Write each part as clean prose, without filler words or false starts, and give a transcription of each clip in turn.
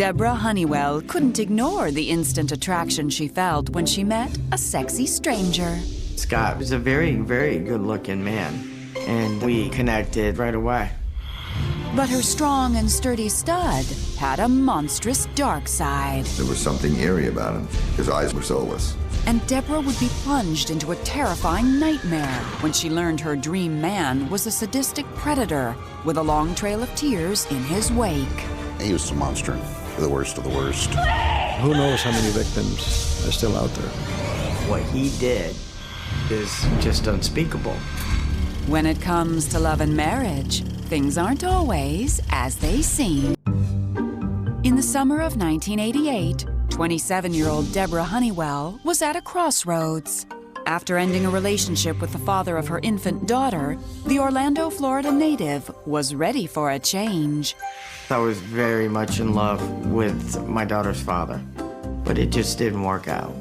Deborah Honeywell couldn't ignore the instant attraction she felt when she met a sexy stranger. Scott was a very, very good-looking man, and we connected right away. But her strong and sturdy stud had a monstrous dark side. There was something eerie about him. His eyes were soulless. And Deborah would be plunged into a terrifying nightmare when she learned her dream man was a sadistic predator with a long trail of tears in his wake. He was a monster, the worst of the worst. Who knows how many victims are still out there? What he did is just unspeakable. When it comes to love and marriage, things aren't always as they seem. In the summer of 1988, 27-year-old Deborah Honeywell was at a crossroads. After ending a relationship with the father of her infant daughter, the Orlando, Florida native was ready for a change. I was very much in love with my daughter's father, but it just didn't work out.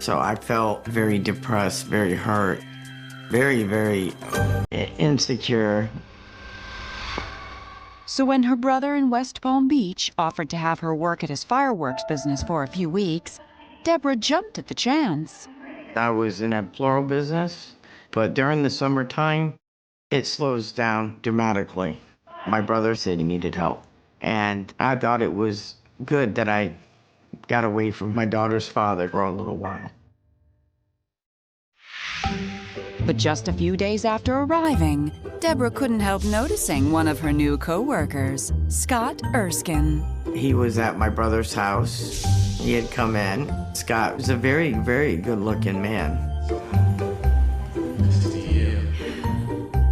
So I felt very depressed, very hurt, very insecure. So when her brother in West Palm Beach offered to have her work at his fireworks business for a few weeks, Deborah jumped at the chance. I was in a floral business, but during the summertime, it slows down dramatically. My brother said he needed help, and I thought it was good that I got away from my daughter's father for a little while. But just a few days after arriving, Deborah couldn't help noticing one of her new co-workers, Scott Erskine. He was at my brother's house. He had come in. Scott was a very good-looking man.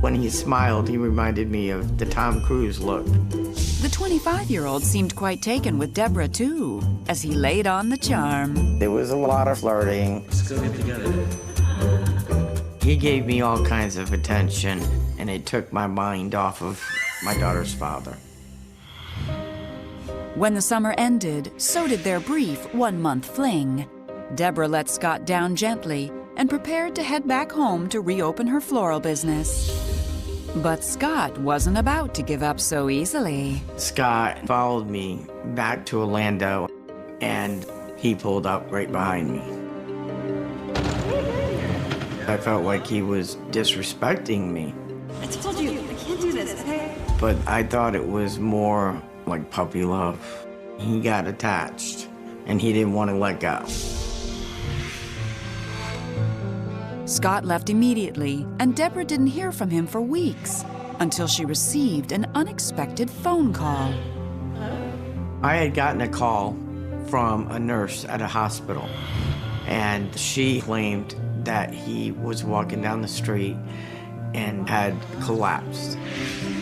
When he smiled, he reminded me of the Tom Cruise look. The 25-year-old seemed quite taken with Deborah, too, as he laid on the charm. There was a lot of flirting. Let's go get together. He gave me all kinds of attention, and it took my mind off of my daughter's father. When the summer ended, so did their brief one-month fling. Deborah let Scott down gently and prepared to head back home to reopen her floral business. But Scott wasn't about to give up so easily. Scott followed me back to Orlando, and he pulled up right behind me. I felt like he was disrespecting me. I told you, I can't do this, okay? But I thought it was more like puppy love. He got attached, and he didn't want to let go. Scott left immediately, and Deborah didn't hear from him for weeks until she received an unexpected phone call. I had gotten a call from a nurse at a hospital, and she claimed that he was walking down the street and had collapsed.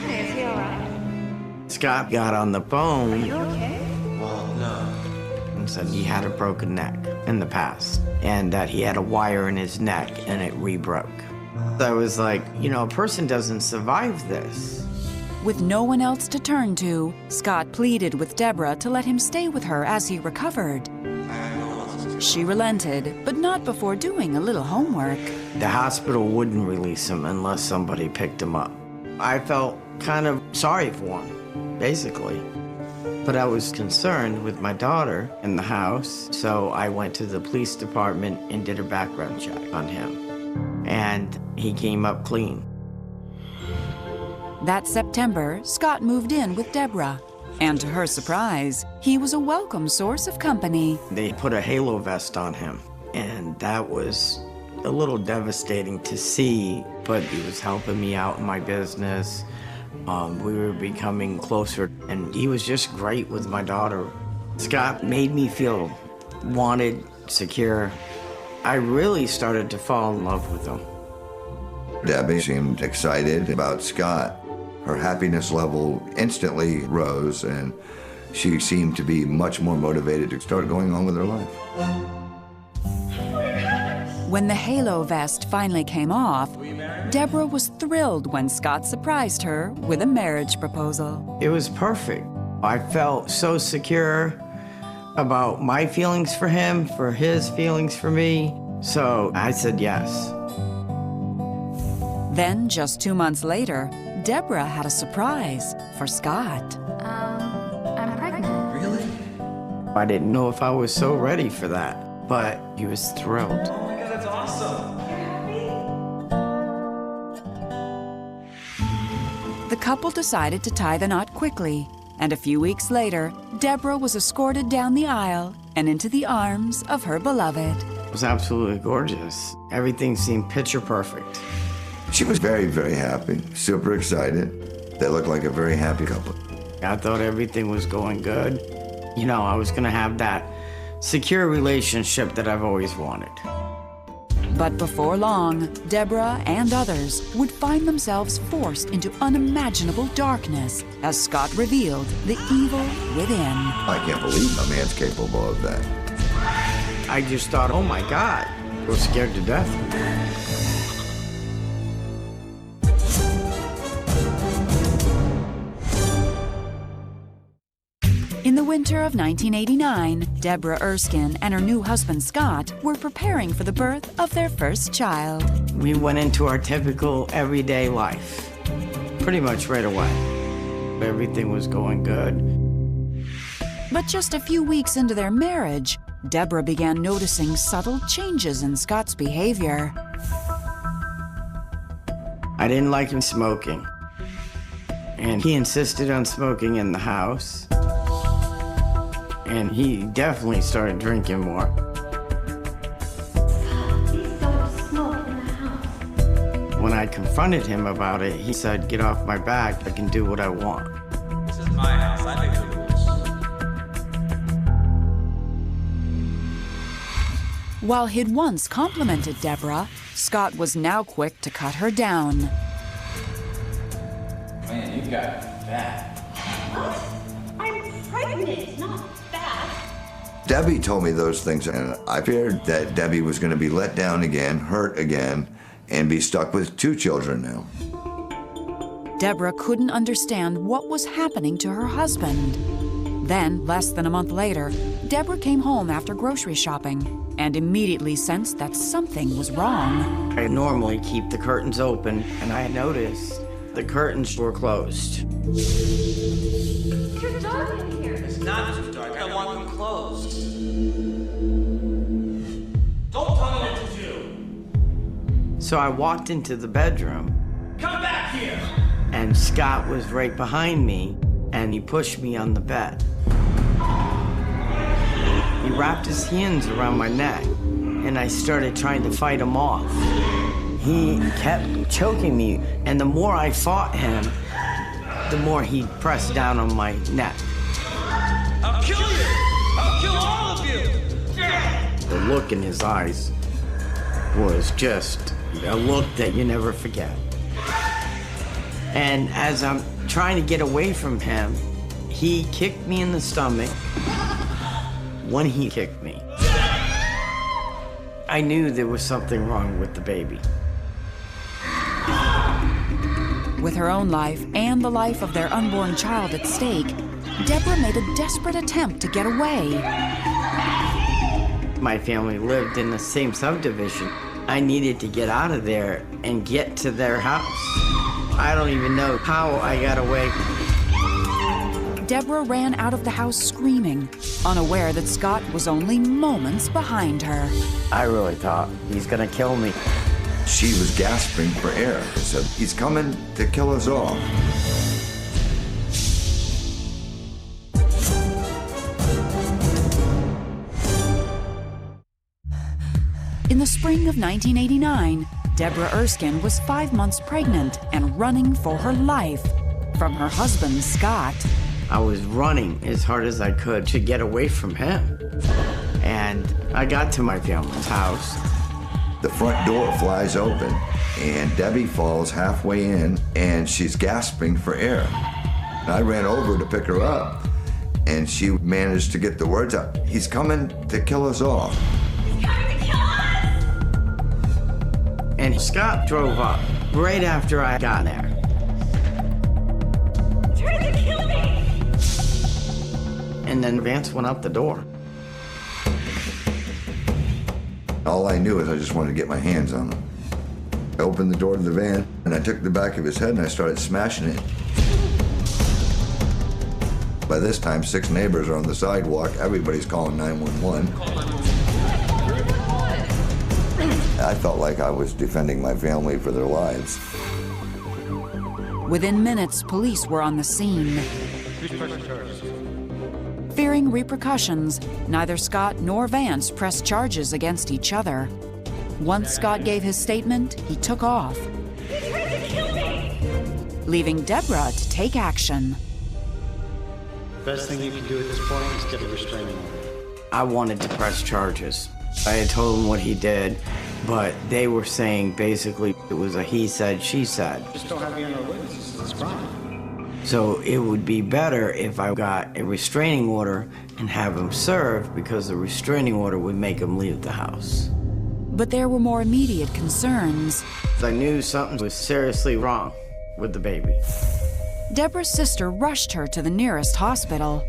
Hey, is he all right? Scott got on the phone. Are you okay? Well, no. And said he had a broken neck in the past, and that he had a wire in his neck and it re-broke. I was like, you know, a person doesn't survive this. With no one else to turn to, Scott pleaded with Deborah to let him stay with her as he recovered. She relented, but not before doing a little homework. The hospital wouldn't release him unless somebody picked him up. I felt kind of sorry for him, basically. But I was concerned with my daughter in the house, so I went to the police department and did a background check on him. And he came up clean. That September, Scott moved in with Deborah. And to her surprise, he was a welcome source of company. They put a halo vest on him, and that was a little devastating to see, but he was helping me out in my business. We were becoming closer, and he was just great with my daughter. Scott made me feel wanted, secure. I really started to fall in love with him. Debbie seemed excited about Scott. Her happiness level instantly rose, and she seemed to be much more motivated to start going on with her life. When the halo vest finally came off, Deborah was thrilled when Scott surprised her with a marriage proposal. It was perfect. I felt so secure about my feelings for him, for his feelings for me, so I said yes. Then, just 2 months later, Deborah had a surprise for Scott. I'm pregnant. Really? I didn't know if I was so ready for that, but he was thrilled. Oh my God, that's awesome. The couple decided to tie the knot quickly, and a few weeks later, Deborah was escorted down the aisle and into the arms of her beloved. It was absolutely gorgeous. Everything seemed picture perfect. She was very, very happy, super excited. They looked like a very happy couple. I thought everything was going good. You know, I was gonna have that secure relationship that I've always wanted. But before long, Deborah and others would find themselves forced into unimaginable darkness as Scott revealed the evil within. I can't believe a man's capable of that. I just thought, oh my God, I was scared to death. In the winter of 1989, Deborah Erskine and her new husband Scott were preparing for the birth of their first child. We went into our typical everyday life, pretty much right away. Everything was going good. But just a few weeks into their marriage, Deborah began noticing subtle changes in Scott's behavior. I didn't like him smoking, and he insisted on smoking in the house. And he definitely started drinking more. Please don't smoke in the house. When I confronted him about it, he said, "Get off my back, I can do what I want." This is my house. I make the rules. While he'd once complimented Deborah, Scott was now quick to cut her down. Man, you got that. What? I'm pregnant, not fat. Debbie told me those things, and I feared that Debbie was going to be let down again, hurt again, and be stuck with 2 children now. Deborah couldn't understand what was happening to her husband. Then, less than a month later, Deborah came home after grocery shopping and immediately sensed that something was wrong. I normally keep the curtains open, and I noticed the curtains were closed. It's too dark in here. It's not too dark. I want them closed. Don't tell me what to do. So I walked into the bedroom, Come back here. and Scott was right behind me, and he pushed me on the bed. He wrapped his hands around my neck, and I started trying to fight him off. He kept choking me, and the more I fought him, the more he pressed down on my neck. I'll kill you. I'll kill all of you. The look in his eyes was just a look that you never forget. And as I'm trying to get away from him, he kicked me in the stomach. When he kicked me, I knew there was something wrong with the baby. With her own life and the life of their unborn child at stake, Deborah made a desperate attempt to get away. My family lived in the same subdivision. I needed to get out of there and get to their house. I don't even know how I got away. Deborah ran out of the house screaming, unaware that Scott was only moments behind her. I really thought he's gonna kill me. She was gasping for air. Said, "He's coming to kill us all." In the spring of 1989, Deborah Erskine was 5 months pregnant and running for her life from her husband, Scott. I was running as hard as I could to get away from him. And I got to my family's house. The front door flies open, and Debbie falls halfway in, and she's gasping for air. And I ran over to pick her up, and she managed to get the words out, "He's coming to kill us all." He's coming to kill us! And Scott drove up right after I got there. He's trying to kill me! And then Vance went out the door. All I knew is I just wanted to get my hands on him. I opened the door to the van, and I took the back of his head and I started smashing it. By this time, 6 neighbors are on the sidewalk. Everybody's calling 911. I felt like I was defending my family for their lives. Within minutes, police were on the scene. Fearing repercussions, neither Scott nor Vance pressed charges against each other. Once Scott gave his statement, he took off, leaving Deborah to take action. Best thing you can do at this point is get a restraining order. I wanted to press charges. I had told them what he did, but they were saying basically it was a he said, she said. Just don't have you on our witnesses. It's crime. So it would be better if I got a restraining order and have him served, because the restraining order would make him leave the house. But there were more immediate concerns. I knew something was seriously wrong with the baby. Deborah's sister rushed her to the nearest hospital.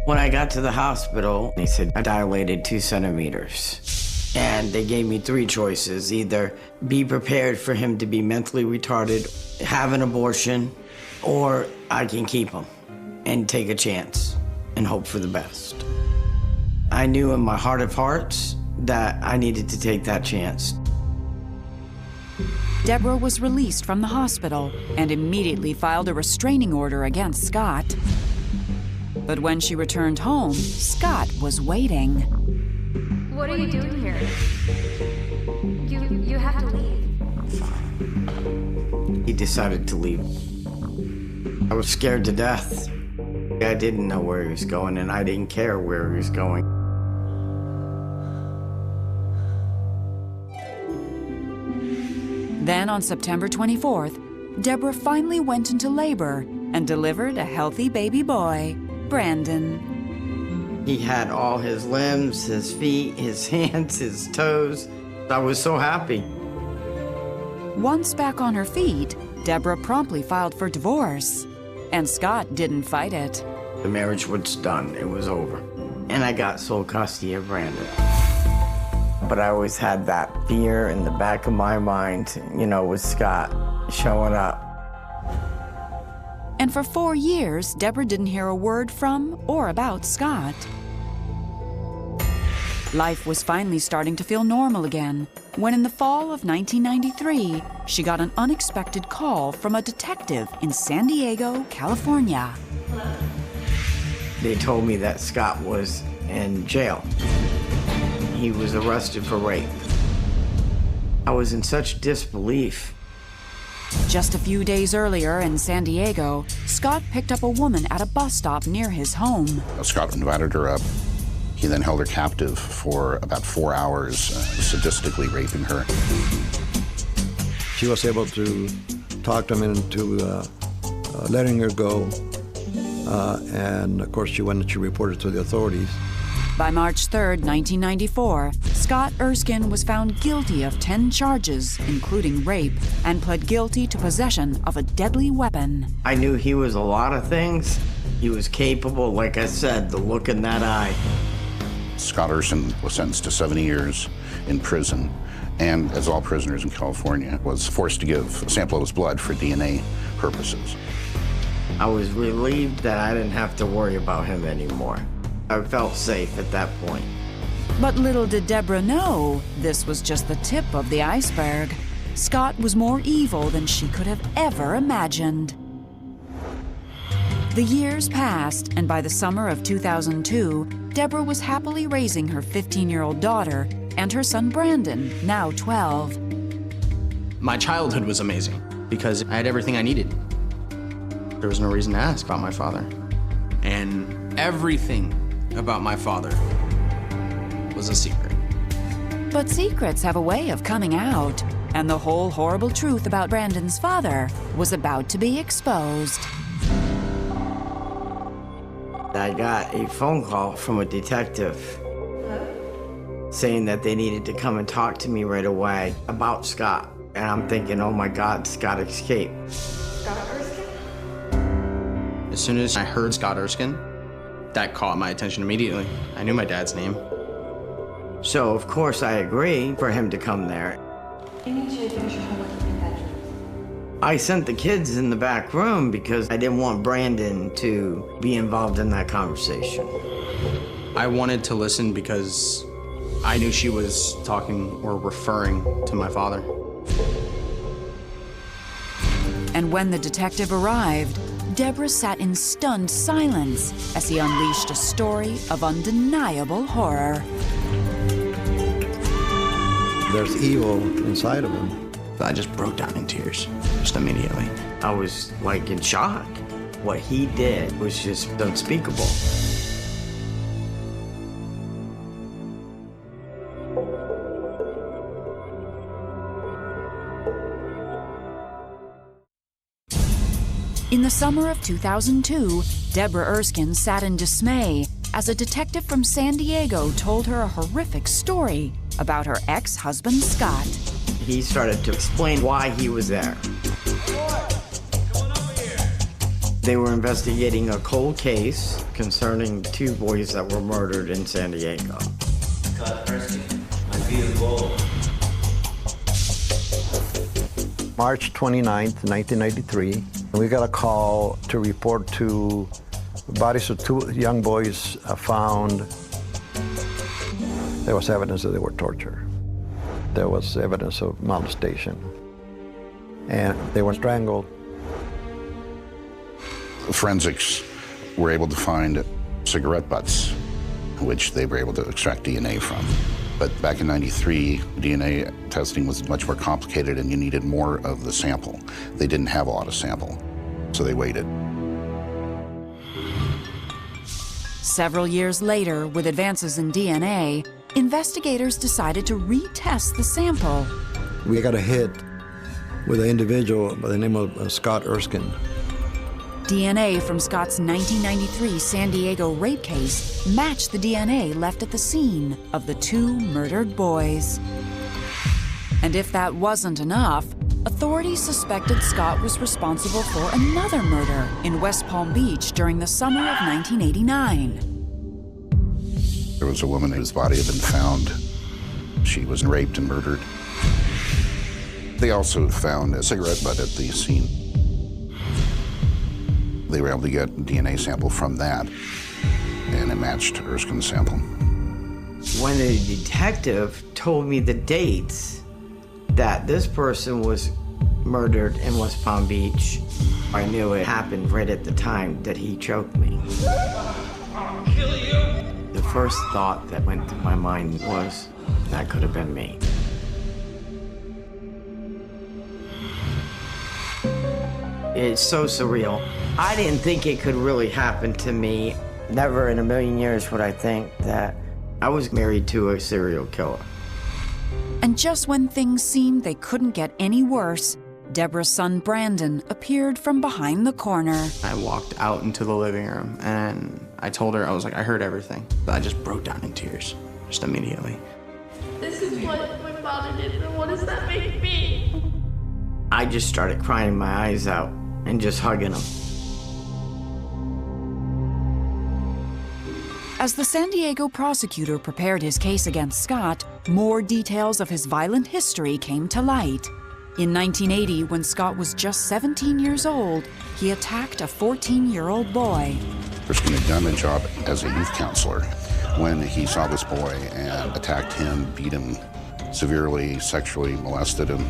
When I got to the hospital, they said I dilated 2 centimeters. And they gave me 3 choices: either be prepared for him to be mentally retarded, have an abortion, or I can keep him and take a chance and hope for the best. I knew in my heart of hearts that I needed to take that chance. Deborah was released from the hospital and immediately filed a restraining order against Scott. But when she returned home, Scott was waiting. What are you doing here? You have to leave. He decided to leave. I was scared to death. I didn't know where he was going, and I didn't care where he was going. Then on September 24th, Deborah finally went into labor and delivered a healthy baby boy, Brandon. He had all his limbs, his feet, his hands, his toes. I was so happy. Once back on her feet, Deborah promptly filed for divorce, and Scott didn't fight it. The marriage was done, it was over. And I got sole custody of Brandon. But I always had that fear in the back of my mind, you know, with Scott showing up. And for 4 years, Deborah didn't hear a word from or about Scott. Life was finally starting to feel normal again, when in the fall of 1993, she got an unexpected call from a detective in San Diego, California. They told me that Scott was in jail. He was arrested for rape. I was in such disbelief. Just a few days earlier in San Diego, Scott picked up a woman at a bus stop near his home. Scott invited her up. He then held her captive for about 4 hours, sadistically raping her. She was able to talk him into letting her go. And of course, she went and she reported to the authorities. By March 3rd, 1994, Scott Erskine was found guilty of 10 charges, including rape, and pled guilty to possession of a deadly weapon. I knew he was a lot of things. He was capable, like I said, the look in that eye. Scott Erskine was sentenced to 70 years in prison, and as all prisoners in California, was forced to give a sample of his blood for DNA purposes. I was relieved that I didn't have to worry about him anymore. I felt safe at that point. But little did Deborah know, this was just the tip of the iceberg. Scott was more evil than she could have ever imagined. The years passed, and by the summer of 2002, Deborah was happily raising her 15-year-old daughter and her son Brandon, now 12. My childhood was amazing because I had everything I needed. There was no reason to ask about my father. And everything about my father was a secret. But secrets have a way of coming out, and the whole horrible truth about Brandon's father was about to be exposed. I got a phone call from a detective saying that they needed to come and talk to me right away about Scott. And I'm thinking, oh my God, Scott escaped. Scott Erskine? As soon as I heard Scott Erskine, that caught my attention immediately. I knew my dad's name. So, of course, I agreed for him to come there. I need you to finish your homework in your bedroom. I sent the kids in the back room because I didn't want Brandon to be involved in that conversation. I wanted to listen because I knew she was talking or referring to my father. And when the detective arrived, Deborah sat in stunned silence as he unleashed a story of undeniable horror. There's evil inside of him. I just broke down in tears, just immediately. I was like in shock. What he did was just unspeakable. In the summer of 2002, Deborah Erskine sat in dismay as a detective from San Diego told her a horrific story about her ex-husband, Scott. He started to explain why he was there. They were investigating a cold case concerning 2 boys that were murdered in San Diego. Scott Erskine, I feel bold. March 29th, 1993, we got a call to report to bodies of 2 young boys found. There was evidence that they were tortured. There was evidence of molestation. And they were strangled. Forensics were able to find cigarette butts, which they were able to extract DNA from. But back in '93, DNA testing was much more complicated and you needed more of the sample. They didn't have a lot of sample, so they waited. Several years later, with advances in DNA, investigators decided to retest the sample. We got a hit with an individual by the name of Scott Erskine. DNA from Scott's 1993 San Diego rape case matched the DNA left at the scene of the 2 murdered boys. And if that wasn't enough, authorities suspected Scott was responsible for another murder in West Palm Beach during the summer of 1989. There was a woman whose body had been found. She was raped and murdered. They also found a cigarette butt at the scene. They were able to get a DNA sample from that, and it matched Erskine's sample. When the detective told me the dates that this person was murdered in West Palm Beach, I knew it happened right at the time that he choked me. I'll kill you! The first thought that went through my mind was, that could have been me. It's so surreal. I didn't think it could really happen to me. Never in a million years would I think that I was married to a serial killer. And just when things seemed they couldn't get any worse, Deborah's son Brandon appeared from behind the corner. I walked out into the living room and I told her, I was like, I heard everything. But I just broke down in tears, just immediately. This is what my father did, and what does that make me? I just started crying my eyes out and just hugging him. As the San Diego prosecutor prepared his case against Scott, more details of his violent history came to light. In 1980, when Scott was just 17 years old, he attacked a 14-year-old boy. Erskine had done a job as a youth counselor when he saw this boy and attacked him, beat him severely, sexually molested him.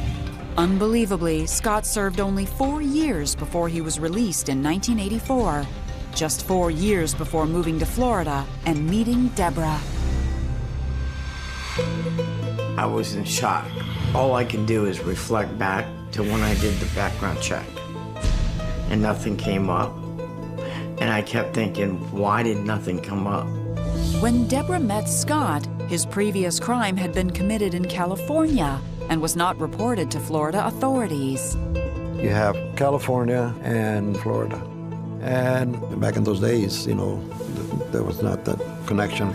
Unbelievably, Scott served only 4 years before he was released in 1984, just 4 years before moving to Florida and meeting Deborah. I was in shock. All I can do is reflect back to when I did the background check, and nothing came up. And I kept thinking, why did nothing come up? When Deborah met Scott, his previous crime had been committed in California and was not reported to Florida authorities. You have California and Florida. And back in those days, you know, there was not that connection.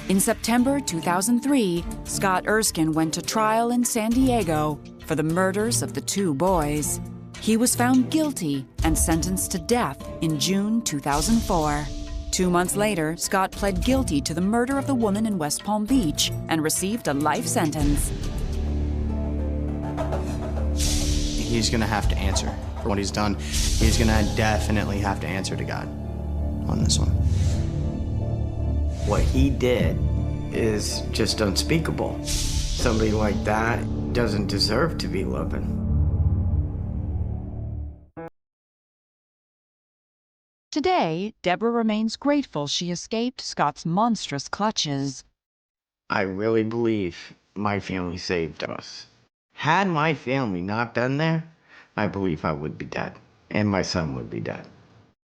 In September 2003, Scott Erskine went to trial in San Diego for the murders of the 2 boys. He was found guilty and sentenced to death in June 2004. 2 months later, Scott pled guilty to the murder of the woman in West Palm Beach and received a life sentence. he's gonna have to answer for what he's done. He's gonna definitely have to answer to God on this one. What he did is just unspeakable. Somebody like that doesn't deserve to be living. Today, Deborah remains grateful she escaped Scott's monstrous clutches. I really believe my family saved us. Had my family not been there, I believe I would be dead, and my son would be dead.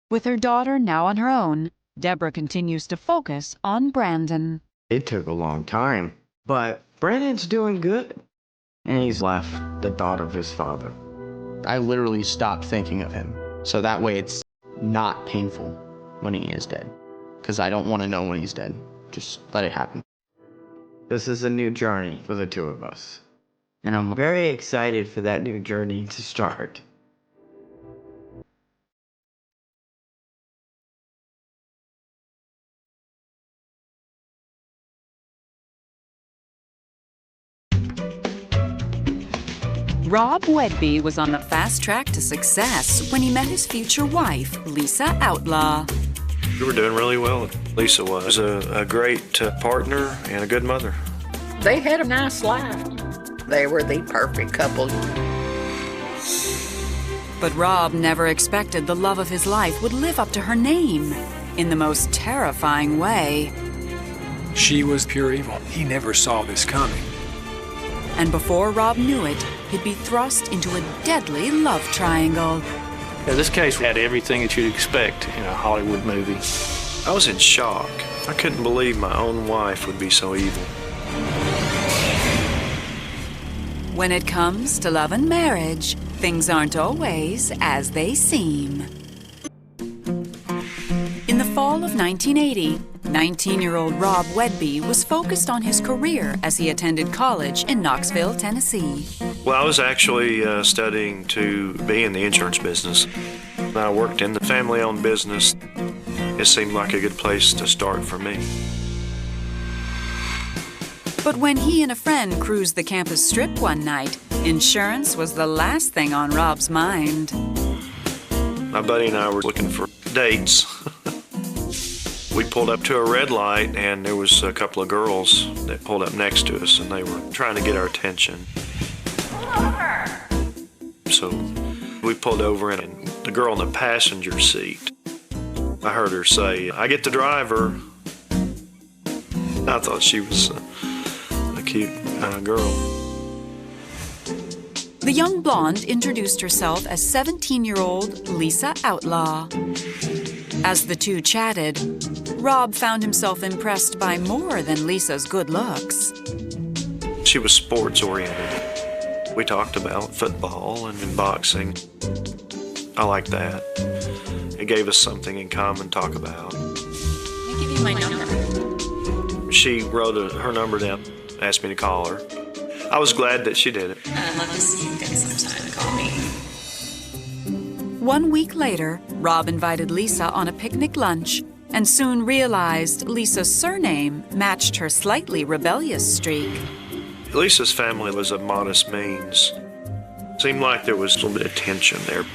With her daughter now on her own, Deborah continues to focus on Brandon. It took a long time, but Brandon's doing good. And he's left the thought of his father. I literally stopped thinking of him. So that way it's not painful when he is dead. Because I don't want to know when he's dead. Just let it happen. This is a new journey for the two of us. And I'm very excited for that new journey to start. Rob Wedby was on the fast track to success when he met his future wife, Lisa Outlaw. We were doing really well. Lisa was a great partner and a good mother. They had a nice life. They were the perfect couple. But Rob never expected the love of his life would live up to her name in the most terrifying way. She was pure evil. He never saw this coming. And before Rob knew it, he'd be thrust into a deadly love triangle. Yeah, this case had everything that you'd expect in a Hollywood movie. I was in shock. I couldn't believe my own wife would be so evil. When it comes to love and marriage, things aren't always as they seem. In the fall of 1980, 19-year-old Rob Wedby was focused on his career as he attended college in Knoxville, Tennessee. Well, I was actually studying to be in the insurance business. I worked in the family-owned business. It seemed like a good place to start for me. But when he and a friend cruised the campus strip one night, insurance was the last thing on Rob's mind. My buddy and I were looking for dates. We pulled up to a red light, and there was a couple of girls that pulled up next to us, and they were trying to get our attention. Pull over. So we pulled over, and the girl in the passenger seat, I heard her say, "I get the driver." I thought she was a cute girl. The young blonde introduced herself as 17-year-old Lisa Outlaw. As the two chatted, Rob found himself impressed by more than Lisa's good looks. She was sports-oriented. We talked about football and boxing. I liked that. It gave us something in common to talk about. Let me give you my number. She wrote her number down, asked me to call her. I was glad that she did it. I'd love to see you guys sometime. Call me. 1 week later, Rob invited Lisa on a picnic lunch and soon realized Lisa's surname matched her slightly rebellious streak. Lisa's family was of modest means. Seemed like there was a little bit of tension there.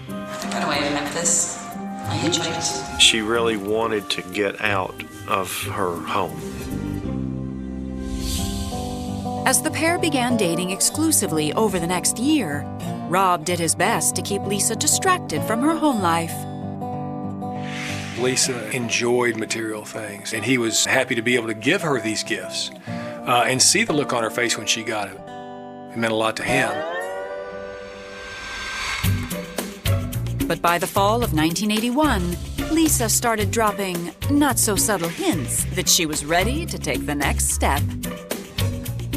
Right away to Memphis. I hitchhiked. She really wanted to get out of her home. As the pair began dating exclusively over the next year, Rob did his best to keep Lisa distracted from her home life. Lisa enjoyed material things, and he was happy to be able to give her these gifts and see the look on her face when she got it. It meant a lot to him. But by the fall of 1981, Lisa started dropping not-so-subtle hints that she was ready to take the next step.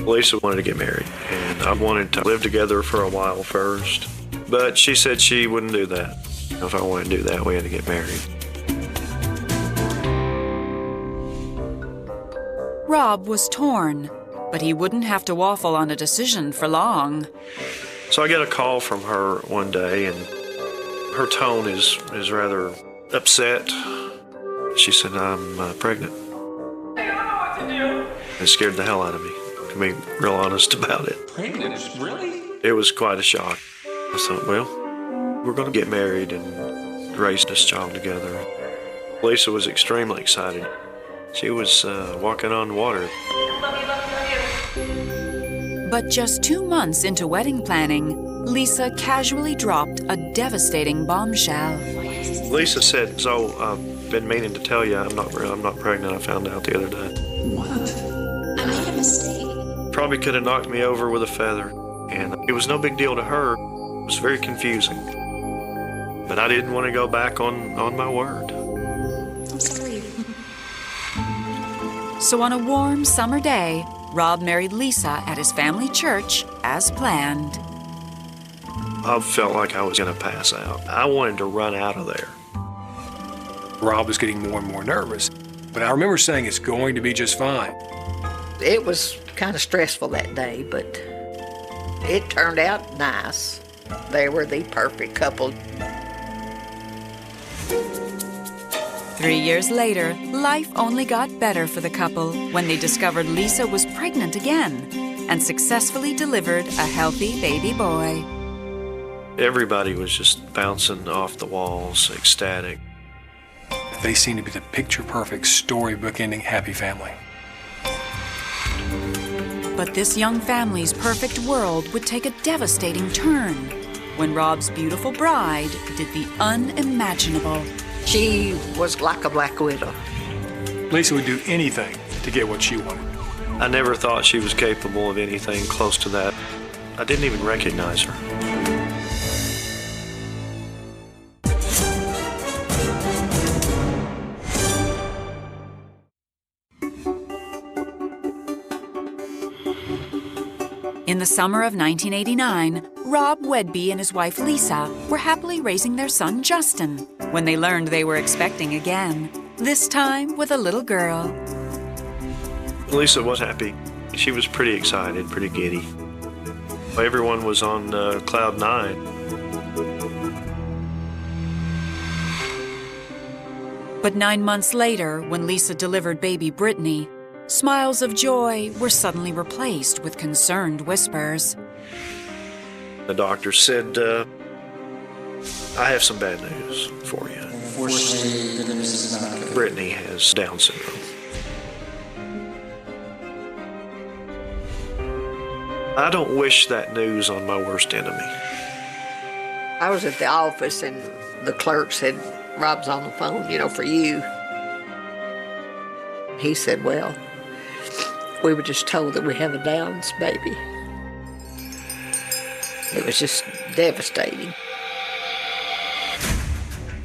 Lisa wanted to get married, and I wanted to live together for a while first. But she said she wouldn't do that. If I wanted to do that, we had to get married. Rob was torn, but he wouldn't have to waffle on a decision for long. So I get a call from her one day, and her tone is rather upset. She said, "I'm pregnant." I don't know what to do. It scared the hell out of me, to be real honest about it. Pregnant? Really? It was quite a shock. I thought, well, we're going to get married and raise this child together. Lisa was extremely excited. She was walking on water. But just 2 months into wedding planning, Lisa casually dropped a devastating bombshell. Lisa said, so I've been meaning to tell you I'm not pregnant. I found out the other day. What? I made a mistake. Probably could have knocked me over with a feather. And it was no big deal to her. It was very confusing. But I didn't want to go back on my word. I'm sorry. So on a warm summer day, Rob married Lisa at his family church as planned. I felt like I was going to pass out. I wanted to run out of there. Rob was getting more and more nervous, but I remember saying it's going to be just fine. It was kind of stressful that day, but it turned out nice. They were the perfect couple. 3 years later, life only got better for the couple when they discovered Lisa was pregnant again and successfully delivered a healthy baby boy. Everybody was just bouncing off the walls, ecstatic. They seemed to be the picture-perfect storybook ending happy family. But this young family's perfect world would take a devastating turn when Rob's beautiful bride did the unimaginable. She was like a black widow. Lisa would do anything to get what she wanted. I never thought she was capable of anything close to that. I didn't even recognize her. In the summer of 1989, Rob Wedby and his wife Lisa were happily raising their son Justin when they learned they were expecting again, this time with a little girl. Lisa was happy. She was pretty excited, pretty giddy. Everyone was on cloud 9. But 9 months later, when Lisa delivered baby Brittany, smiles of joy were suddenly replaced with concerned whispers. The doctor said, I have some bad news for you. Unfortunately, the news is not good. Brittany has Down syndrome. I don't wish that news on my worst enemy. I was at the office and the clerk said, Rob's on the phone, for you. He said, well, we were just told that we have a Downs baby. It was just devastating.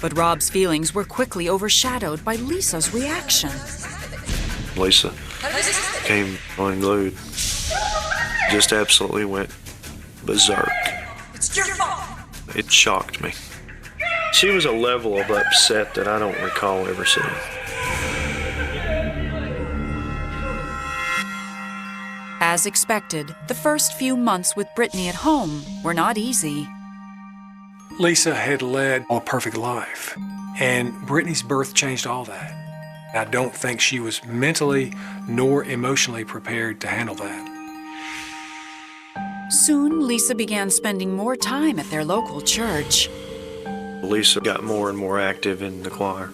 But Rob's feelings were quickly overshadowed by Lisa's reaction. Lisa came unglued. Just absolutely went berserk. It's your fault. It shocked me. She was a level of upset that I don't recall ever seeing. As expected, the first few months with Brittany at home were not easy. Lisa had led a perfect life, and Brittany's birth changed all that. I don't think she was mentally nor emotionally prepared to handle that. Soon, Lisa began spending more time at their local church. Lisa got more and more active in the choir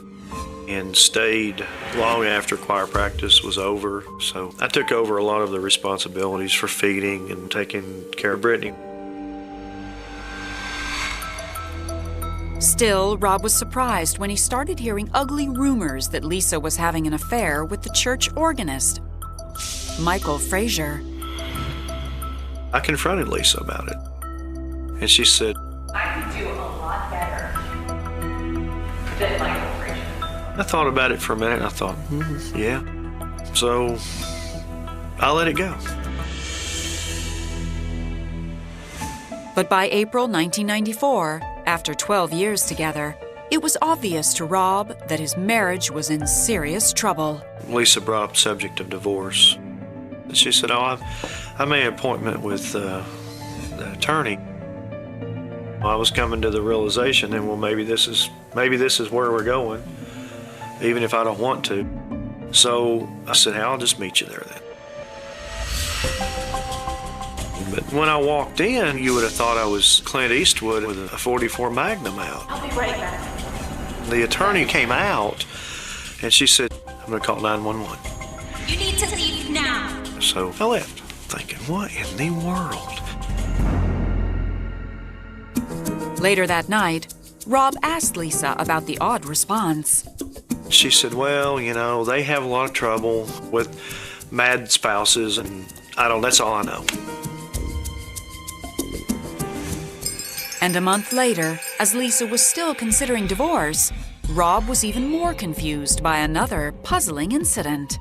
and stayed long after choir practice was over. So I took over a lot of the responsibilities for feeding and taking care of Brittany. Still, Rob was surprised when he started hearing ugly rumors that Lisa was having an affair with the church organist, Michael Frazier. I confronted Lisa about it, and she said, I could do a lot better than Michael Frazier. I thought about it for a minute, and I thought, yeah. So I let it go. But by April 1994, after 12 years together, it was obvious to Rob that his marriage was in serious trouble. Lisa brought up the subject of divorce. And she said, I made an appointment with the attorney. I was coming to the realization that, well, maybe this is where we're going, even if I don't want to. So I said, hey, I'll just meet you there then. But When I walked in, you would have thought I was Clint Eastwood with a 44 Magnum out. I'll be right back. The attorney came out, and she said, I'm going to call 911. You need to leave now. So I left, thinking, what in the world? Later that night, Rob asked Lisa about the odd response. She said, well, you know, they have a lot of trouble with mad spouses, and that's all I know. And a month later, as Lisa was still considering divorce, Rob was even more confused by another puzzling incident.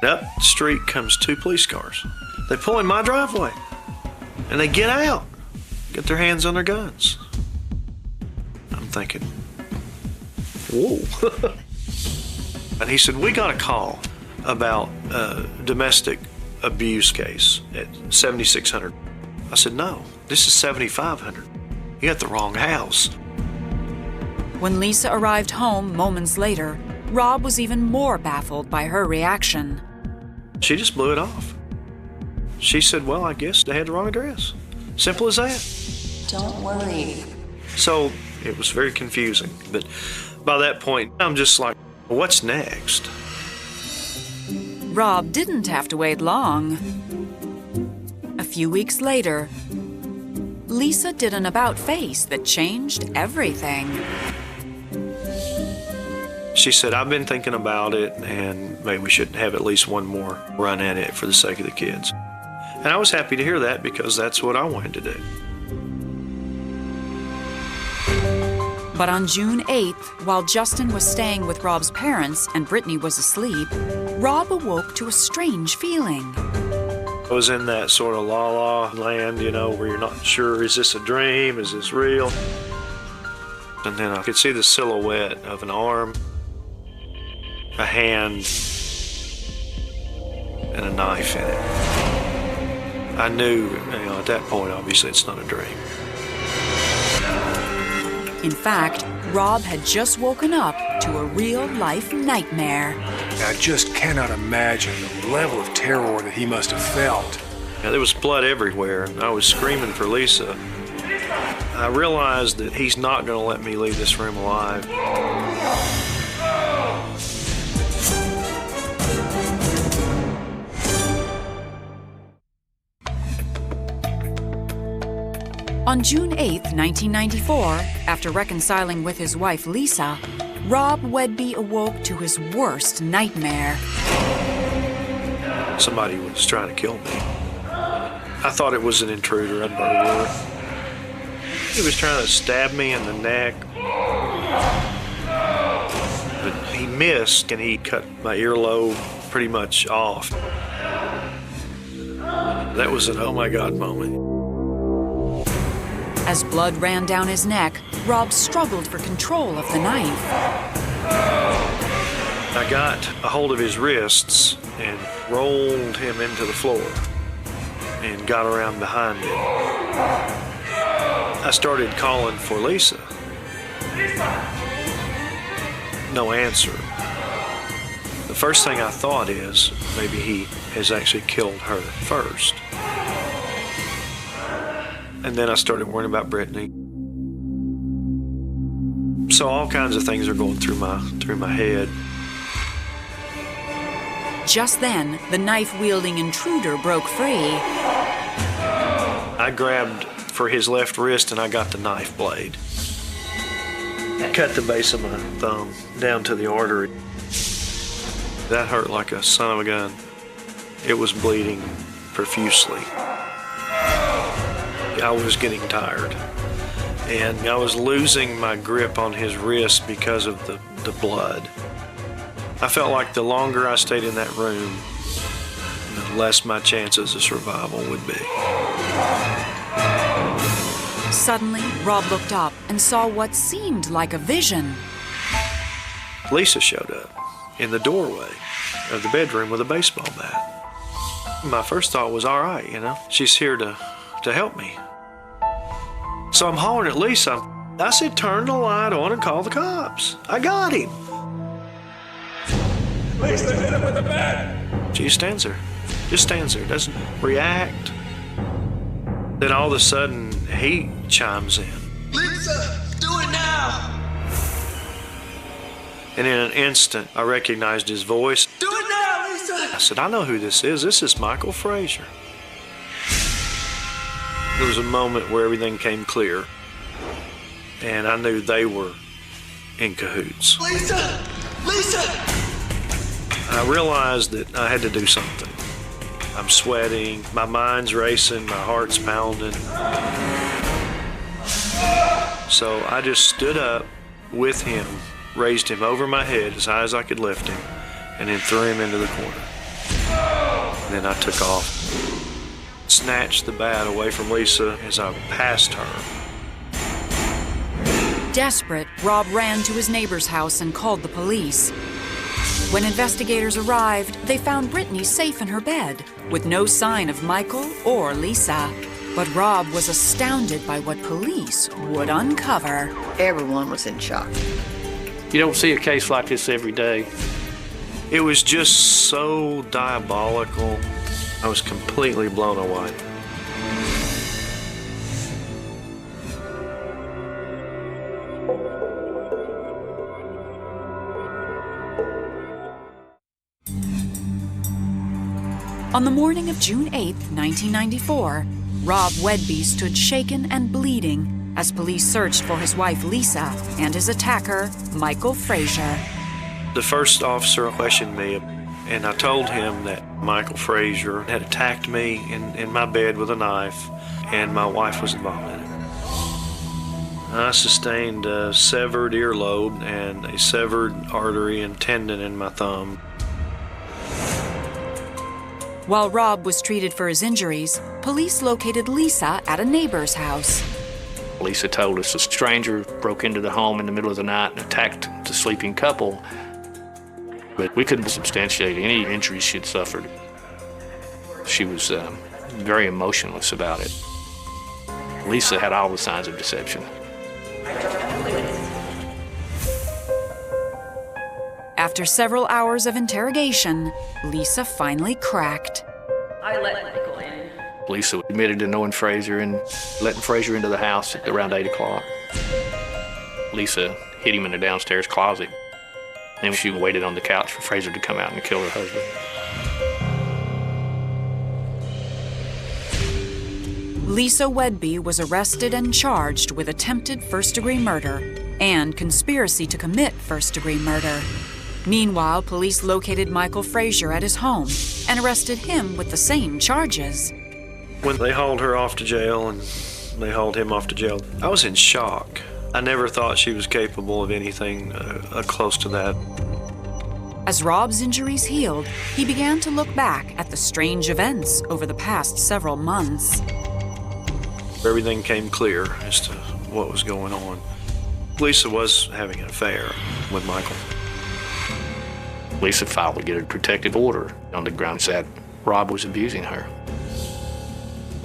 Up the street comes 2 police cars. They pull in my driveway, and they get out, get their hands on their guns. I'm thinking, whoa. And he said, we got a call about a domestic abuse case at 7600. I said, no, this is 7500. You got the wrong house. When Lisa arrived home moments later, Rob was even more baffled by her reaction. She just blew it off. She said, well, I guess they had the wrong address. Simple as that. Don't worry. So it was very confusing. But by that point, I'm just like, what's next? Rob didn't have to wait long. A few weeks later, Lisa did an about-face that changed everything. She said, I've been thinking about it, and maybe we should have at least one more run at it for the sake of the kids. And I was happy to hear that because that's what I wanted to do. But on June 8th, while Justin was staying with Rob's parents and Brittany was asleep, Rob awoke to a strange feeling. I was in that sort of la-la land, you know, where you're not sure, is this a dream, is this real? And then I could see the silhouette of an arm, a hand, and a knife in it. I knew, at that point, obviously it's not a dream. In fact, Rob had just woken up to a real-life nightmare. I just cannot imagine the level of terror that he must have felt. Now, there was blood everywhere, and I was screaming for Lisa. I realized that he's not going to let me leave this room alive. On June 8th, 1994, after reconciling with his wife Lisa, Rob Wedby awoke to his worst nightmare. Somebody was trying to kill me. I thought it was an intruder, a murderer. He was trying to stab me in the neck. But he missed, and he cut my earlobe pretty much off. That was an oh my God moment. As blood ran down his neck, Rob struggled for control of the knife. I got a hold of his wrists and rolled him into the floor and got around behind him. I started calling for Lisa. No answer. The first thing I thought is maybe he has actually killed her first. And then I started worrying about Brittany. So all kinds of things are going through my head. Just then, the knife-wielding intruder broke free. I grabbed for his left wrist and I got the knife blade. Cut the base of my thumb down to the artery. That hurt like a son of a gun. It was bleeding profusely. I was getting tired, and I was losing my grip on his wrist because of the blood. I felt like the longer I stayed in that room, the less my chances of survival would be. Suddenly, Rob looked up and saw what seemed like a vision. Lisa showed up in the doorway of the bedroom with a baseball bat. My first thought was, all right, she's here to help me. So I'm hollering at Lisa. I said, turn the light on and call the cops. I got him. Lisa, hit him with the bat. She stands there. Just stands there. Doesn't react. Then all of a sudden, he chimes in. Lisa, do it now! And in an instant, I recognized his voice. Do it now, Lisa! I said, I know who this is. This is Michael Frazier. There was a moment where everything came clear, and I knew they were in cahoots. Lisa! Lisa! I realized that I had to do something. I'm sweating, my mind's racing, my heart's pounding. So I just stood up with him, raised him over my head as high as I could lift him, and then threw him into the corner. And then I took off, snatched the bat away from Lisa as I passed her. Desperate, Rob ran to his neighbor's house and called the police. When investigators arrived, they found Brittany safe in her bed, with no sign of Michael or Lisa. But Rob was astounded by what police would uncover. Everyone was in shock. You don't see a case like this every day. It was just so diabolical. I was completely blown away. On the morning of June 8, 1994, Rob Wedby stood shaken and bleeding as police searched for his wife Lisa and his attacker, Michael Frazier. The first officer questioned me, and I told him that Michael Frazier had attacked me in my bed with a knife, and my wife was involved in it. I sustained a severed earlobe and a severed artery and tendon in my thumb. While Rob was treated for his injuries, police located Lisa at a neighbor's house. Lisa told us a stranger broke into the home in the middle of the night and attacked the sleeping couple, but we couldn't substantiate any injuries she'd suffered. She was very emotionless about it. Lisa had all the signs of deception. After several hours of interrogation, Lisa finally cracked. I let Michael in. Lisa admitted to knowing Frazier and letting Frazier into the house at around 8 o'clock. Lisa hid him in the downstairs closet, and she waited on the couch for Frazier to come out and kill her husband. Lisa Wedby was arrested and charged with attempted first-degree murder and conspiracy to commit first-degree murder. Meanwhile, police located Michael Frazier at his home and arrested him with the same charges. When they hauled her off to jail and they hauled him off to jail, I was in shock. I never thought she was capable of anything close to that. As Rob's injuries healed, he began to look back at the strange events over the past several months. Everything came clear as to what was going on. Lisa was having an affair with Michael. Lisa filed to get a protective order on the grounds that Rob was abusing her.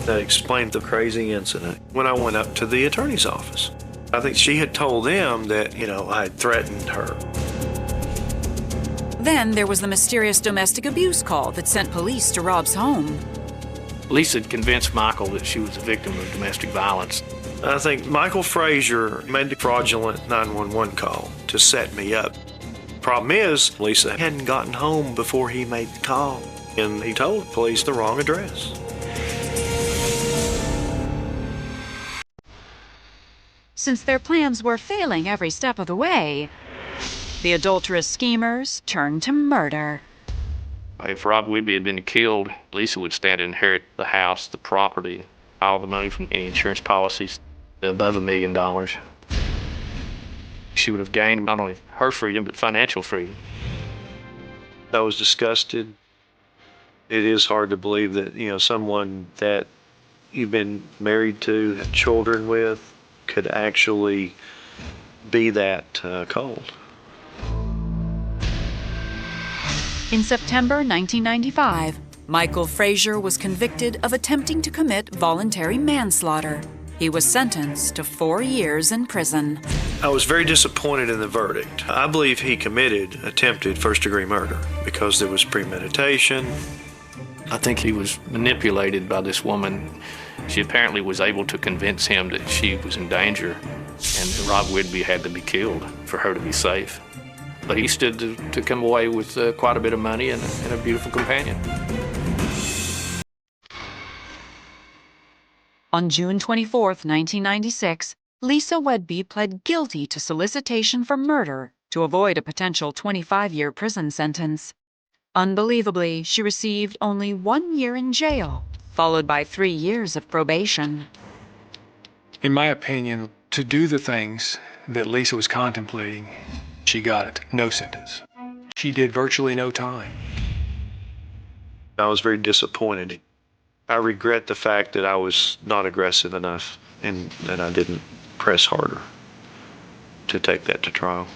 That explained the crazy incident when I went up to the attorney's office. I think she had told them that, I had threatened her. Then there was the mysterious domestic abuse call that sent police to Rob's home. Lisa had convinced Michael that she was a victim of domestic violence. I think Michael Frazier made the fraudulent 911 call to set me up. Problem is, Lisa hadn't gotten home before he made the call, and he told police the wrong address. Since their plans were failing every step of the way, the adulterous schemers turned to murder. If Rob Wedby had been killed, Lisa would stand to inherit the house, the property, all the money from any insurance policies, above $1 million. She would have gained not only her freedom, but financial freedom. I was disgusted. It is hard to believe that, someone that you've been married to, had children with, could actually be that cold. In September 1995, Michael Frazier was convicted of attempting to commit voluntary manslaughter. He was sentenced to 4 years in prison. I was very disappointed in the verdict. I believe he committed attempted first-degree murder because there was premeditation. I think he was manipulated by this woman She apparently was able to convince him that she was in danger and that Rob Whidbey had to be killed for her to be safe. But he stood to come away with quite a bit of money and a beautiful companion. On June 24, 1996, Lisa Whidbey pled guilty to solicitation for murder to avoid a potential 25-year prison sentence. Unbelievably, she received only 1 year in jail, followed by 3 years of probation. In my opinion, to do the things that Lisa was contemplating, she got it. No sentence. She did virtually no time. I was very disappointed. I regret the fact that I was not aggressive enough and that I didn't press harder to take that to trial.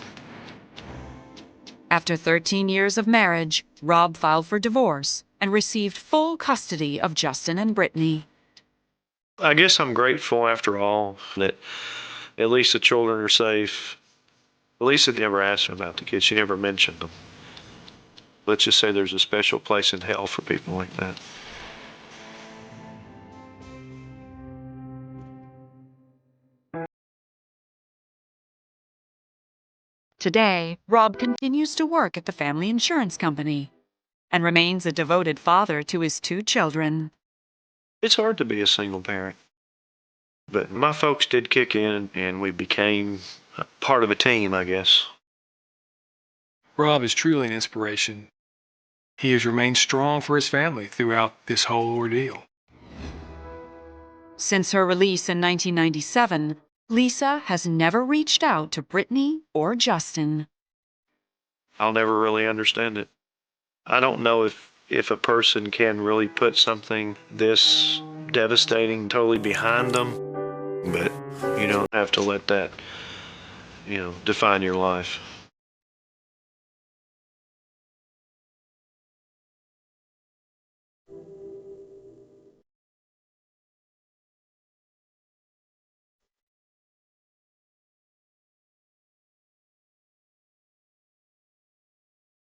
After 13 years of marriage, Rob filed for divorce and received full custody of Justin and Brittany. I guess I'm grateful after all that at least the children are safe. Lisa never asked about the kids. She never mentioned them. Let's just say there's a special place in hell for people like that. Today, Rob continues to work at the family insurance company and remains a devoted father to his 2 children. It's hard to be a single parent, but my folks did kick in and we became part of a team, I guess. Rob is truly an inspiration. He has remained strong for his family throughout this whole ordeal. Since her release in 1997, Lisa has never reached out to Brittany or Justin. I'll never really understand it. I don't know if a person can really put something this devastating totally behind them, but you don't have to let that, define your life.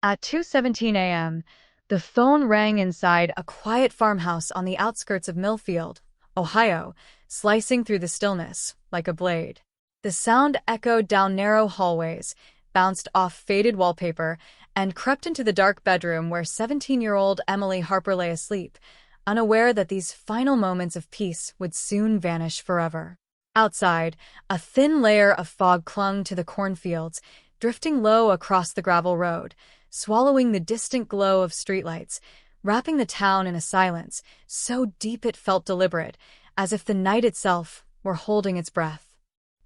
At 2:17 a.m., the phone rang inside a quiet farmhouse on the outskirts of Millfield, Ohio, slicing through the stillness like a blade. The sound echoed down narrow hallways, bounced off faded wallpaper, and crept into the dark bedroom where 17-year-old Emily Harper lay asleep, unaware that these final moments of peace would soon vanish forever. Outside, a thin layer of fog clung to the cornfields, drifting low across the gravel road, swallowing the distant glow of streetlights, wrapping the town in a silence so deep it felt deliberate, as if the night itself were holding its breath.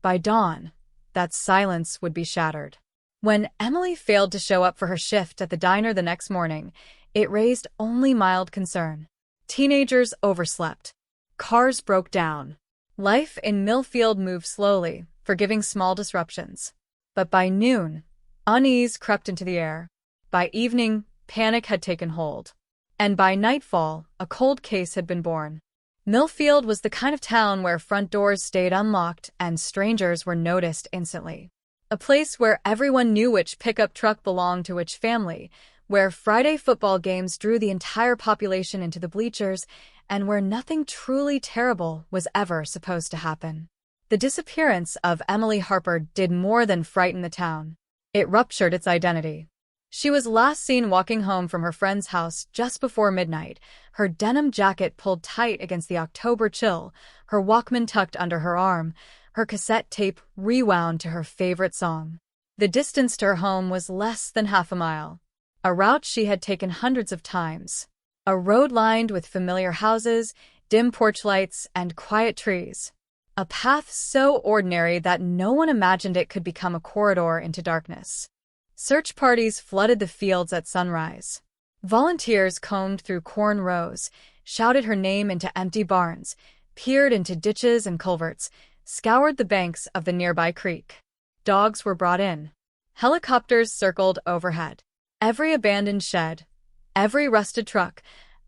By dawn, that silence would be shattered. When Emily failed to show up for her shift at the diner the next morning, it raised only mild concern. Teenagers overslept. Cars broke down. Life in Millfield moved slowly, forgiving small disruptions. But by noon, unease crept into the air. By evening, panic had taken hold. And by nightfall, a cold case had been born. Millfield was the kind of town where front doors stayed unlocked and strangers were noticed instantly. A place where everyone knew which pickup truck belonged to which family, where Friday football games drew the entire population into the bleachers, and where nothing truly terrible was ever supposed to happen. The disappearance of Emily Harper did more than frighten the town. It ruptured its identity. She was last seen walking home from her friend's house just before midnight, her denim jacket pulled tight against the October chill, her Walkman tucked under her arm, her cassette tape rewound to her favorite song. The distance to her home was less than half a mile, a route she had taken hundreds of times, a road lined with familiar houses, dim porch lights, and quiet trees. A path so ordinary that no one imagined it could become a corridor into darkness. Search parties flooded the fields at sunrise. Volunteers combed through corn rows, shouted her name into empty barns, peered into ditches and culverts, scoured the banks of the nearby creek. Dogs were brought in. Helicopters circled overhead. Every abandoned shed, every rusted truck,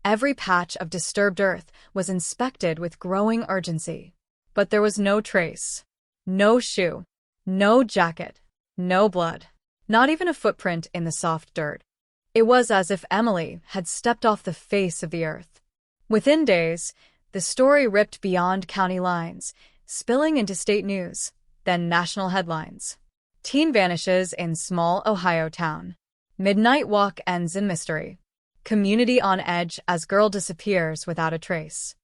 every patch of disturbed earth was inspected with growing urgency. But there was no trace, no shoe, no jacket, no blood. Not even a footprint in the soft dirt. It was as if Emily had stepped off the face of the earth. Within days, The story ripped beyond county lines, spilling into state news, then national headlines. Teen vanishes in small Ohio town. Midnight walk ends in mystery. Community on edge as girl disappears without a trace.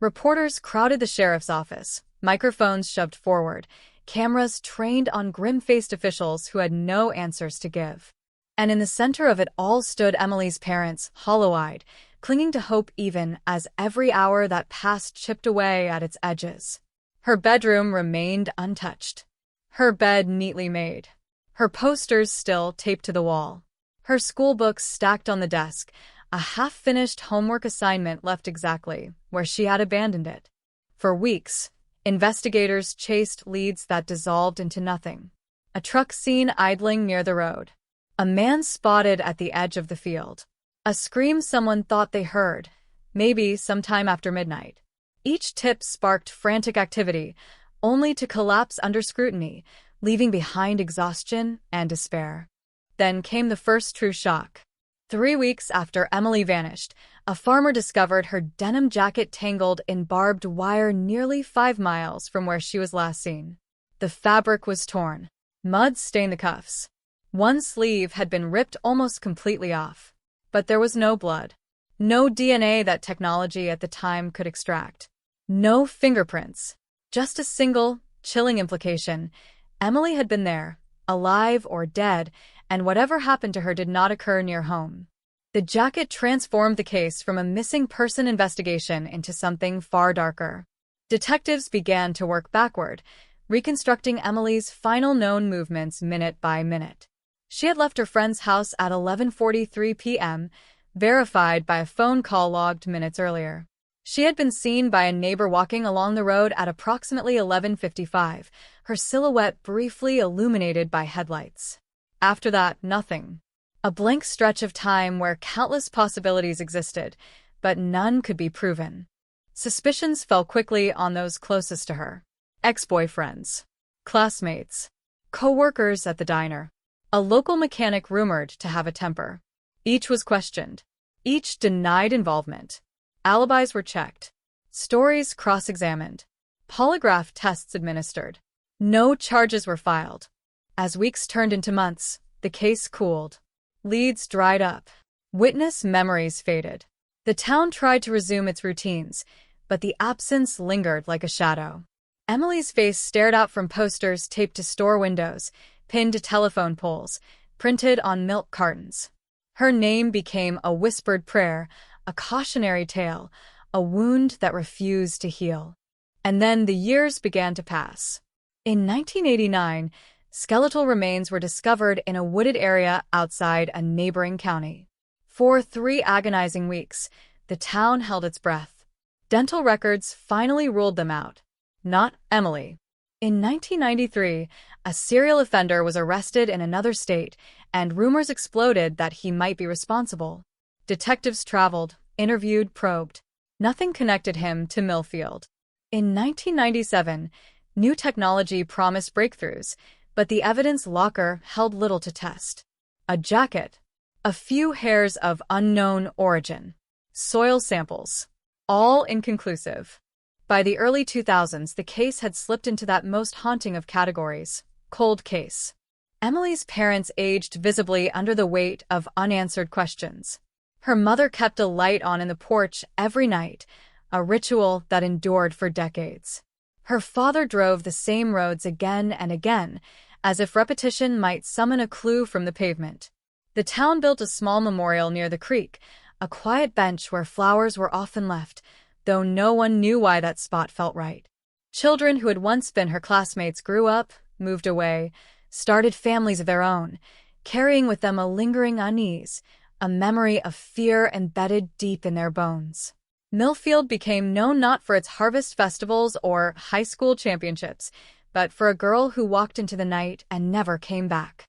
Reporters crowded the sheriff's office, microphones shoved forward, cameras trained on grim-faced officials who had no answers to give. And in the center of it all stood Emily's parents, hollow-eyed, clinging to hope even as every hour that passed chipped away at its edges. Her bedroom remained untouched. Her bed neatly made. Her posters still taped to the wall. Her school books stacked on the desk, a half-finished homework assignment left exactly where she had abandoned it. For weeks, investigators chased leads that dissolved into nothing. A truck seen idling near the road. A man spotted at the edge of the field. A scream someone thought they heard, maybe sometime after midnight. Each tip sparked frantic activity, only to collapse under scrutiny, leaving behind exhaustion and despair. Then came the first true shock. 3 weeks after Emily vanished, a farmer discovered her denim jacket tangled in barbed wire nearly 5 miles from where she was last seen. The fabric was torn. Mud stained the cuffs. One sleeve had been ripped almost completely off. But there was no blood. No DNA that technology at the time could extract. No fingerprints. Just a single, chilling implication. Emily had been there, alive or dead, and whatever happened to her did not occur near home. The jacket transformed the case from a missing person investigation into something far darker. Detectives began to work backward, reconstructing Emily's final known movements minute by minute. She had left her friend's house at 11:43 p.m., verified by a phone call logged minutes earlier. She had been seen by a neighbor walking along the road at approximately 11:55, her silhouette briefly illuminated by headlights. After that, nothing. A blank stretch of time where countless possibilities existed, but none could be proven. Suspicions fell quickly on those closest to her. Ex-boyfriends, classmates, co-workers at the diner. A local mechanic rumored to have a temper. Each was questioned. Each denied involvement. Alibis were checked. Stories cross-examined. Polygraph tests administered. No charges were filed. As weeks turned into months, the case cooled. Leads dried up. Witness memories faded. The town tried to resume its routines, but the absence lingered like a shadow. Emily's face stared out from posters taped to store windows, pinned to telephone poles, printed on milk cartons. Her name became a whispered prayer, a cautionary tale, a wound that refused to heal. And then the years began to pass. In 1989, skeletal remains were discovered in a wooded area outside a neighboring county. For 3 agonizing weeks, the town held its breath. Dental records finally ruled them out. Not Emily. In 1993, a serial offender was arrested in another state, and rumors exploded that he might be responsible. Detectives traveled, interviewed, probed. Nothing connected him to Millfield. In 1997, new technology promised breakthroughs, but the evidence locker held little to test. A jacket, a few hairs of unknown origin, soil samples, all inconclusive. By the early 2000s, the case had slipped into that most haunting of categories, cold case. Emily's parents aged visibly under the weight of unanswered questions. Her mother kept a light on in the porch every night, a ritual that endured for decades. Her father drove the same roads again and again, as if repetition might summon a clue from the pavement. The town built a small memorial near the creek, a quiet bench where flowers were often left, though no one knew why that spot felt right. Children who had once been her classmates grew up, moved away, started families of their own, carrying with them a lingering unease, a memory of fear embedded deep in their bones. Millfield became known not for its harvest festivals or high school championships, but for a girl who walked into the night and never came back.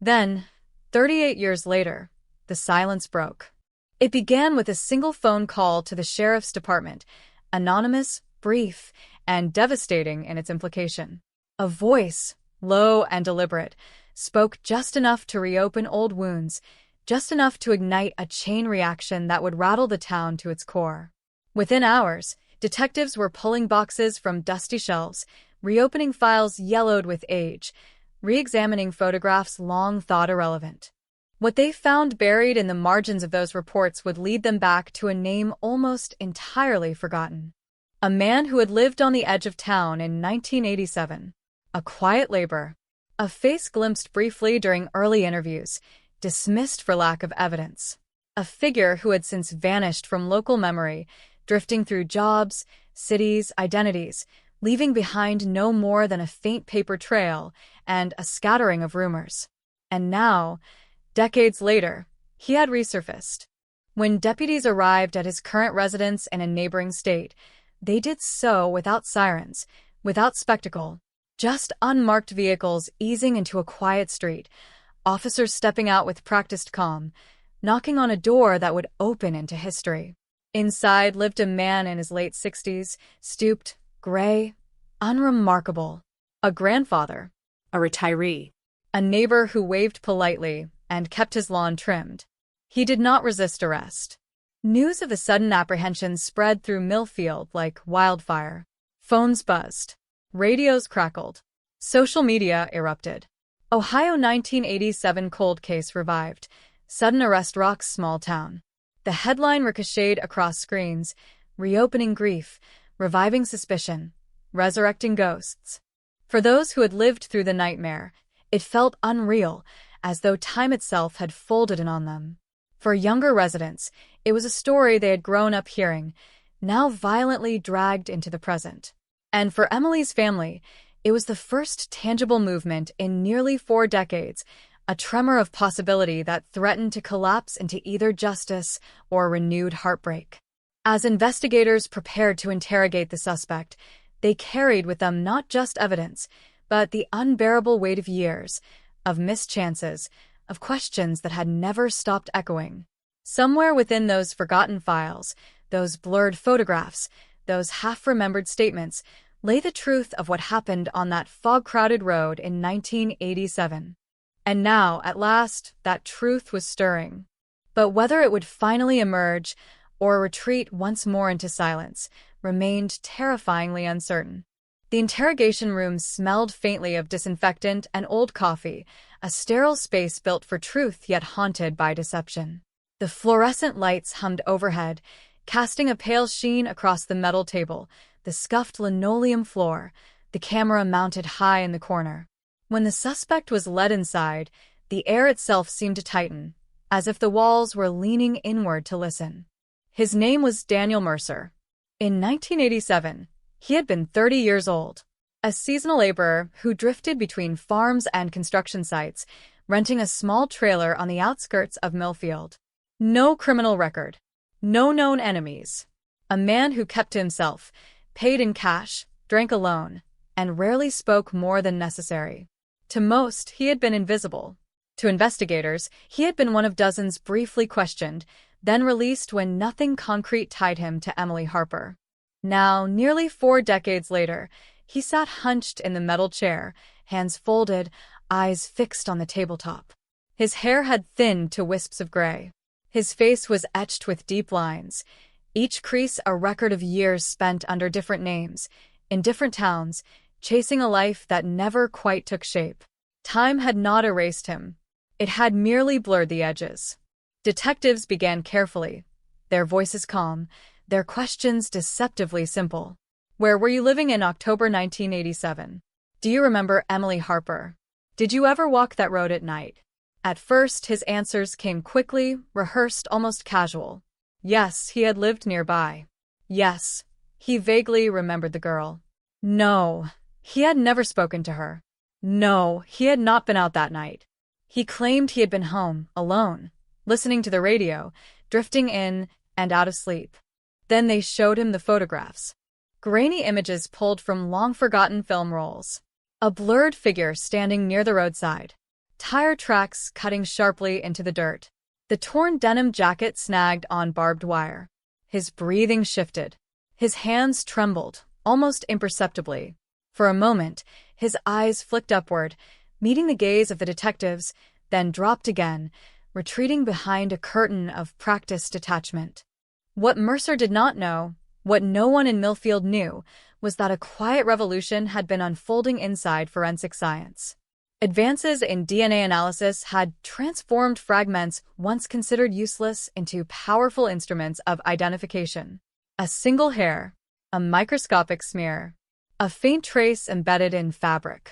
Then, 38 years later, the silence broke. It began with a single phone call to the sheriff's department, anonymous, brief, and devastating in its implication. A voice, low and deliberate, spoke just enough to reopen old wounds, just enough to ignite a chain reaction that would rattle the town to its core. Within hours, Detectives were pulling boxes from dusty shelves, reopening files yellowed with age, re-examining photographs long thought irrelevant. What they found buried in the margins of those reports would lead them back to a name almost entirely forgotten. A man who had lived on the edge of town in 1987. A quiet laborer. A face glimpsed briefly during early interviews, dismissed for lack of evidence. A figure who had since vanished from local memory, drifting through jobs, cities, identities, leaving behind no more than a faint paper trail and a scattering of rumors. And now, decades later, he had resurfaced. When deputies arrived at his current residence in a neighboring state, they did so without sirens, without spectacle, just unmarked vehicles easing into a quiet street, officers stepping out with practiced calm, knocking on a door that would open into history. Inside lived a man in his late 60s, stooped, gray, unremarkable. A grandfather. A retiree. A neighbor who waved politely and kept his lawn trimmed. He did not resist arrest. News of the sudden apprehension spread through Millfield like wildfire. Phones buzzed. Radios crackled. Social media erupted. Ohio 1987 cold case revived. Sudden arrest rocks small town. The headline ricocheted across screens, reopening grief, reviving suspicion, resurrecting ghosts. For those who had lived through the nightmare, it felt unreal, as though time itself had folded in on them. For younger residents, it was a story they had grown up hearing, now violently dragged into the present. And for Emily's family, it was the first tangible movement in nearly 4 decades, a tremor of possibility that threatened to collapse into either justice or renewed heartbreak. As investigators prepared to interrogate the suspect, they carried with them not just evidence, but the unbearable weight of years, of missed chances, of questions that had never stopped echoing. Somewhere within those forgotten files, those blurred photographs, those half-remembered statements, lay the truth of what happened on that fog-crowded road in 1987. And now, at last, that truth was stirring. But whether it would finally emerge or retreat once more into silence remained terrifyingly uncertain. The interrogation room smelled faintly of disinfectant and old coffee, a sterile space built for truth yet haunted by deception. The fluorescent lights hummed overhead, casting a pale sheen across the metal table, the scuffed linoleum floor, the camera mounted high in the corner. When the suspect was led inside, the air itself seemed to tighten, as if the walls were leaning inward to listen. His name was Daniel Mercer. In 1987, he had been 30 years old, a seasonal laborer who drifted between farms and construction sites, renting a small trailer on the outskirts of Millfield. No criminal record, no known enemies. A man who kept to himself, paid in cash, drank alone, and rarely spoke more than necessary. To most, he had been invisible. To investigators, he had been one of dozens briefly questioned, then released when nothing concrete tied him to Emily Harper. Now, nearly 4 decades later, he sat hunched in the metal chair, hands folded, eyes fixed on the tabletop. His hair had thinned to wisps of gray. His face was etched with deep lines, each crease a record of years spent under different names, in different towns, chasing a life that never quite took shape. Time had not erased him. It had merely blurred the edges. Detectives began carefully, their voices calm, their questions deceptively simple. Where were you living in October 1987? Do you remember Emily Harper? Did you ever walk that road at night? At first, his answers came quickly, rehearsed, almost casual. Yes, he had lived nearby. Yes, he vaguely remembered the girl. No, he had never spoken to her. No, he had not been out that night. He claimed he had been home, alone, listening to the radio, drifting in and out of sleep. Then they showed him the photographs. Grainy images pulled from long-forgotten film rolls. A blurred figure standing near the roadside. Tire tracks cutting sharply into the dirt. The torn denim jacket snagged on barbed wire. His breathing shifted. His hands trembled, almost imperceptibly. For a moment, his eyes flicked upward, meeting the gaze of the detectives, then dropped again, retreating behind a curtain of practiced detachment. What Mercer did not know What no one in Millfield knew was that a quiet revolution had been unfolding inside forensic science. Advances in DNA analysis had transformed fragments once considered useless into powerful instruments of identification. A single hair, a microscopic smear, a faint trace embedded in fabric.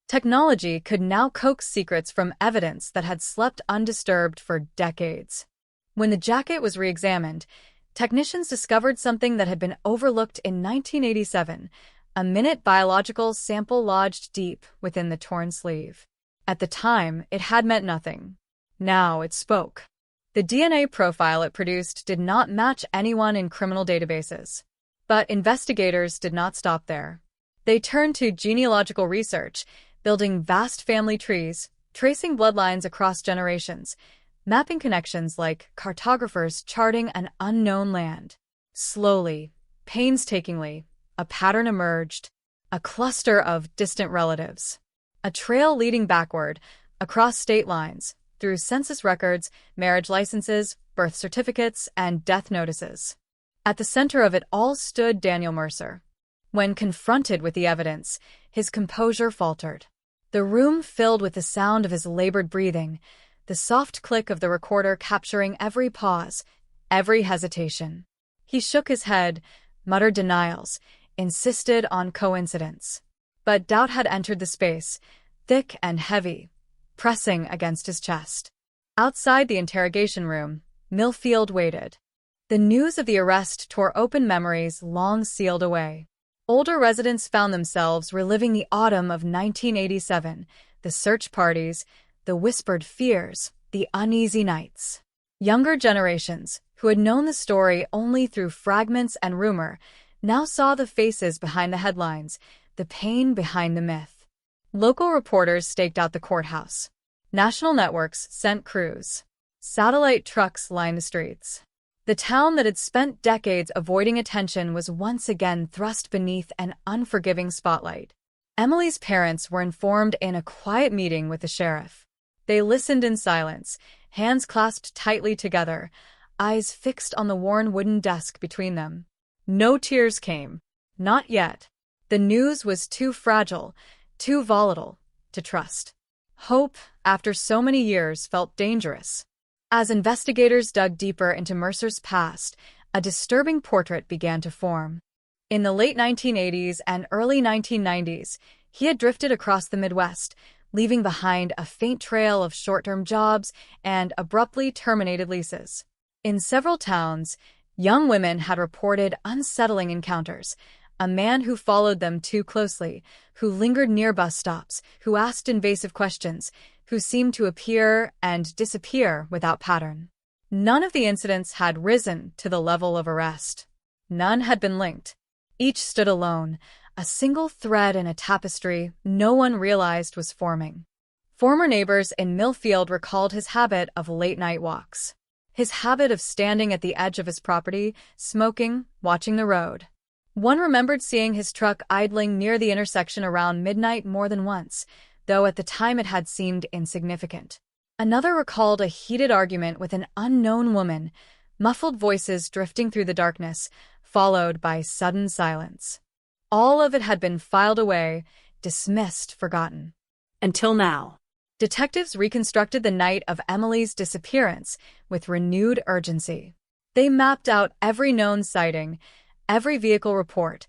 Technology could now coax secrets from evidence that had slept undisturbed for decades. When the jacket was re-examined, technicians discovered something that had been overlooked in 1987, a minute biological sample lodged deep within the torn sleeve. At the time, it had meant nothing. Now it spoke. The DNA profile it produced did not match anyone in criminal databases. But investigators did not stop there. They turned to genealogical research, building vast family trees, tracing bloodlines across generations, mapping connections like cartographers charting an unknown land. Slowly, painstakingly, a pattern emerged, a cluster of distant relatives. A trail leading backward, across state lines, through census records, marriage licenses, birth certificates, and death notices. At the center of it all stood Daniel Mercer. When confronted with the evidence, his composure faltered. The room filled with the sound of his labored breathing, the soft click of the recorder capturing every pause, every hesitation. He shook his head, muttered denials, insisted on coincidence. But doubt had entered the space, thick and heavy, pressing against his chest. Outside the interrogation room, Millfield waited. The news of the arrest tore open memories long sealed away. Older residents found themselves reliving the autumn of 1987, the search parties, the whispered fears, the uneasy nights. Younger generations, who had known the story only through fragments and rumor, now saw the faces behind the headlines, the pain behind the myth. Local reporters staked out the courthouse. National networks sent crews. Satellite trucks lined the streets. The town that had spent decades avoiding attention was once again thrust beneath an unforgiving spotlight. Emily's parents were informed in a quiet meeting with the sheriff. They listened in silence, hands clasped tightly together, eyes fixed on the worn wooden desk between them. No tears came. Not yet. The news was too fragile, too volatile, to trust. Hope, after so many years, felt dangerous. As investigators dug deeper into Mercer's past, a disturbing portrait began to form. In the late 1980s and early 1990s, he had drifted across the Midwest, leaving behind a faint trail of short-term jobs and abruptly terminated leases. In several towns, young women had reported unsettling encounters. A man who followed them too closely, who lingered near bus stops, who asked invasive questions, who seemed to appear and disappear without pattern. None of the incidents had risen to the level of arrest. None had been linked. Each stood alone, a single thread in a tapestry no one realized was forming. Former neighbors in Millfield recalled his habit of late-night walks. His habit of standing at the edge of his property, smoking, watching the road. One remembered seeing his truck idling near the intersection around midnight more than once, though at the time it had seemed insignificant. Another recalled a heated argument with an unknown woman, muffled voices drifting through the darkness, followed by sudden silence. All of it had been filed away, dismissed, forgotten. Until now. Detectives reconstructed the night of Emily's disappearance with renewed urgency. They mapped out every known sighting, every vehicle report,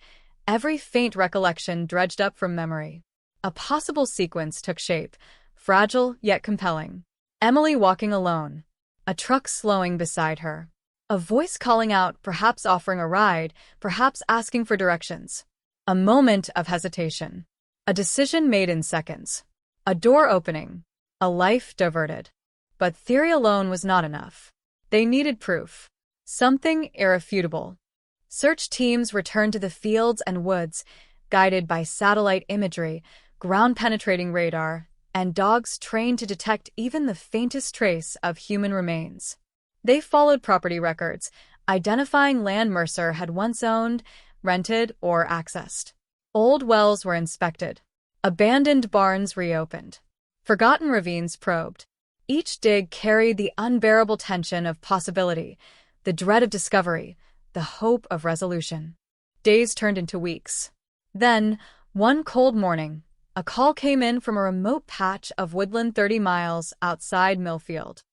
every faint recollection dredged up from memory. A possible sequence took shape, fragile yet compelling. Emily walking alone, a truck slowing beside her. A voice calling out, perhaps offering a ride, perhaps asking for directions. A moment of hesitation. A decision made in seconds. A door opening. A life diverted. But theory alone was not enough. They needed proof. Something irrefutable. Search teams returned to the fields and woods, guided by satellite imagery, ground-penetrating radar, and dogs trained to detect even the faintest trace of human remains. They followed property records, identifying land Mercer had once owned, rented, or accessed. Old wells were inspected. Abandoned barns reopened. Forgotten ravines probed. Each dig carried the unbearable tension of possibility, the dread of discovery, the hope of resolution. Days turned into weeks. Then, one cold morning, a call came in from a remote patch of woodland 30 miles outside Millfield.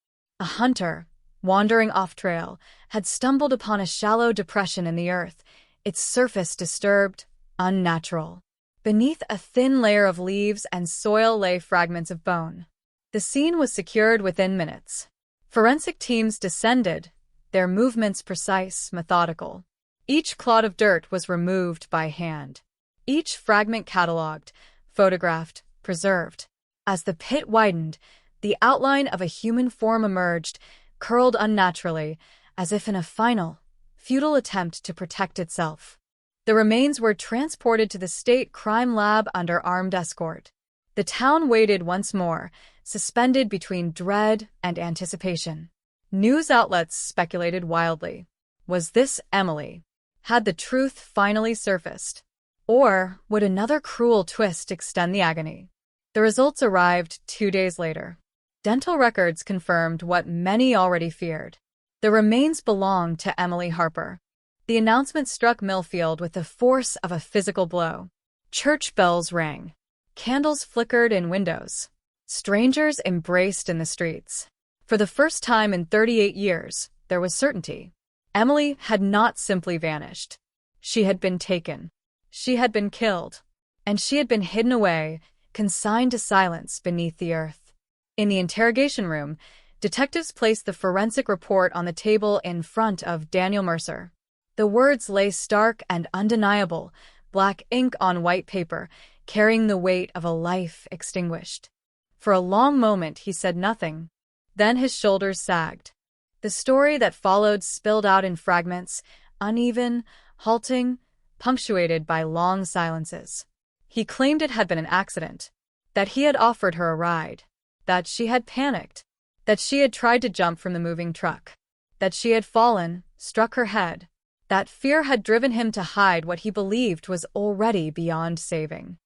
A hunter, wandering off-trail, had stumbled upon a shallow depression in the earth, its surface disturbed, unnatural. Beneath a thin layer of leaves and soil lay fragments of bone. The scene was secured within minutes. Forensic teams descended, their movements precise, methodical. Each clod of dirt was removed by hand. Each fragment catalogued, photographed, preserved. As the pit widened, the outline of a human form emerged, curled unnaturally, as if in a final, futile attempt to protect itself. The remains were transported to the state crime lab under armed escort. The town waited once more, suspended between dread and anticipation. News outlets speculated wildly. Was this Emily? Had the truth finally surfaced? Or would another cruel twist extend the agony? The results arrived 2 days later. Dental records confirmed what many already feared. The remains belonged to Emily Harper. The announcement struck Millfield with the force of a physical blow. Church bells rang. Candles flickered in windows. Strangers embraced in the streets. For the first time in 38 years, there was certainty. Emily had not simply vanished. She had been taken. She had been killed. And she had been hidden away, consigned to silence beneath the earth. In the interrogation room, detectives placed the forensic report on the table in front of Daniel Mercer. The words lay stark and undeniable, black ink on white paper, carrying the weight of a life extinguished. For a long moment he said nothing. Then his shoulders sagged. The story that followed spilled out in fragments, uneven, halting, punctuated by long silences. He claimed it had been an accident, that he had offered her a ride, that she had panicked, that she had tried to jump from the moving truck, that she had fallen, struck her head, that fear had driven him to hide what he believed was already beyond saving.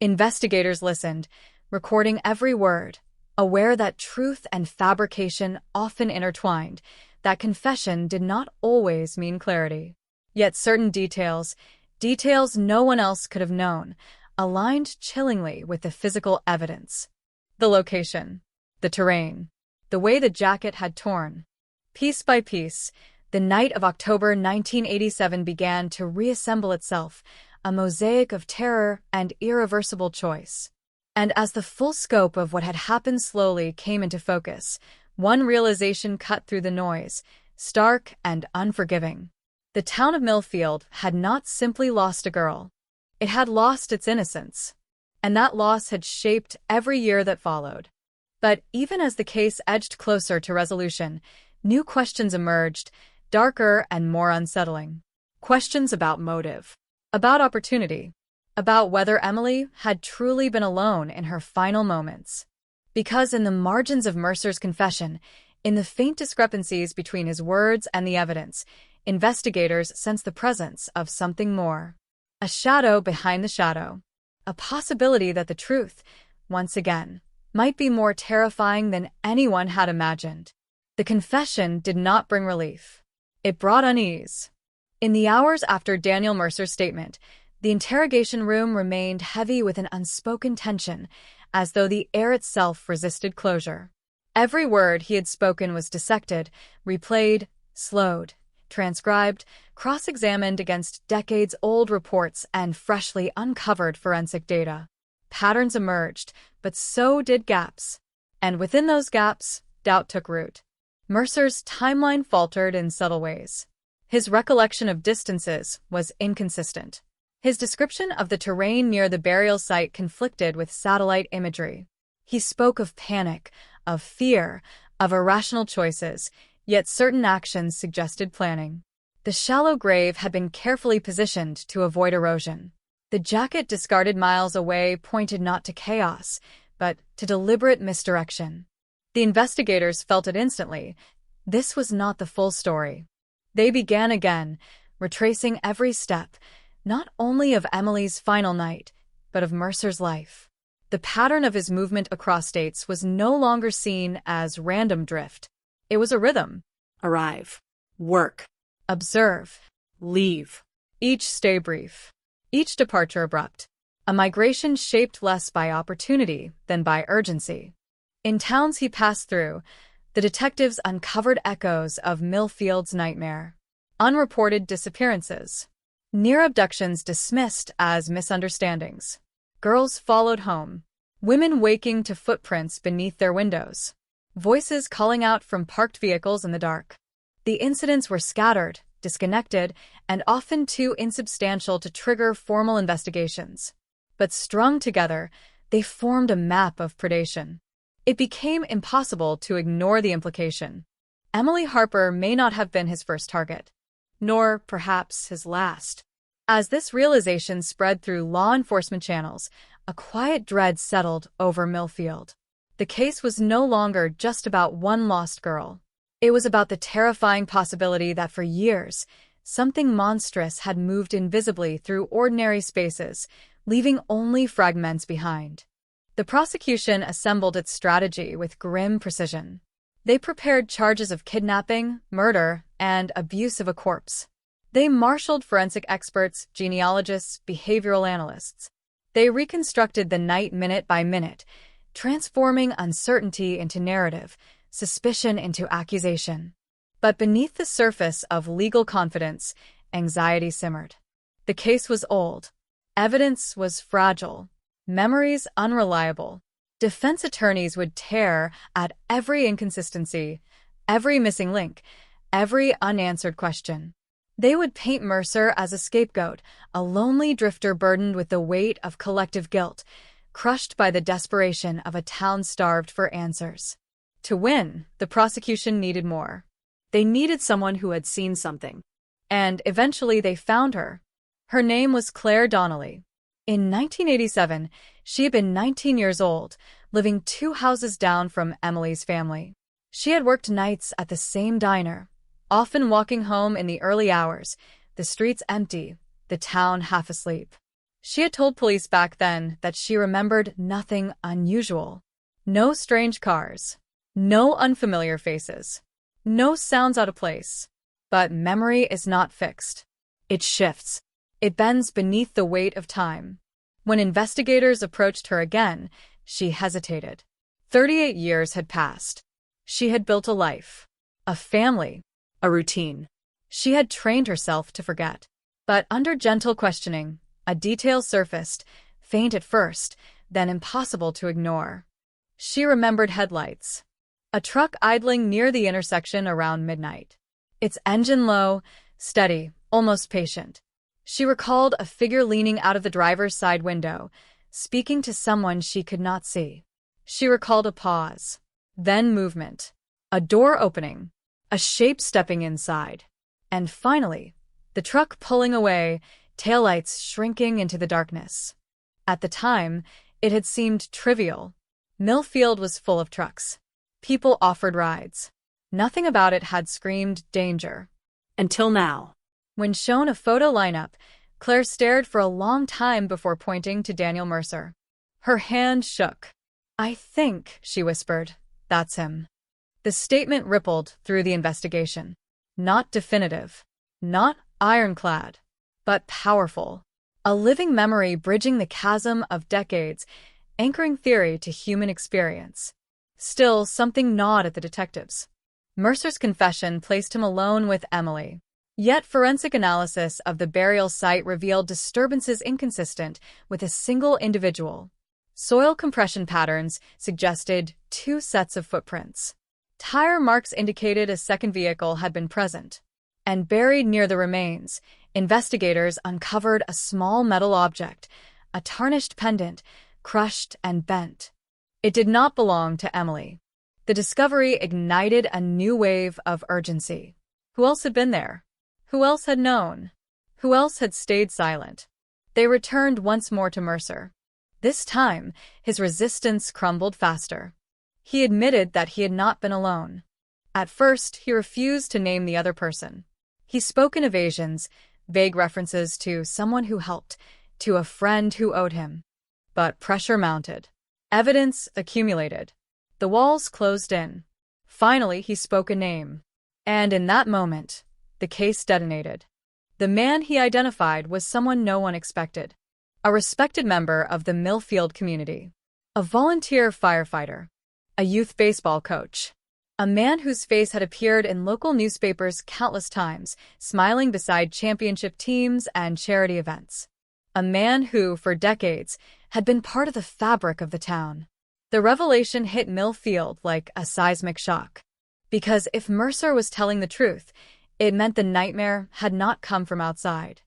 Investigators listened, recording every word, aware that truth and fabrication often intertwined, that confession did not always mean clarity. Yet certain details no one else could have known, aligned chillingly with the physical evidence. The location, the terrain, the way the jacket had torn. Piece by piece, the night of October 1987 began to reassemble itself, a mosaic of terror and irreversible choice. And as the full scope of what had happened slowly came into focus, one realization cut through the noise, stark and unforgiving. The town of Millfield had not simply lost a girl. It had lost its innocence. And that loss had shaped every year that followed. But even as the case edged closer to resolution, new questions emerged, darker and more unsettling. Questions about motive, about opportunity, about whether Emily had truly been alone in her final moments. Because in the margins of Mercer's confession, in the faint discrepancies between his words and the evidence, investigators sensed the presence of something more. A shadow behind the shadow. A possibility that the truth, once again, might be more terrifying than anyone had imagined. The confession did not bring relief. It brought unease. In the hours after Daniel Mercer's statement, the interrogation room remained heavy with an unspoken tension, as though the air itself resisted closure. Every word he had spoken was dissected, replayed, slowed, transcribed, cross-examined against decades-old reports and freshly uncovered forensic data. Patterns emerged, but so did gaps. And within those gaps, doubt took root. Mercer's timeline faltered in subtle ways. His recollection of distances was inconsistent. His description of the terrain near the burial site conflicted with satellite imagery. He spoke of panic, of fear, of irrational choices, yet certain actions suggested planning. The shallow grave had been carefully positioned to avoid erosion. The jacket discarded miles away pointed not to chaos, but to deliberate misdirection. The investigators felt it instantly. This was not the full story. They began again, retracing every step, not only of Emily's final night, but of Mercer's life. The pattern of his movement across states was no longer seen as random drift. It was a rhythm. Arrive. Work. Observe. leave. Each stay brief. Each departure abrupt. A migration shaped less by opportunity than by urgency. In towns he passed through, the detectives uncovered echoes of Millfield's nightmare. Unreported disappearances. Near abductions dismissed as misunderstandings. Girls followed home. Women waking to footprints beneath their windows. Voices calling out from parked vehicles in the dark. The incidents were scattered, disconnected, and often too insubstantial to trigger formal investigations. But strung together, they formed a map of predation. It became impossible to ignore the implication. Emily Harper may not have been his first target, nor, perhaps, his last. As this realization spread through law enforcement channels, a quiet dread settled over Millfield. The case was no longer just about one lost girl. It was about the terrifying possibility that for years, something monstrous had moved invisibly through ordinary spaces, leaving only fragments behind. The prosecution assembled its strategy with grim precision. They prepared charges of kidnapping, murder, and abuse of a corpse. They marshaled forensic experts, genealogists, behavioral analysts. They reconstructed the night minute by minute, transforming uncertainty into narrative, suspicion into accusation. But beneath the surface of legal confidence, anxiety simmered. The case was old. Evidence was fragile. Memories unreliable. Defense attorneys would tear at every inconsistency, every missing link, every unanswered question. They would paint Mercer as a scapegoat, a lonely drifter burdened with the weight of collective guilt, crushed by the desperation of a town starved for answers. To win, the prosecution needed more. They needed someone who had seen something. And eventually they found her. Her name was Claire Donnelly. In 1987, she had been 19 years old, living 2 houses down from Emily's family. She had worked nights at the same diner, often walking home in the early hours, the streets empty, the town half asleep. She had told police back then that she remembered nothing unusual. No strange cars. No unfamiliar faces. No sounds out of place. But memory is not fixed. It shifts. It bends beneath the weight of time. When investigators approached her again, she hesitated. 38 years had passed. She had built a life, a family, a routine. She had trained herself to forget. But under gentle questioning, a detail surfaced, faint at first, then impossible to ignore. She remembered headlights. A truck idling near the intersection around midnight. Its engine low, steady, almost patient. She recalled a figure leaning out of the driver's side window, speaking to someone she could not see. She recalled a pause, then movement, a door opening, a shape stepping inside, and finally, the truck pulling away, taillights shrinking into the darkness. At the time, it had seemed trivial. Millfield was full of trucks. People offered rides. Nothing about it had screamed danger. Until now. When shown a photo lineup, Claire stared for a long time before pointing to Daniel Mercer. Her hand shook. "I think," she whispered, "that's him." The statement rippled through the investigation. Not definitive. Not ironclad. But powerful. A living memory bridging the chasm of decades, anchoring theory to human experience. Still, something gnawed at the detectives. Mercer's confession placed him alone with Emily. Yet forensic analysis of the burial site revealed disturbances inconsistent with a single individual. Soil compression patterns suggested 2 sets of footprints. Tire marks indicated a second vehicle had been present. And buried near the remains, investigators uncovered a small metal object, a tarnished pendant, crushed and bent. It did not belong to Emily. The discovery ignited a new wave of urgency. Who else had been there? Who else had known? Who else had stayed silent? They returned once more to Mercer. This time, his resistance crumbled faster. He admitted that he had not been alone. At first, he refused to name the other person. He spoke in evasions, vague references to someone who helped, to a friend who owed him. But pressure mounted. Evidence accumulated. The walls closed in. Finally, he spoke a name. And in that moment, the case detonated. The man he identified was someone no one expected. A respected member of the Millfield community. A volunteer firefighter. A youth baseball coach. A man whose face had appeared in local newspapers countless times, smiling beside championship teams and charity events. A man who, for decades, had been part of the fabric of the town. The revelation hit Millfield like a seismic shock. Because if Mercer was telling the truth, it meant the nightmare had not come from outside.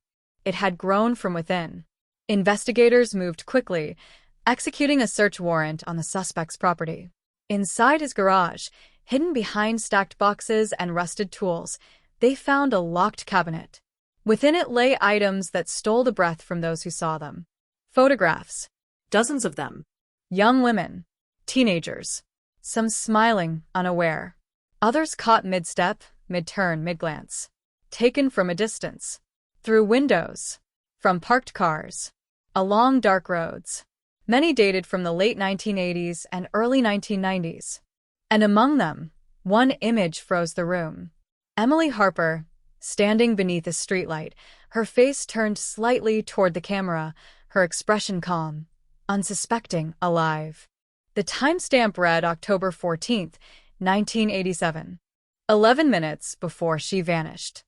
It had grown from within. Investigators moved quickly, executing a search warrant on the suspect's property. Inside his garage, hidden behind stacked boxes and rusted tools, they found a locked cabinet. Within it lay items that stole the breath from those who saw them. Photographs. Dozens of them. Young women. Teenagers. Some smiling, unaware. Others caught mid-step, mid-turn, mid-glance. Taken from a distance. Through windows. From parked cars. Along dark roads. Many dated from the late 1980s and early 1990s. And among them, one image froze the room. Emily Harper, standing beneath a streetlight, her face turned slightly toward the camera, her expression calm, unsuspecting, alive. The timestamp read October 14th, 1987. 11 minutes before she vanished.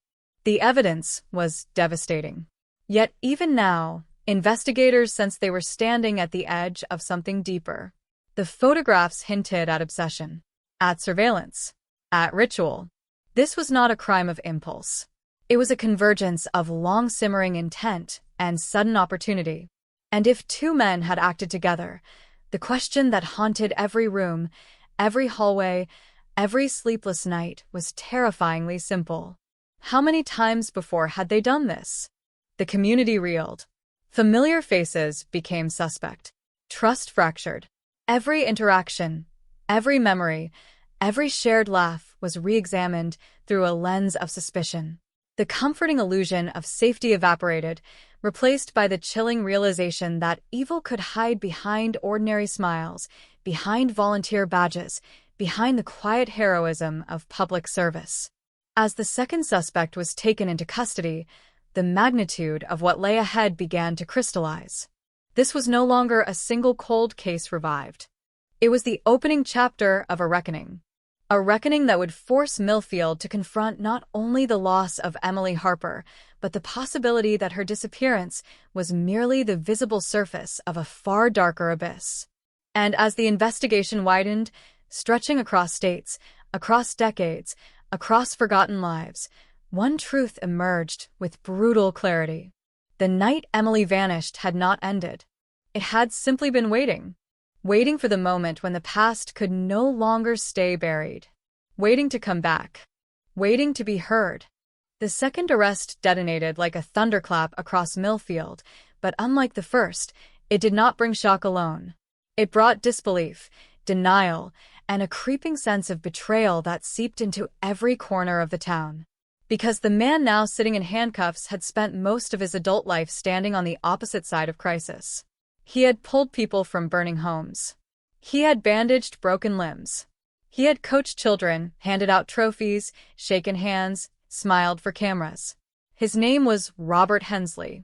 The evidence was devastating. Yet even now, investigators sensed they were standing at the edge of something deeper. The photographs hinted at obsession, at surveillance, at ritual. This was not a crime of impulse. It was a convergence of long-simmering intent and sudden opportunity. And if two men had acted together, the question that haunted every room, every hallway, every sleepless night was terrifyingly simple. How many times before had they done this? The community reeled. Familiar faces became suspect. Trust fractured. Every interaction, every memory, every shared laugh was re-examined through a lens of suspicion. The comforting illusion of safety evaporated, replaced by the chilling realization that evil could hide behind ordinary smiles, behind volunteer badges, behind the quiet heroism of public service. As the second suspect was taken into custody, the magnitude of what lay ahead began to crystallize. This was no longer a single cold case revived. It was the opening chapter of a reckoning that would force Millfield to confront not only the loss of Emily Harper, but the possibility that her disappearance was merely the visible surface of a far darker abyss. And as the investigation widened, stretching across states, across decades, across forgotten lives, one truth emerged with brutal clarity. The night Emily vanished had not ended. It had simply been waiting for the moment when the past could no longer stay buried. Waiting to come back. Waiting to be heard. The second arrest detonated like a thunderclap across Millfield, but unlike the first, it did not bring shock alone. It brought disbelief, denial, and a creeping sense of betrayal that seeped into every corner of the town. Because the man now sitting in handcuffs had spent most of his adult life standing on the opposite side of crisis. He had pulled people from burning homes. He had bandaged broken limbs. He had coached children, handed out trophies, shaken hands, smiled for cameras. His name was Robert Hensley.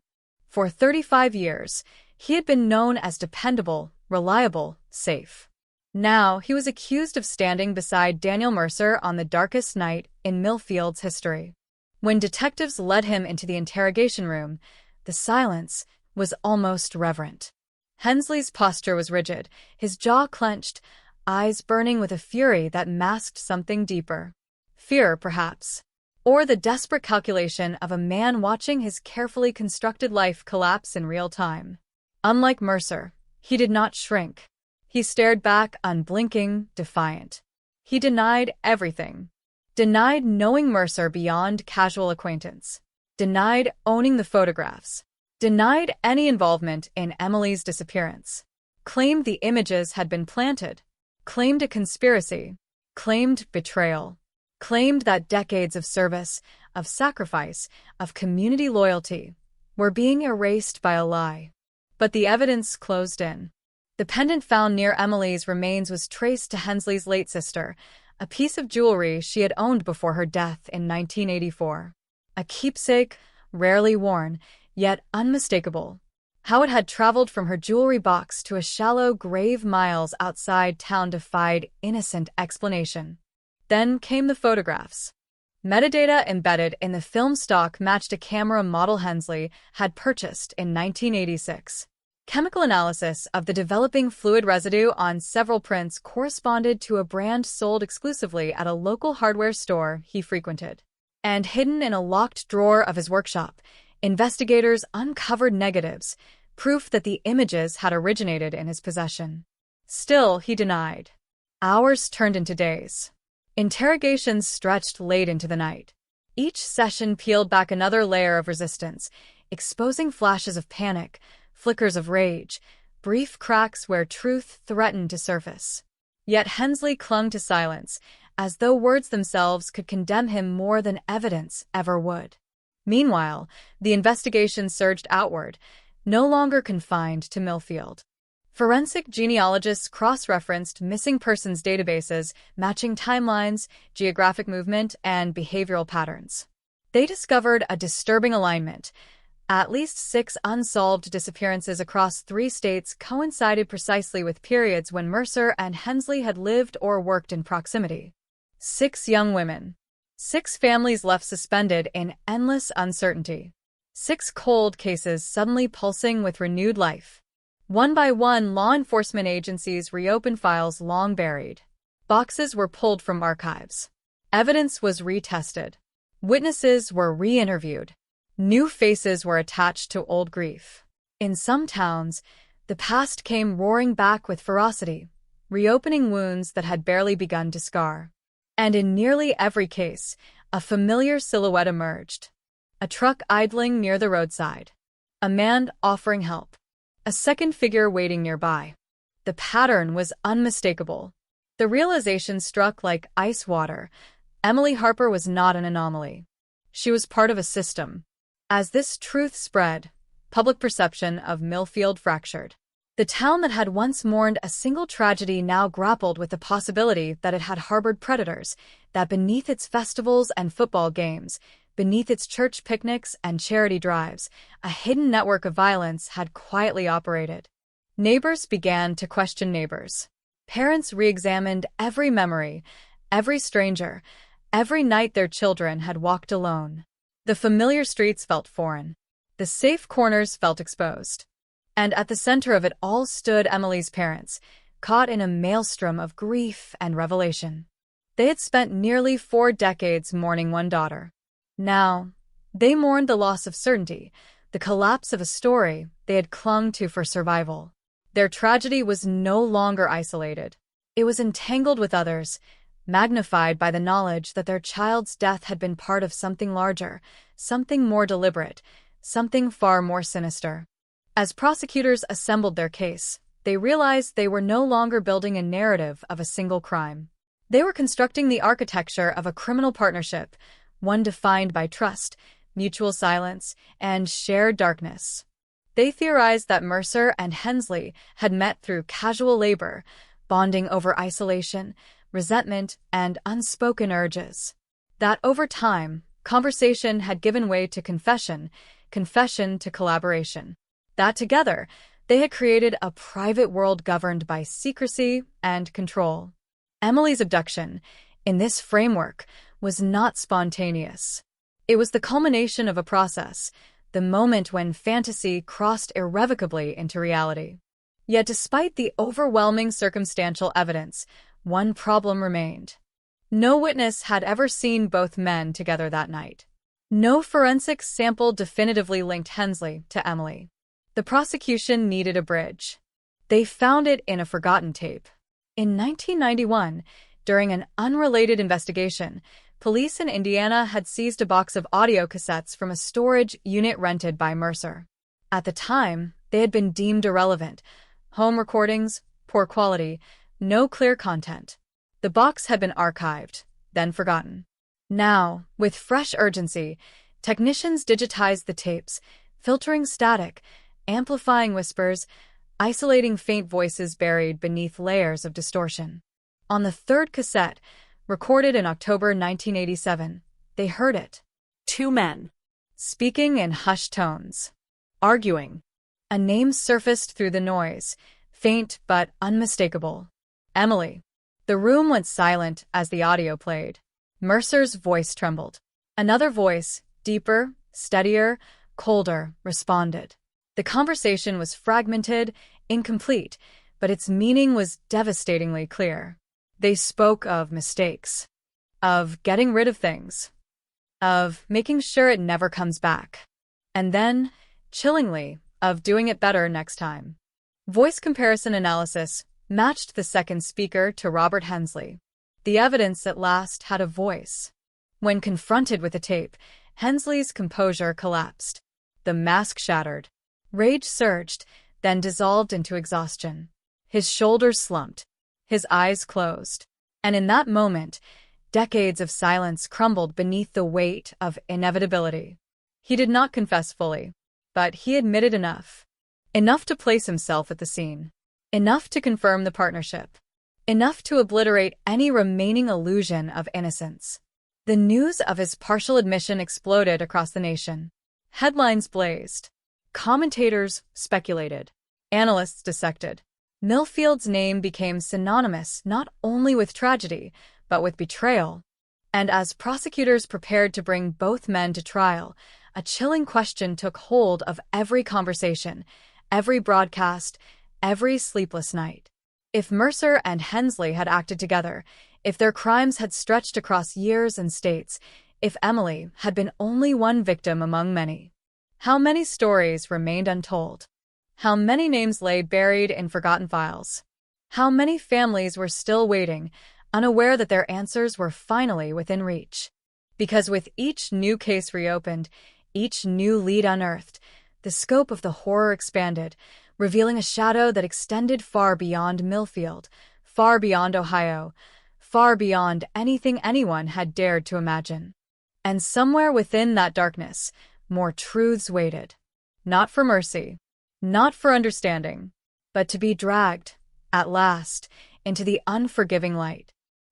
For 35 years, he had been known as dependable, reliable, safe. Now, he was accused of standing beside Daniel Mercer on the darkest night in Millfield's history. When detectives led him into the interrogation room, the silence was almost reverent. Hensley's posture was rigid, his jaw clenched, eyes burning with a fury that masked something deeper. Fear, perhaps. Or the desperate calculation of a man watching his carefully constructed life collapse in real time. Unlike Mercer, he did not shrink. He stared back, unblinking, defiant. He denied everything. Denied knowing Mercer beyond casual acquaintance. Denied owning the photographs. Denied any involvement in Emily's disappearance. Claimed the images had been planted. Claimed a conspiracy. Claimed betrayal. Claimed that decades of service, of sacrifice, of community loyalty were being erased by a lie. But the evidence closed in. The pendant found near Emily's remains was traced to Hensley's late sister, a piece of jewelry she had owned before her death in 1984. A keepsake, rarely worn, yet unmistakable. How it had traveled from her jewelry box to a shallow grave miles outside town defied innocent explanation. Then came the photographs. Metadata embedded in the film stock matched a camera model Hensley had purchased in 1986. Chemical analysis of the developing fluid residue on several prints corresponded to a brand sold exclusively at a local hardware store he frequented. And hidden in a locked drawer of his workshop, investigators uncovered negatives, proof that the images had originated in his possession. Still, he denied. Hours turned into days. Interrogations stretched late into the night. Each session peeled back another layer of resistance, exposing flashes of panic, flickers of rage, brief cracks where truth threatened to surface. Yet Hensley clung to silence, as though words themselves could condemn him more than evidence ever would. Meanwhile, the investigation surged outward, no longer confined to Millfield. Forensic genealogists cross-referenced missing persons databases, matching timelines, geographic movement, and behavioral patterns. They discovered a disturbing alignment. At least 6 unsolved disappearances across 3 states coincided precisely with periods when Mercer and Hensley had lived or worked in proximity. 6 young women. 6 families left suspended in endless uncertainty. 6 cold cases suddenly pulsing with renewed life. One by one, law enforcement agencies reopened files long buried. Boxes were pulled from archives. Evidence was retested. Witnesses were re-interviewed. New faces were attached to old grief. In some towns, the past came roaring back with ferocity, reopening wounds that had barely begun to scar. And in nearly every case, a familiar silhouette emerged. A truck idling near the roadside. A man offering help. A second figure waiting nearby. The pattern was unmistakable. The realization struck like ice water. Emily Harper was not an anomaly. She was part of a system. As this truth spread, public perception of Millfield fractured. The town that had once mourned a single tragedy now grappled with the possibility that it had harbored predators, that beneath its festivals and football games, beneath its church picnics and charity drives, a hidden network of violence had quietly operated. Neighbors began to question neighbors. Parents re-examined every memory, every stranger, every night their children had walked alone. The familiar streets felt foreign. The safe corners felt exposed. And at the center of it all stood Emily's parents, caught in a maelstrom of grief and revelation. They had spent nearly 4 decades mourning one daughter. Now, they mourned the loss of certainty, the collapse of a story they had clung to for survival. Their tragedy was no longer isolated. It was entangled with others, magnified by the knowledge that their child's death had been part of something larger, something more deliberate, something far more sinister. As prosecutors assembled their case, they realized they were no longer building a narrative of a single crime. They were constructing the architecture of a criminal partnership, one defined by trust, mutual silence, and shared darkness. They theorized that Mercer and Hensley had met through casual labor, bonding over isolation, resentment, and unspoken urges. That over time, conversation had given way to confession, confession to collaboration. That together, they had created a private world governed by secrecy and control. Emily's abduction, in this framework, was not spontaneous. It was the culmination of a process, the moment when fantasy crossed irrevocably into reality. Yet despite the overwhelming circumstantial evidence, one problem remained. No witness had ever seen both men together that night. No forensic sample definitively linked Hensley to Emily. The prosecution needed a bridge. They found it in a forgotten tape. In 1991, during an unrelated investigation, police in Indiana had seized a box of audio cassettes from a storage unit rented by Mercer. At the time, they had been deemed irrelevant. Home recordings, poor quality, no clear content. The box had been archived, then forgotten. Now, with fresh urgency, technicians digitized the tapes, filtering static, amplifying whispers, isolating faint voices buried beneath layers of distortion. On the 3rd cassette, recorded in October 1987, they heard it. 2 men. speaking in hushed tones, arguing. A name surfaced through the noise, faint but unmistakable. Emily. The room went silent as the audio played. Mercer's voice trembled. Another voice, deeper, steadier, colder, responded. The conversation was fragmented, incomplete, but its meaning was devastatingly clear. They spoke of mistakes, of getting rid of things, of making sure it never comes back, and then, chillingly, of doing it better next time. Voice comparison analysis matched the second speaker to Robert Hensley. The evidence at last had a voice. When confronted with the tape, Hensley's composure collapsed. The mask shattered. Rage surged, then dissolved into exhaustion. His shoulders slumped. His eyes closed. And in that moment, decades of silence crumbled beneath the weight of inevitability. He did not confess fully, but he admitted enough. Enough to place himself at the scene. Enough to confirm the partnership. Enough to obliterate any remaining illusion of innocence. The news of his partial admission exploded across the nation. Headlines blazed. Commentators speculated. Analysts dissected. Millfield's name became synonymous not only with tragedy, but with betrayal. And as prosecutors prepared to bring both men to trial, a chilling question took hold of every conversation, every broadcast, every sleepless night. If Mercer and Hensley had acted together, if their crimes had stretched across years and states, if Emily had been only one victim among many, how many stories remained untold? How many names lay buried in forgotten files? How many families were still waiting, unaware that their answers were finally within reach? Because with each new case reopened, each new lead unearthed, the scope of the horror expanded, revealing a shadow that extended far beyond Millfield, far beyond Ohio, far beyond anything anyone had dared to imagine. And somewhere within that darkness, more truths waited. Not for mercy, not for understanding, but to be dragged, at last, into the unforgiving light.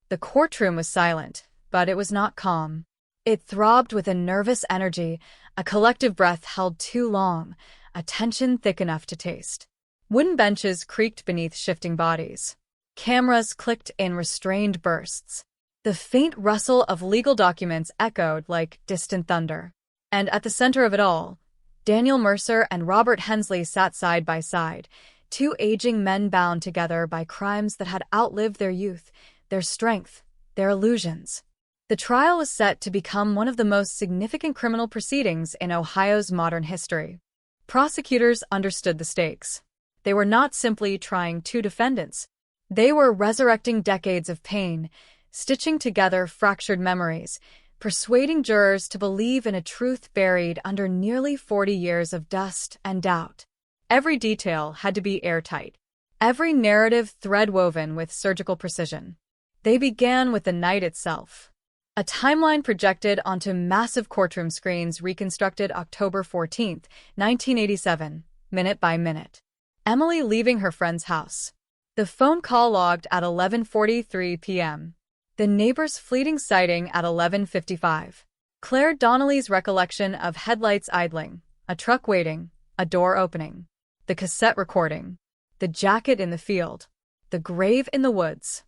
The courtroom was silent, but it was not calm. It throbbed with a nervous energy, a collective breath held too long, a tension thick enough to taste. Wooden benches creaked beneath shifting bodies. Cameras clicked in restrained bursts. The faint rustle of legal documents echoed like distant thunder. And at the center of it all, Daniel Mercer and Robert Hensley sat side by side, two aging men bound together by crimes that had outlived their youth, their strength, their illusions. The trial was set to become one of the most significant criminal proceedings in Ohio's modern history. Prosecutors understood the stakes. They were not simply trying two defendants. They were resurrecting decades of pain, stitching together fractured memories, persuading jurors to believe in a truth buried under nearly 40 years of dust and doubt. Every detail had to be airtight, every narrative thread-woven with surgical precision. They began with the night itself. A timeline projected onto massive courtroom screens reconstructed October 14, 1987, minute by minute. Emily leaving her friend's house. The phone call logged at 11:43 p.m. The neighbor's fleeting sighting at 11:55. Claire Donnelly's recollection of headlights idling, a truck waiting, a door opening. The cassette recording. The jacket in the field. The grave in the woods.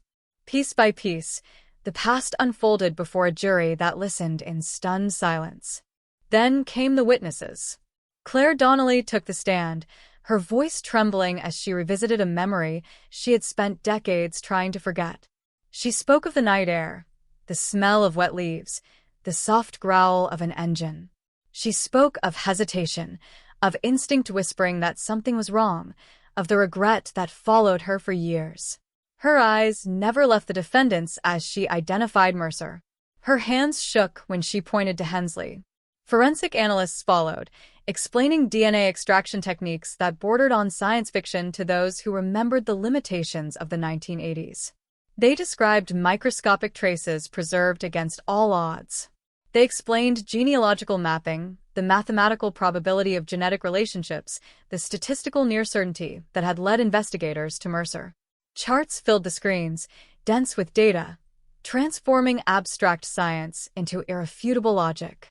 Piece by piece, the past unfolded before a jury that listened in stunned silence. Then came the witnesses. Claire Donnelly took the stand, her voice trembling as she revisited a memory she had spent decades trying to forget. She spoke of the night air, the smell of wet leaves, the soft growl of an engine. She spoke of hesitation, of instinct whispering that something was wrong, of the regret that followed her for years. Her eyes never left the defendants as she identified Mercer. Her hands shook when she pointed to Hensley. Forensic analysts followed, explaining DNA extraction techniques that bordered on science fiction to those who remembered the limitations of the 1980s. They described microscopic traces preserved against all odds. They explained genealogical mapping, the mathematical probability of genetic relationships, the statistical near-certainty that had led investigators to Mercer. Charts filled the screens, dense with data, transforming abstract science into irrefutable logic.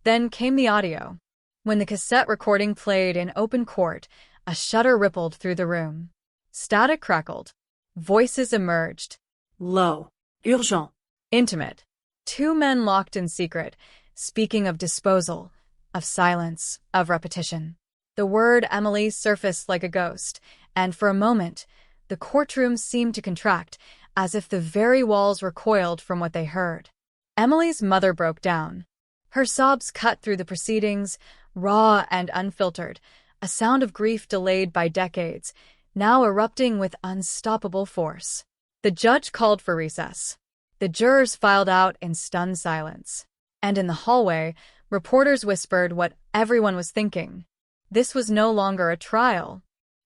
Then came the audio. When the cassette recording played in open court, a shudder rippled through the room. Static crackled. Voices emerged. Low. Urgent. Intimate. Two men locked in secret, speaking of disposal, of silence, of repetition. The word Emily surfaced like a ghost, and for a moment, the courtroom seemed to contract, as if the very walls recoiled from what they heard. Emily's mother broke down. Her sobs cut through the proceedings, raw and unfiltered, a sound of grief delayed by decades, now erupting with unstoppable force. The judge called for recess. The jurors filed out in stunned silence. And in the hallway, reporters whispered what everyone was thinking. This was no longer a trial.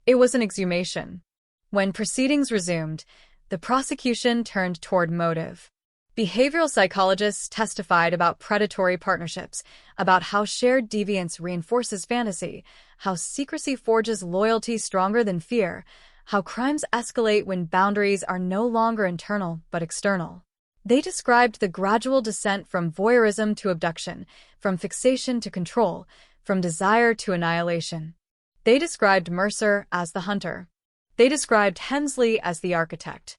It was an exhumation. When proceedings resumed, the prosecution turned toward motive. Behavioral psychologists testified about predatory partnerships, about how shared deviance reinforces fantasy, how secrecy forges loyalty stronger than fear, how crimes escalate when boundaries are no longer internal but external. They described the gradual descent from voyeurism to abduction, from fixation to control, from desire to annihilation. They described Mercer as the hunter. They described Hensley as the architect.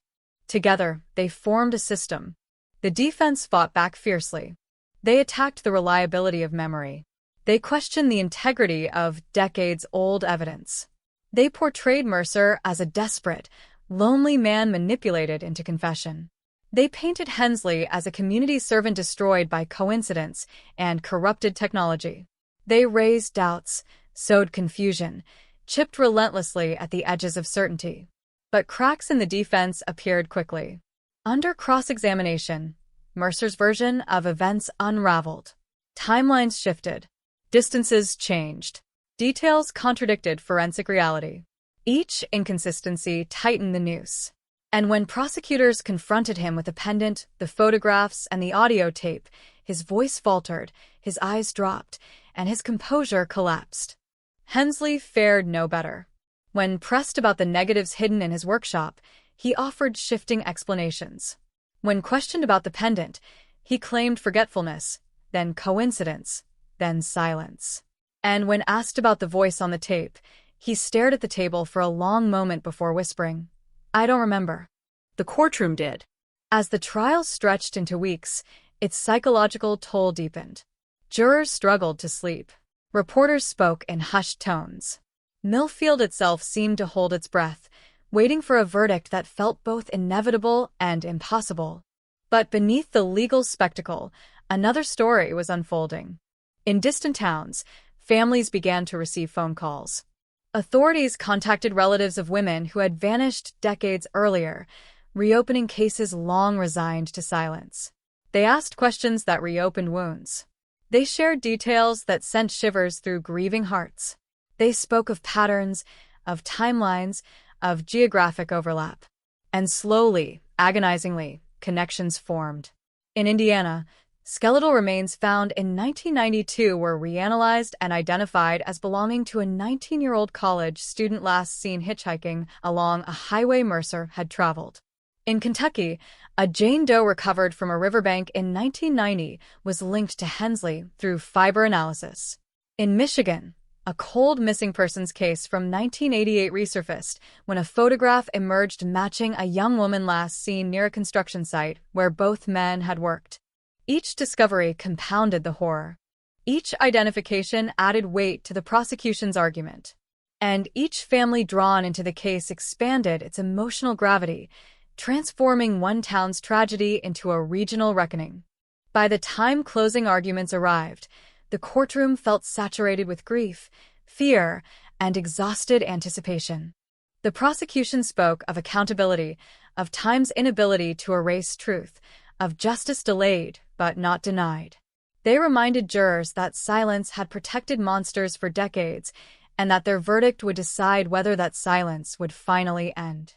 Together, they formed a system. The defense fought back fiercely. They attacked the reliability of memory. They questioned the integrity of decades-old evidence. They portrayed Mercer as a desperate, lonely man manipulated into confession. They painted Hensley as a community servant destroyed by coincidence and corrupted technology. They raised doubts, sowed confusion, chipped relentlessly at the edges of certainty. But cracks in the defense appeared quickly. Under cross-examination, Mercer's version of events unraveled. Timelines shifted. Distances changed. Details contradicted forensic reality. Each inconsistency tightened the noose. And when prosecutors confronted him with the pendant, the photographs, and the audio tape, his voice faltered, his eyes dropped, and his composure collapsed. Hensley fared no better. When pressed about the negatives hidden in his workshop, he offered shifting explanations. When questioned about the pendant, he claimed forgetfulness, then coincidence, then silence. And when asked about the voice on the tape, he stared at the table for a long moment before whispering, "I don't remember." The courtroom did. As the trial stretched into weeks, its psychological toll deepened. Jurors struggled to sleep. Reporters spoke in hushed tones. Millfield itself seemed to hold its breath, waiting for a verdict that felt both inevitable and impossible. But beneath the legal spectacle, another story was unfolding. In distant towns, families began to receive phone calls. Authorities contacted relatives of women who had vanished decades earlier, reopening cases long resigned to silence. They asked questions that reopened wounds. They shared details that sent shivers through grieving hearts. They spoke of patterns, of timelines, of geographic overlap. And slowly, agonizingly, connections formed. In Indiana, skeletal remains found in 1992 were reanalyzed and identified as belonging to a 19-year-old college student last seen hitchhiking along a highway Mercer had traveled. In Kentucky, a Jane Doe recovered from a riverbank in 1990 was linked to Hensley through fiber analysis. In Michigan, a cold missing persons case from 1988 resurfaced when a photograph emerged matching a young woman last seen near a construction site where both men had worked. Each discovery compounded the horror. Each identification added weight to the prosecution's argument. And each family drawn into the case expanded its emotional gravity, transforming one town's tragedy into a regional reckoning. By the time closing arguments arrived, the courtroom felt saturated with grief, fear, and exhausted anticipation. The prosecution spoke of accountability, of time's inability to erase truth, of justice delayed but not denied. They reminded jurors that silence had protected monsters for decades, and that their verdict would decide whether that silence would finally end.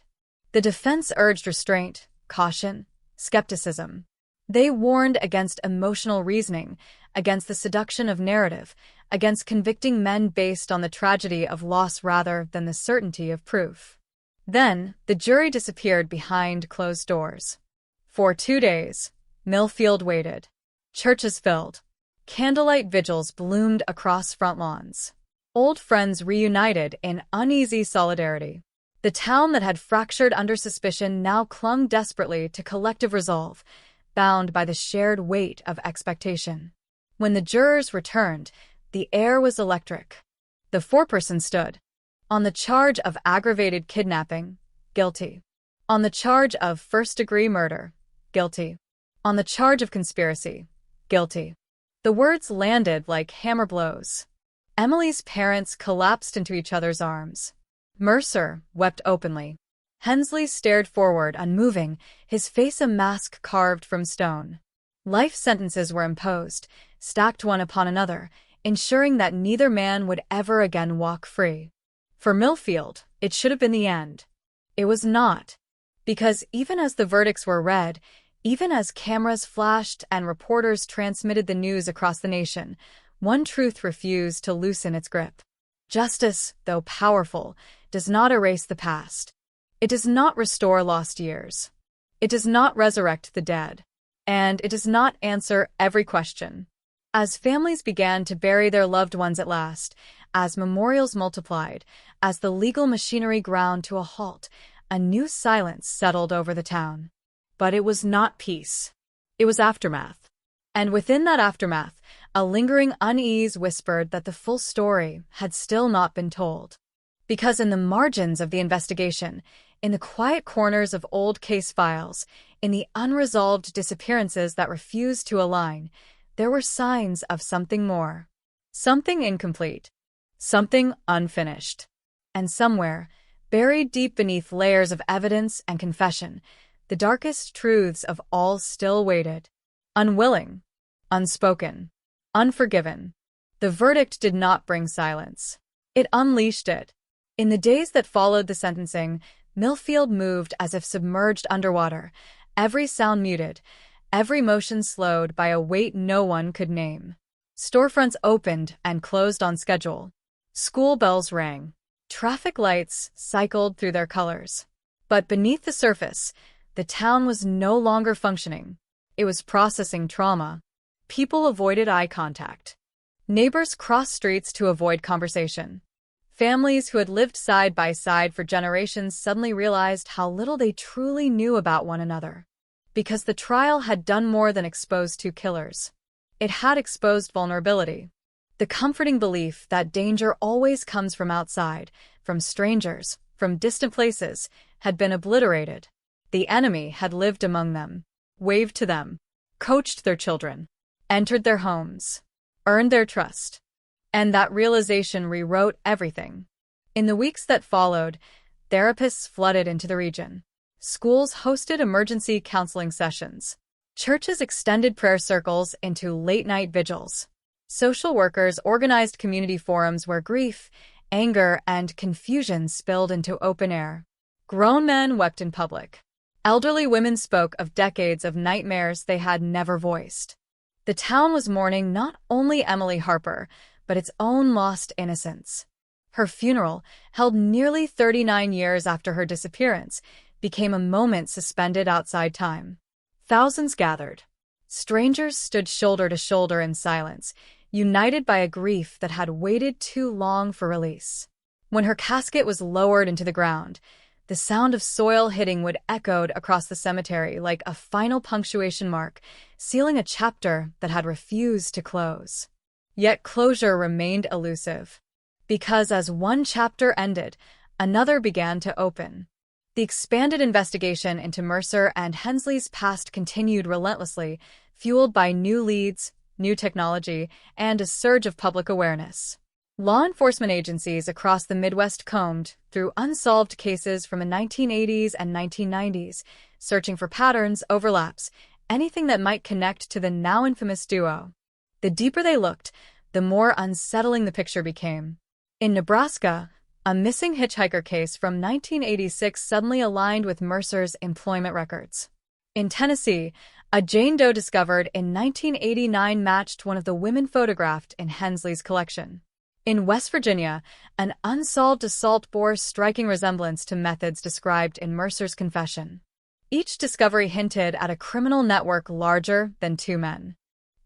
The defense urged restraint, caution, skepticism. They warned against emotional reasoning, against the seduction of narrative, against convicting men based on the tragedy of loss rather than the certainty of proof. Then, the jury disappeared behind closed doors. For 2 days, Millfield waited. Churches filled. Candlelight vigils bloomed across front lawns. Old friends reunited in uneasy solidarity. The town that had fractured under suspicion now clung desperately to collective resolve, bound by the shared weight of expectation. When the jurors returned, the air was electric. The foreperson stood. On the charge of aggravated kidnapping, guilty. On the charge of first-degree murder, guilty. On the charge of conspiracy, guilty. The words landed like hammer blows. Emily's parents collapsed into each other's arms. Mercer wept openly. Hensley stared forward, unmoving, his face a mask carved from stone. Life sentences were imposed, stacked one upon another, ensuring that neither man would ever again walk free. For Millfield, it should have been the end. It was not. Because even as the verdicts were read, even as cameras flashed and reporters transmitted the news across the nation, one truth refused to loosen its grip. Justice, though powerful, does not erase the past. It does not restore lost years. It does not resurrect the dead. And it does not answer every question. As families began to bury their loved ones at last, as memorials multiplied, as the legal machinery ground to a halt, a new silence settled over the town. But it was not peace. It was aftermath. And within that aftermath, a lingering unease whispered that the full story had still not been told. Because in the margins of the investigation, in the quiet corners of old case files, in the unresolved disappearances that refused to align, there were signs of something more. Something incomplete. Something unfinished. And somewhere, buried deep beneath layers of evidence and confession, the darkest truths of all still waited. Unwilling, unspoken, unforgiven. The verdict did not bring silence. It unleashed it. In the days that followed the sentencing, Millfield moved as if submerged underwater, every sound muted, every motion slowed by a weight no one could name. Storefronts opened and closed on schedule. School bells rang. Traffic lights cycled through their colors. But beneath the surface, the town was no longer functioning. It was processing trauma. People avoided eye contact. Neighbors crossed streets to avoid conversation. Families who had lived side by side for generations suddenly realized how little they truly knew about one another. Because the trial had done more than expose two killers. It had exposed vulnerability. The comforting belief that danger always comes from outside, from strangers, from distant places, had been obliterated. The enemy had lived among them, waved to them, coached their children, entered their homes, earned their trust. And that realization rewrote everything. In the weeks that followed, therapists flooded into the region. Schools hosted emergency counseling sessions. Churches extended prayer circles into late-night vigils. Social workers organized community forums where grief, anger, and confusion spilled into open air. Grown men wept in public. Elderly women spoke of decades of nightmares they had never voiced. The town was mourning not only Emily Harper, but its own lost innocence. Her funeral, held nearly 39 years after her disappearance, became a moment suspended outside time. Thousands gathered. Strangers stood shoulder to shoulder in silence, united by a grief that had waited too long for release. When her casket was lowered into the ground, the sound of soil hitting wood echoed across the cemetery like a final punctuation mark, sealing a chapter that had refused to close. Yet closure remained elusive. Because as one chapter ended, another began to open. The expanded investigation into Mercer and Hensley's past continued relentlessly, fueled by new leads, new technology, and a surge of public awareness. Law enforcement agencies across the Midwest combed through unsolved cases from the 1980s and 1990s, searching for patterns, overlaps, anything that might connect to the now infamous duo. The deeper they looked, the more unsettling the picture became. In Nebraska, a missing hitchhiker case from 1986 suddenly aligned with Mercer's employment records. In Tennessee, a Jane Doe discovered in 1989 matched one of the women photographed in Hensley's collection. In West Virginia, an unsolved assault bore striking resemblance to methods described in Mercer's confession. Each discovery hinted at a criminal network larger than two men.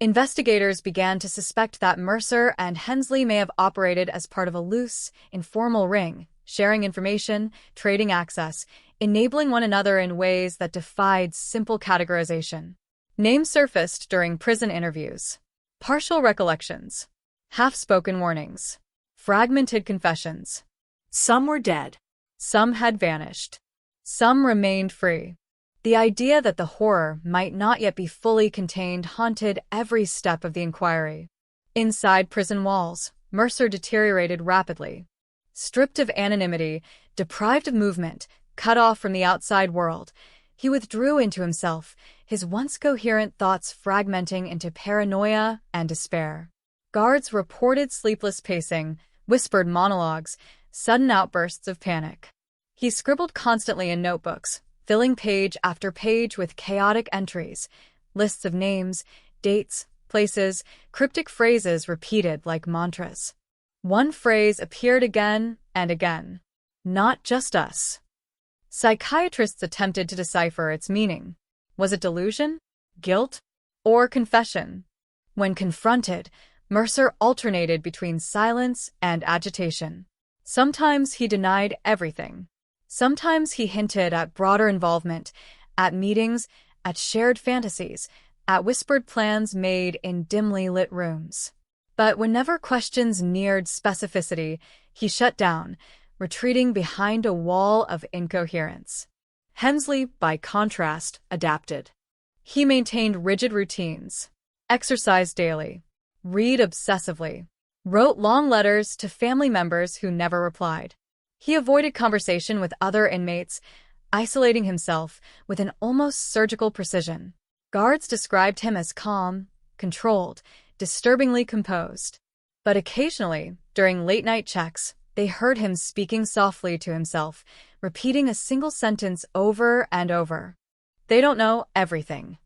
Investigators began to suspect that Mercer and Hensley may have operated as part of a loose, informal ring, sharing information, trading access, enabling one another in ways that defied simple categorization. Names surfaced during prison interviews. Partial recollections. Half-spoken warnings. Fragmented confessions. Some were dead. Some had vanished. Some remained free. The idea that the horror might not yet be fully contained haunted every step of the inquiry. Inside prison walls, Mercer deteriorated rapidly. Stripped of anonymity, deprived of movement, cut off from the outside world, he withdrew into himself, his once coherent thoughts fragmenting into paranoia and despair. Guards reported sleepless pacing, whispered monologues, sudden outbursts of panic. He scribbled constantly in notebooks, filling page after page with chaotic entries, lists of names, dates, places, cryptic phrases repeated like mantras. One phrase appeared again and again. Not just us. Psychiatrists attempted to decipher its meaning. Was it delusion, guilt, or confession? When confronted, Mercer alternated between silence and agitation. Sometimes he denied everything. Sometimes he hinted at broader involvement, at meetings, at shared fantasies, at whispered plans made in dimly lit rooms. But whenever questions neared specificity, he shut down, retreating behind a wall of incoherence. Hensley, by contrast, adapted. He maintained rigid routines, exercised daily, read obsessively, wrote long letters to family members who never replied. He avoided conversation with other inmates, isolating himself with an almost surgical precision. Guards described him as calm, controlled, disturbingly composed. But occasionally, during late-night checks, they heard him speaking softly to himself, repeating a single sentence over and over. They don't know everything.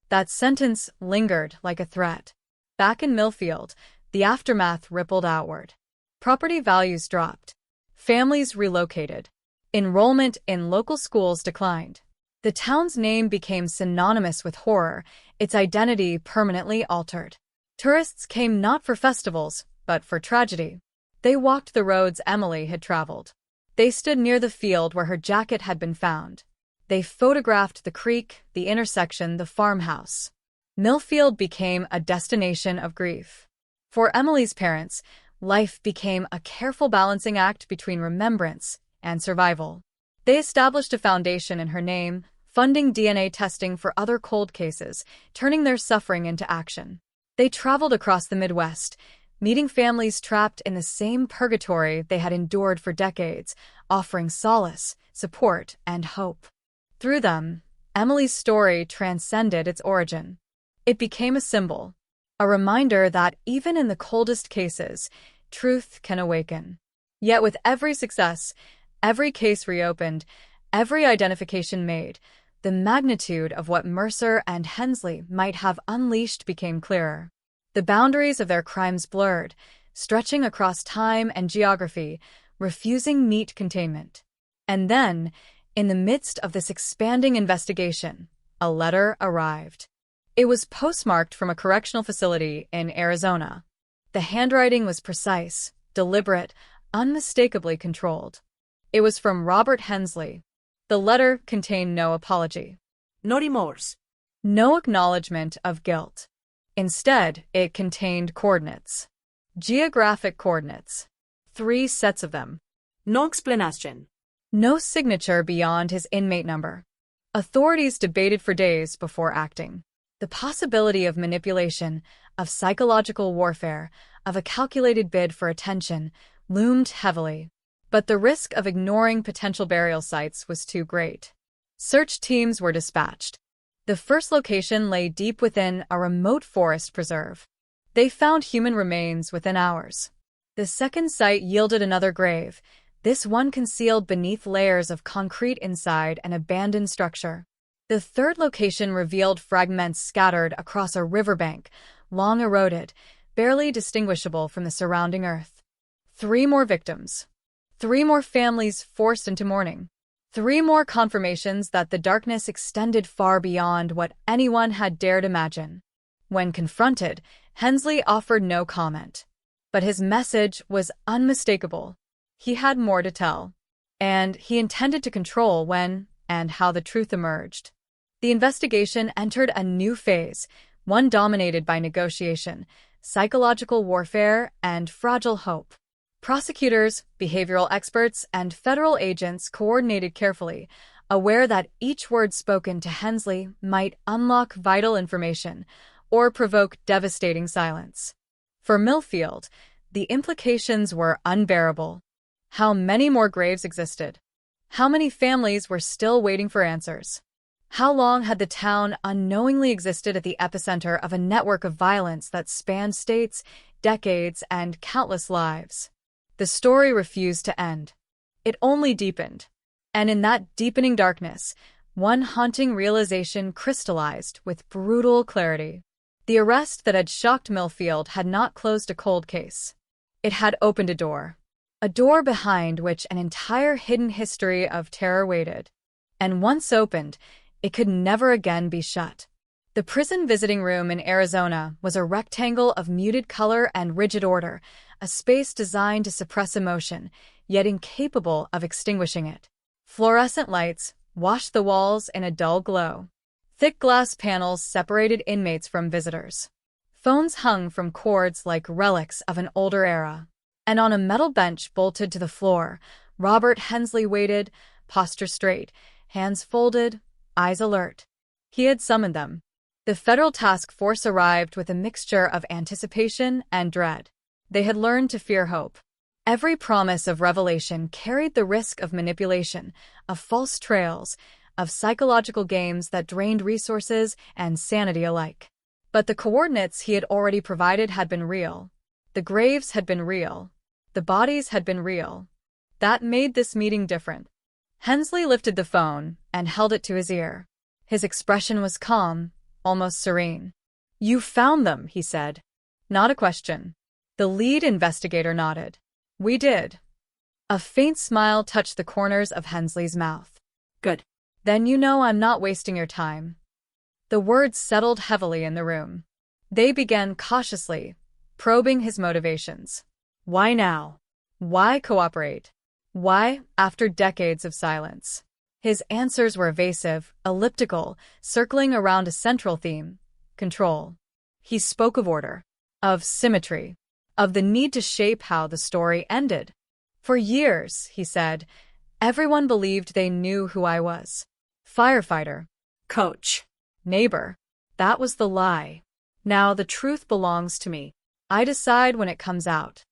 That sentence lingered like a threat. Back in Millfield, the aftermath rippled outward. Property values dropped. Families relocated. Enrollment in local schools declined. The town's name became synonymous with horror, its identity permanently altered. Tourists came not for festivals, but for tragedy. They walked the roads Emily had traveled. They stood near the field where her jacket had been found. They photographed the creek, the intersection, the farmhouse. Millfield became a destination of grief. For Emily's parents, life became a careful balancing act between remembrance and survival. They established a foundation in her name, funding DNA testing for other cold cases, turning their suffering into action. They traveled across the Midwest, meeting families trapped in the same purgatory they had endured for decades, offering solace, support, and hope. Through them, Emily's story transcended its origin. It became a symbol, a reminder that even in the coldest cases, truth can awaken. Yet with every success, every case reopened, every identification made, the magnitude of what Mercer and Hensley might have unleashed became clearer. The boundaries of their crimes blurred, stretching across time and geography, refusing neat containment. And then, in the midst of this expanding investigation, a letter arrived. It was postmarked from a correctional facility in Arizona. The handwriting was precise, deliberate, unmistakably controlled. It was from Robert Hensley. The letter contained no apology. No remorse. No acknowledgement of guilt. Instead, it contained coordinates. Geographic coordinates. 3 sets of them. No explanation. No signature beyond his inmate number. Authorities debated for days before acting. The possibility of manipulation, of psychological warfare, of a calculated bid for attention, loomed heavily. But the risk of ignoring potential burial sites was too great. Search teams were dispatched. The first location lay deep within a remote forest preserve. They found human remains within hours. The second site yielded another grave, this one concealed beneath layers of concrete inside an abandoned structure. The third location revealed fragments scattered across a riverbank, long eroded, barely distinguishable from the surrounding earth. 3 more victims. 3 more families forced into mourning. 3 more confirmations that the darkness extended far beyond what anyone had dared imagine. When confronted, Hensley offered no comment. But his message was unmistakable. He had more to tell. And he intended to control when and how the truth emerged. The investigation entered a new phase, one dominated by negotiation, psychological warfare, and fragile hope. Prosecutors, behavioral experts, and federal agents coordinated carefully, aware that each word spoken to Hensley might unlock vital information or provoke devastating silence. For Millfield, the implications were unbearable. How many more graves existed? How many families were still waiting for answers? How long had the town unknowingly existed at the epicenter of a network of violence that spanned states, decades, and countless lives? The story refused to end. It only deepened. And in that deepening darkness, one haunting realization crystallized with brutal clarity. The arrest that had shocked Millfield had not closed a cold case. It had opened a door behind which an entire hidden history of terror waited. And once opened, it could never again be shut. The prison visiting room in Arizona was a rectangle of muted color and rigid order, a space designed to suppress emotion, yet incapable of extinguishing it. Fluorescent lights washed the walls in a dull glow. Thick glass panels separated inmates from visitors. Phones hung from cords like relics of an older era. And on a metal bench bolted to the floor, Robert Hensley waited, posture straight, hands folded, eyes alert. He had summoned them. The federal task force arrived with a mixture of anticipation and dread. They had learned to fear hope. Every promise of revelation carried the risk of manipulation, of false trails, of psychological games that drained resources and sanity alike. But the coordinates he had already provided had been real. The graves had been real. The bodies had been real. That made this meeting different. Hensley lifted the phone and held it to his ear. His expression was calm, almost serene. "You found them," he said. Not a question. The lead investigator nodded. "We did." A faint smile touched the corners of Hensley's mouth. "Good. Then you know I'm not wasting your time." The words settled heavily in the room. They began cautiously, probing his motivations. Why now? Why cooperate? Why, after decades of silence? His answers were evasive, elliptical, circling around a central theme: control. He spoke of order, of symmetry, of the need to shape how the story ended. For years, he said, everyone believed they knew who I was. Firefighter. Coach. Neighbor. That was the lie. Now the truth belongs to me. I decide when it comes out.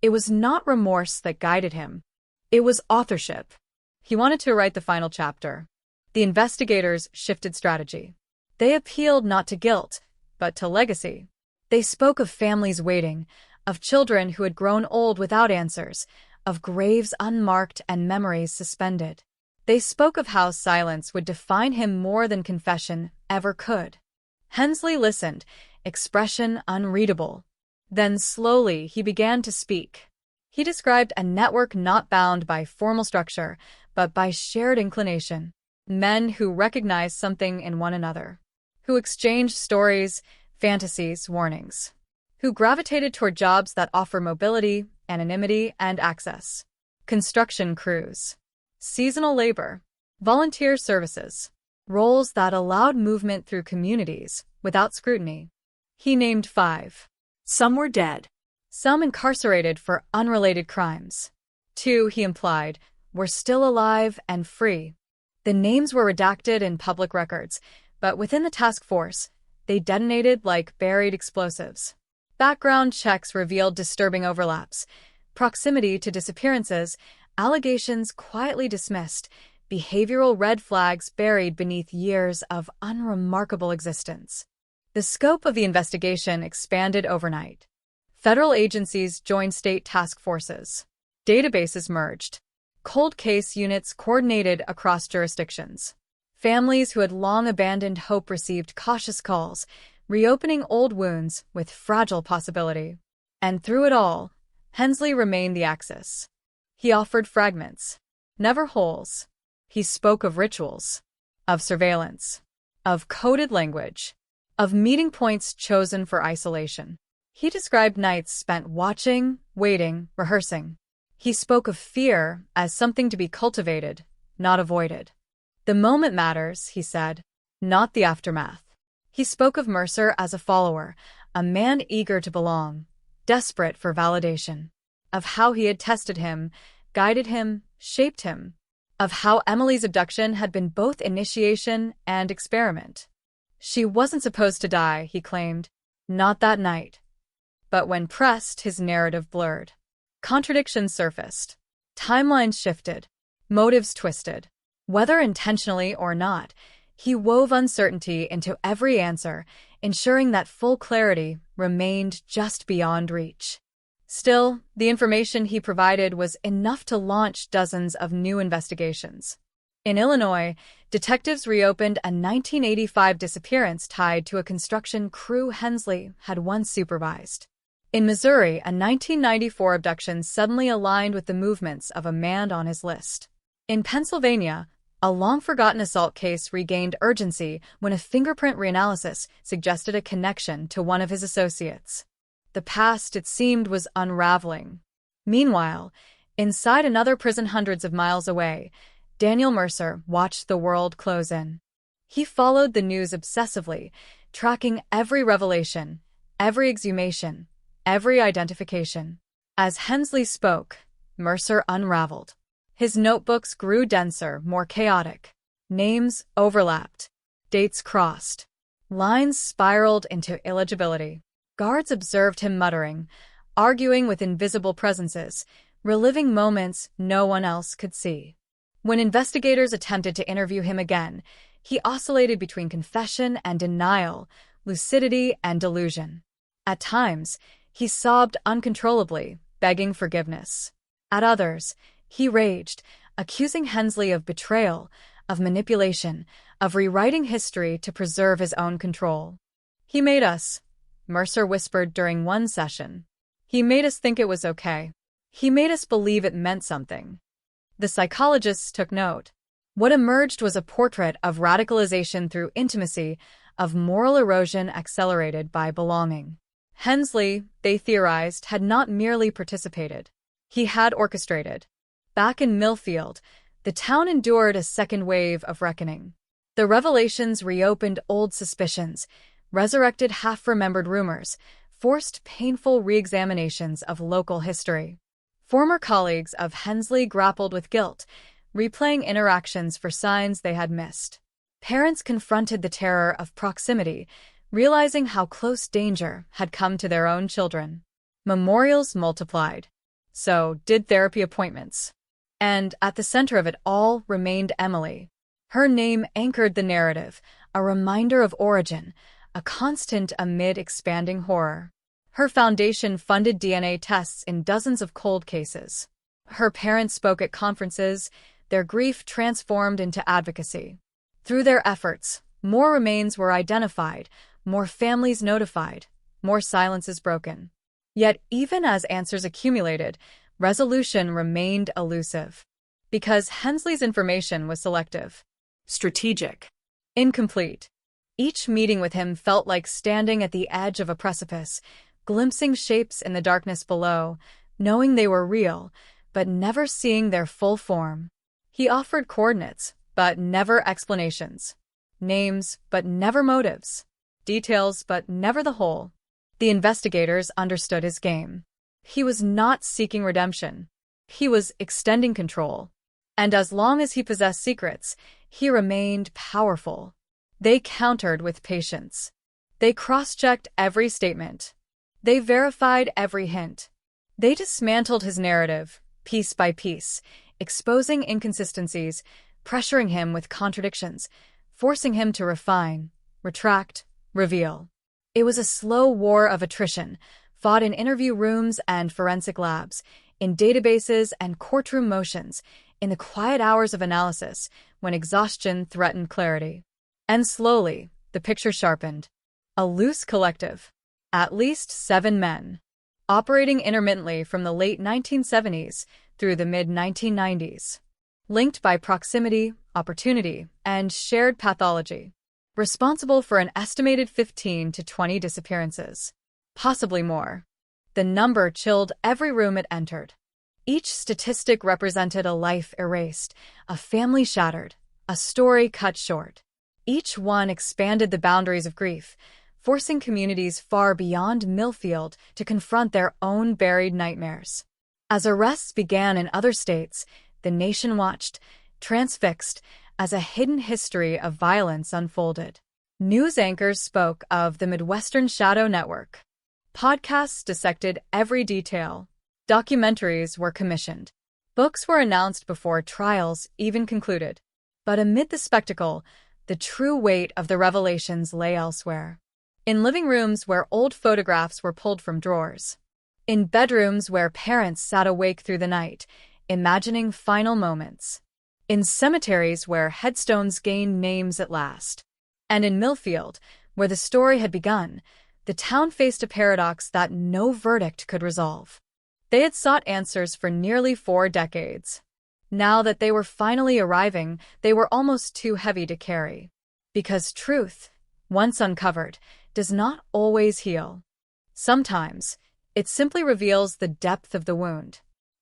It was not remorse that guided him. It was authorship. He wanted to write the final chapter. The investigators shifted strategy. They appealed not to guilt, but to legacy. They spoke of families waiting, of children who had grown old without answers, of graves unmarked and memories suspended. They spoke of how silence would define him more than confession ever could. Hensley listened, expression unreadable. Then slowly he began to speak. He described a network not bound by formal structure, but by shared inclination. Men who recognized something in one another. Who exchanged stories, fantasies, warnings. Who gravitated toward jobs that offer mobility, anonymity, and access. Construction crews. Seasonal labor. Volunteer services. Roles that allowed movement through communities without scrutiny. He named 5. Some were dead. Some incarcerated for unrelated crimes. 2, he implied, were still alive and free. The names were redacted in public records, but within the task force, they detonated like buried explosives. Background checks revealed disturbing overlaps, proximity to disappearances, allegations quietly dismissed, behavioral red flags buried beneath years of unremarkable existence. The scope of the investigation expanded overnight. Federal agencies joined state task forces. Databases merged. Cold case units coordinated across jurisdictions. Families who had long abandoned hope received cautious calls, reopening old wounds with fragile possibility. And through it all, Hensley remained the axis. He offered fragments, never wholes. He spoke of rituals, of surveillance, of coded language, of meeting points chosen for isolation. He described nights spent watching, waiting, rehearsing. He spoke of fear as something to be cultivated, not avoided. The moment matters, he said, not the aftermath. He spoke of Mercer as a follower, a man eager to belong, desperate for validation. Of how he had tested him, guided him, shaped him. Of how Emily's abduction had been both initiation and experiment. She wasn't supposed to die, he claimed. Not that night. But when pressed, his narrative blurred. Contradictions surfaced. Timelines shifted. Motives twisted. Whether intentionally or not, he wove uncertainty into every answer, ensuring that full clarity remained just beyond reach. Still, the information he provided was enough to launch dozens of new investigations. In Illinois, detectives reopened a 1985 disappearance tied to a construction crew Hensley had once supervised. In Missouri, a 1994 abduction suddenly aligned with the movements of a man on his list. In Pennsylvania, a long-forgotten assault case regained urgency when a fingerprint reanalysis suggested a connection to one of his associates. The past, it seemed, was unraveling. Meanwhile, inside another prison hundreds of miles away, Daniel Mercer watched the world close in. He followed the news obsessively, tracking every revelation, every exhumation, every identification. As Hensley spoke, Mercer unraveled. His notebooks grew denser, more chaotic. Names overlapped. Dates crossed. Lines spiraled into illegibility. Guards observed him muttering, arguing with invisible presences, reliving moments no one else could see. When investigators attempted to interview him again, he oscillated between confession and denial, lucidity and delusion. At times, he sobbed uncontrollably, begging forgiveness. At others, he raged, accusing Hensley of betrayal, of manipulation, of rewriting history to preserve his own control. "He made us," Mercer whispered during one session. "He made us think it was okay. He made us believe it meant something." The psychologists took note. What emerged was a portrait of radicalization through intimacy, of moral erosion accelerated by belonging. Hensley, they theorized, had not merely participated. He had orchestrated. Back in Millfield, the town endured a second wave of reckoning. The revelations reopened old suspicions, resurrected half-remembered rumors, forced painful re-examinations of local history. Former colleagues of Hensley grappled with guilt, replaying interactions for signs they had missed. Parents confronted the terror of proximity, realizing how close danger had come to their own children. Memorials multiplied. So did therapy appointments. And at the center of it all remained Emily. Her name anchored the narrative, a reminder of origin, a constant amid expanding horror. Her foundation funded DNA tests in dozens of cold cases. Her parents spoke at conferences, their grief transformed into advocacy. Through their efforts, more remains were identified, more families notified, more silences broken. Yet even as answers accumulated, resolution remained elusive. Because Hensley's information was selective, strategic, incomplete. Each meeting with him felt like standing at the edge of a precipice, glimpsing shapes in the darkness below, knowing they were real, but never seeing their full form. He offered coordinates, but never explanations. Names, but never motives. Details, but never the whole. The investigators understood his game. He was not seeking redemption. He was extending control. And as long as he possessed secrets, he remained powerful. They countered with patience. They cross-checked every statement. They verified every hint. They dismantled his narrative, piece by piece, exposing inconsistencies, pressuring him with contradictions, forcing him to refine, retract, reveal. It was a slow war of attrition, fought in interview rooms and forensic labs, in databases and courtroom motions, in the quiet hours of analysis when exhaustion threatened clarity. And slowly, the picture sharpened. A loose collective. At least 7 men. Operating intermittently from the late 1970s through the mid-1990s. Linked by proximity, opportunity, and shared pathology. responsible for an estimated 15 to 20 disappearances, possibly more. The number chilled every room it entered. Each statistic represented a life erased, a family shattered, a story cut short. Each one expanded the boundaries of grief, forcing communities far beyond Millfield to confront their own buried nightmares. As arrests began in other states, the nation watched, transfixed, as a hidden history of violence unfolded. News anchors spoke of the Midwestern Shadow Network. Podcasts dissected every detail. Documentaries were commissioned. Books were announced before trials even concluded. But amid the spectacle, the true weight of the revelations lay elsewhere. In living rooms where old photographs were pulled from drawers. In bedrooms where parents sat awake through the night, imagining final moments. In cemeteries where headstones gained names at last. And in Millfield, where the story had begun, the town faced a paradox that no verdict could resolve. They had sought answers for nearly 4 decades. Now that they were finally arriving, they were almost too heavy to carry. Because truth, once uncovered, does not always heal. Sometimes, it simply reveals the depth of the wound.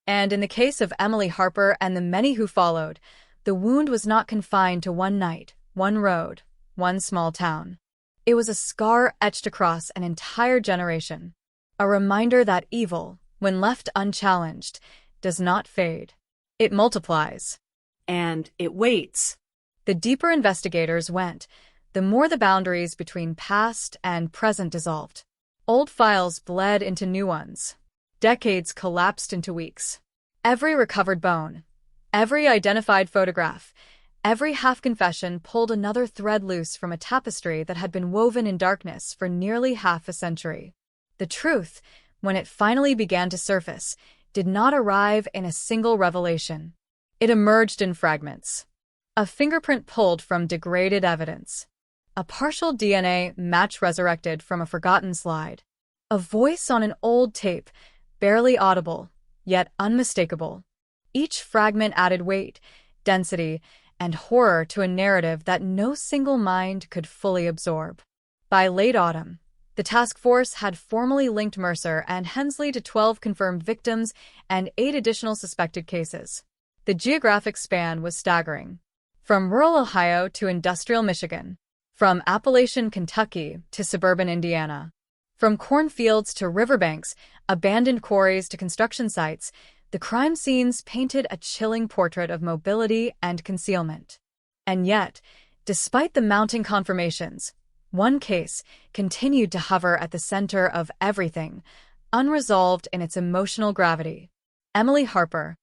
And in the case of Emily Harper and the many who followed, the wound was not confined to one night, one road, one small town. It was a scar etched across an entire generation. A reminder that evil, when left unchallenged, does not fade. It multiplies. And it waits. The deeper investigators went, the more the boundaries between past and present dissolved. Old files bled into new ones. Decades collapsed into weeks. Every recovered bone, every identified photograph, every half-confession pulled another thread loose from a tapestry that had been woven in darkness for nearly half a century. The truth, when it finally began to surface, did not arrive in a single revelation. It emerged in fragments. A fingerprint pulled from degraded evidence. A partial DNA match resurrected from a forgotten slide. A voice on an old tape, barely audible, yet unmistakable. Each fragment added weight, density, and horror to a narrative that no single mind could fully absorb. By late autumn, the task force had formally linked Mercer and Hensley to 12 confirmed victims and 8 additional suspected cases. The geographic span was staggering. From rural Ohio to industrial Michigan. From Appalachian Kentucky to suburban Indiana. From cornfields to riverbanks, abandoned quarries to construction sites, the crime scenes painted a chilling portrait of mobility and concealment. And yet, despite the mounting confirmations, one case continued to hover at the center of everything, unresolved in its emotional gravity. Emily Harper.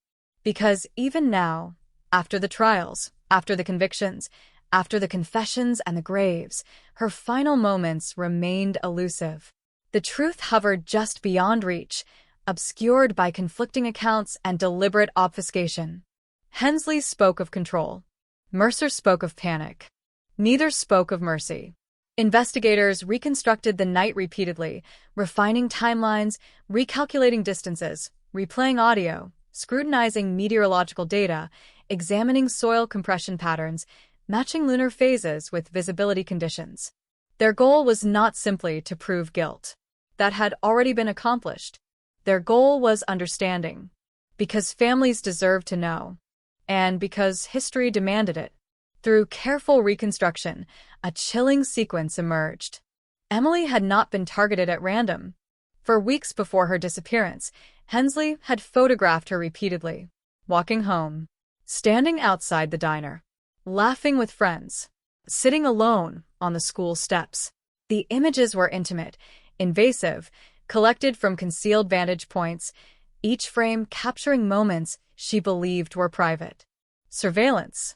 Because even now, after the trials, after the convictions, after the confessions and the graves, her final moments remained elusive. The truth hovered just beyond reach, obscured by conflicting accounts and deliberate obfuscation. Hensley spoke of control. Mercer spoke of panic. Neither spoke of mercy. Investigators reconstructed the night repeatedly, refining timelines, recalculating distances, replaying audio, scrutinizing meteorological data, examining soil compression patterns, matching lunar phases with visibility conditions. Their goal was not simply to prove guilt. That had already been accomplished. Their goal was understanding. Because families deserved to know. And because history demanded it. Through careful reconstruction, a chilling sequence emerged. Emily had not been targeted at random. For weeks before her disappearance, Hensley had photographed her repeatedly, walking home, standing outside the diner, laughing with friends, sitting alone on the school steps. The images were intimate, invasive, collected from concealed vantage points, each frame capturing moments she believed were private. Surveillance,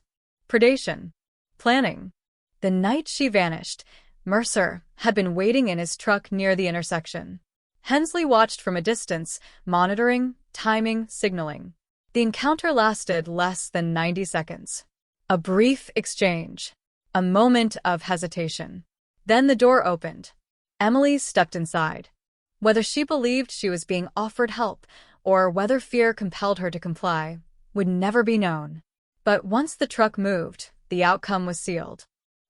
predation, planning. The night she vanished, Mercer had been waiting in his truck near the intersection. Hensley watched from a distance, monitoring, timing, signaling. The encounter lasted less than 90 seconds. A brief exchange. A moment of hesitation. Then the door opened. Emily stepped inside. Whether she believed she was being offered help or whether fear compelled her to comply would never be known. But once the truck moved, the outcome was sealed.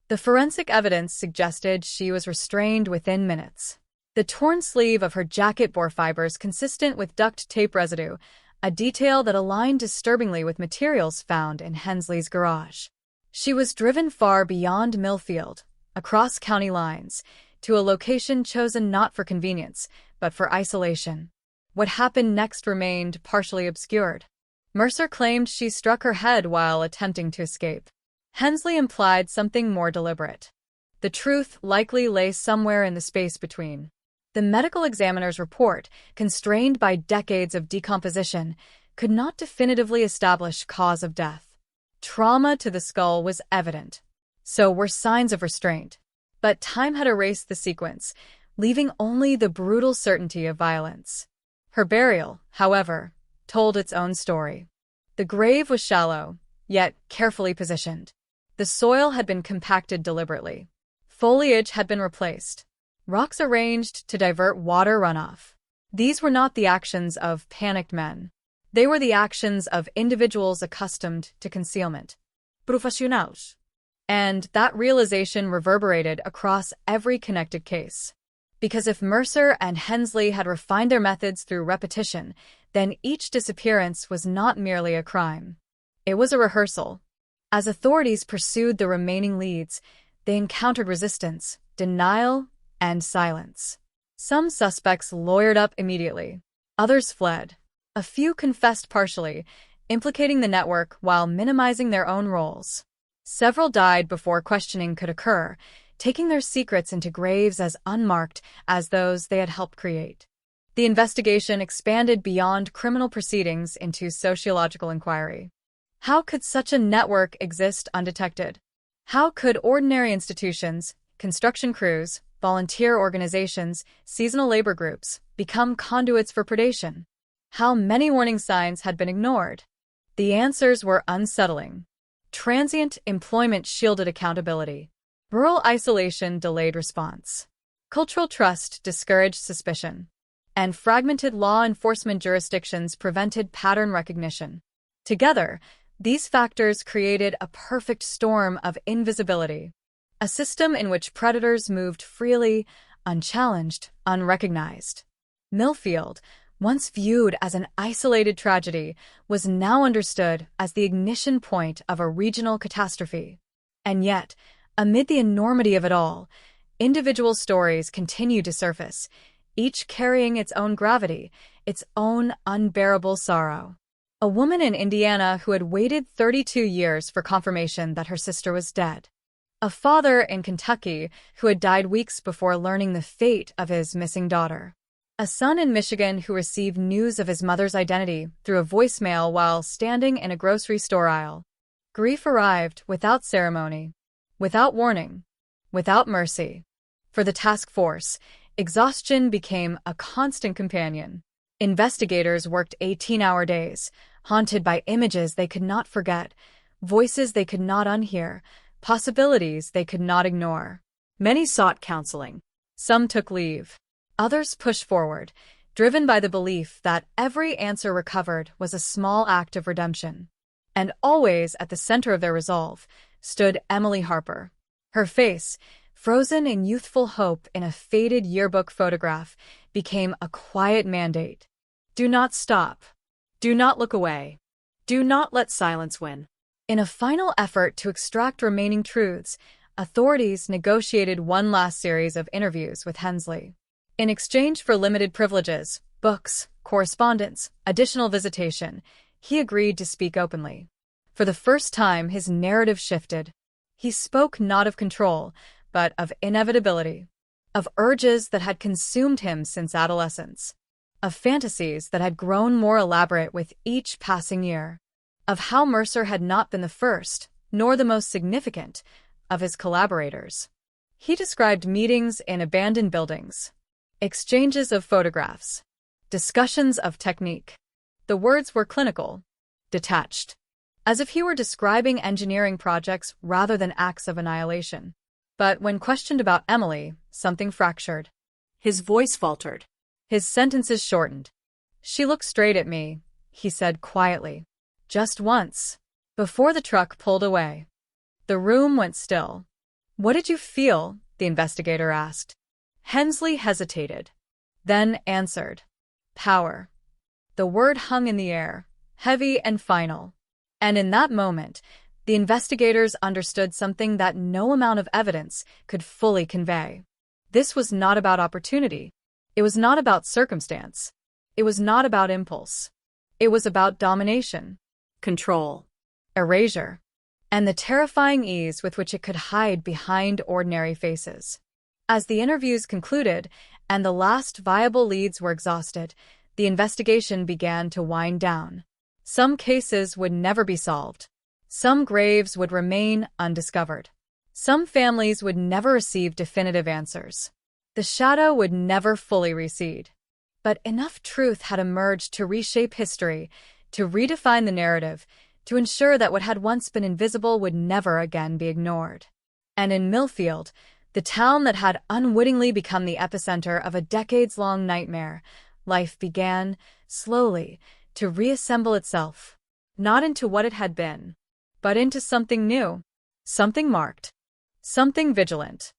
The forensic evidence suggested she was restrained within minutes. The torn sleeve of her jacket bore fibers consistent with duct tape residue, a detail that aligned disturbingly with materials found in Hensley's garage. She was driven far beyond Millfield, across county lines, to a location chosen not for convenience, but for isolation. What happened next remained partially obscured. Mercer claimed she struck her head while attempting to escape. Hensley implied something more deliberate. The truth likely lay somewhere in the space between. The medical examiner's report, constrained by decades of decomposition, could not definitively establish cause of death. Trauma to the skull was evident. So were signs of restraint. But time had erased the sequence, leaving only the brutal certainty of violence. Her burial, however, told its own story. The grave was shallow, yet carefully positioned. The soil had been compacted deliberately. Foliage had been replaced. Rocks arranged to divert water runoff. These were not the actions of panicked men. They were the actions of individuals accustomed to concealment. Profissionals. And that realization reverberated across every connected case. Because if Mercer and Hensley had refined their methods through repetition, then each disappearance was not merely a crime. It was a rehearsal. As authorities pursued the remaining leads, they encountered resistance, denial, and silence. Some suspects lawyered up immediately. Others fled. A few confessed partially, implicating the network while minimizing their own roles. Several died before questioning could occur, taking their secrets into graves as unmarked as those they had helped create. The investigation expanded beyond criminal proceedings into sociological inquiry. How could such a network exist undetected? How could ordinary institutions, construction crews, volunteer organizations, seasonal labor groups become conduits for predation? How many warning signs had been ignored? The answers were unsettling. Transient employment shielded accountability. Rural isolation delayed response. Cultural trust discouraged suspicion. And fragmented law enforcement jurisdictions prevented pattern recognition. Together, these factors created a perfect storm of invisibility. A system in which predators moved freely, unchallenged, unrecognized. Millfield, once viewed as an isolated tragedy, was now understood as the ignition point of a regional catastrophe. And yet, amid the enormity of it all, individual stories continued to surface, each carrying its own gravity, its own unbearable sorrow. A woman in Indiana who had waited 32 years for confirmation that her sister was dead. A father in Kentucky who had died weeks before learning the fate of his missing daughter. A son in Michigan who received news of his mother's identity through a voicemail while standing in a grocery store aisle. Grief arrived without ceremony, without warning, without mercy. For the task force, exhaustion became a constant companion. Investigators worked 18-hour days, haunted by images they could not forget, voices they could not unhear, possibilities they could not ignore. Many sought counseling. Some took leave. Others pushed forward, driven by the belief that every answer recovered was a small act of redemption. And always at the center of their resolve stood Emily Harper. Her face, frozen in youthful hope in a faded yearbook photograph, became a quiet mandate. Do not stop. Do not look away. Do not let silence win. In a final effort to extract remaining truths, authorities negotiated one last series of interviews with Hensley. In exchange for limited privileges, books, correspondence, additional visitation, he agreed to speak openly. For the first time, his narrative shifted. He spoke not of control, but of inevitability, of urges that had consumed him since adolescence, of fantasies that had grown more elaborate with each passing year, of how Mercer had not been the first, nor the most significant, of his collaborators. He described meetings in abandoned buildings, exchanges of photographs, discussions of technique. The words were clinical, detached, as if he were describing engineering projects rather than acts of annihilation. But when questioned about Emily, something fractured. His voice faltered. His sentences shortened. She looked straight at me, he said quietly. Just once. Before the truck pulled away. The room went still. "What did you feel?" the investigator asked. Hensley hesitated, then answered, "Power." The word hung in the air, heavy and final. And in that moment, the investigators understood something that no amount of evidence could fully convey. This was not about opportunity. It was not about circumstance. It was not about impulse. It was about domination, control, erasure, and the terrifying ease with which it could hide behind ordinary faces. As the interviews concluded and the last viable leads were exhausted, the investigation began to wind down. Some cases would never be solved. Some graves would remain undiscovered. Some families would never receive definitive answers. The shadow would never fully recede. But enough truth had emerged to reshape history, to redefine the narrative, to ensure that what had once been invisible would never again be ignored. And in Millfield, the town that had unwittingly become the epicenter of a decades-long nightmare, life began, slowly, to reassemble itself, not into what it had been, but into something new, something marked, something vigilant.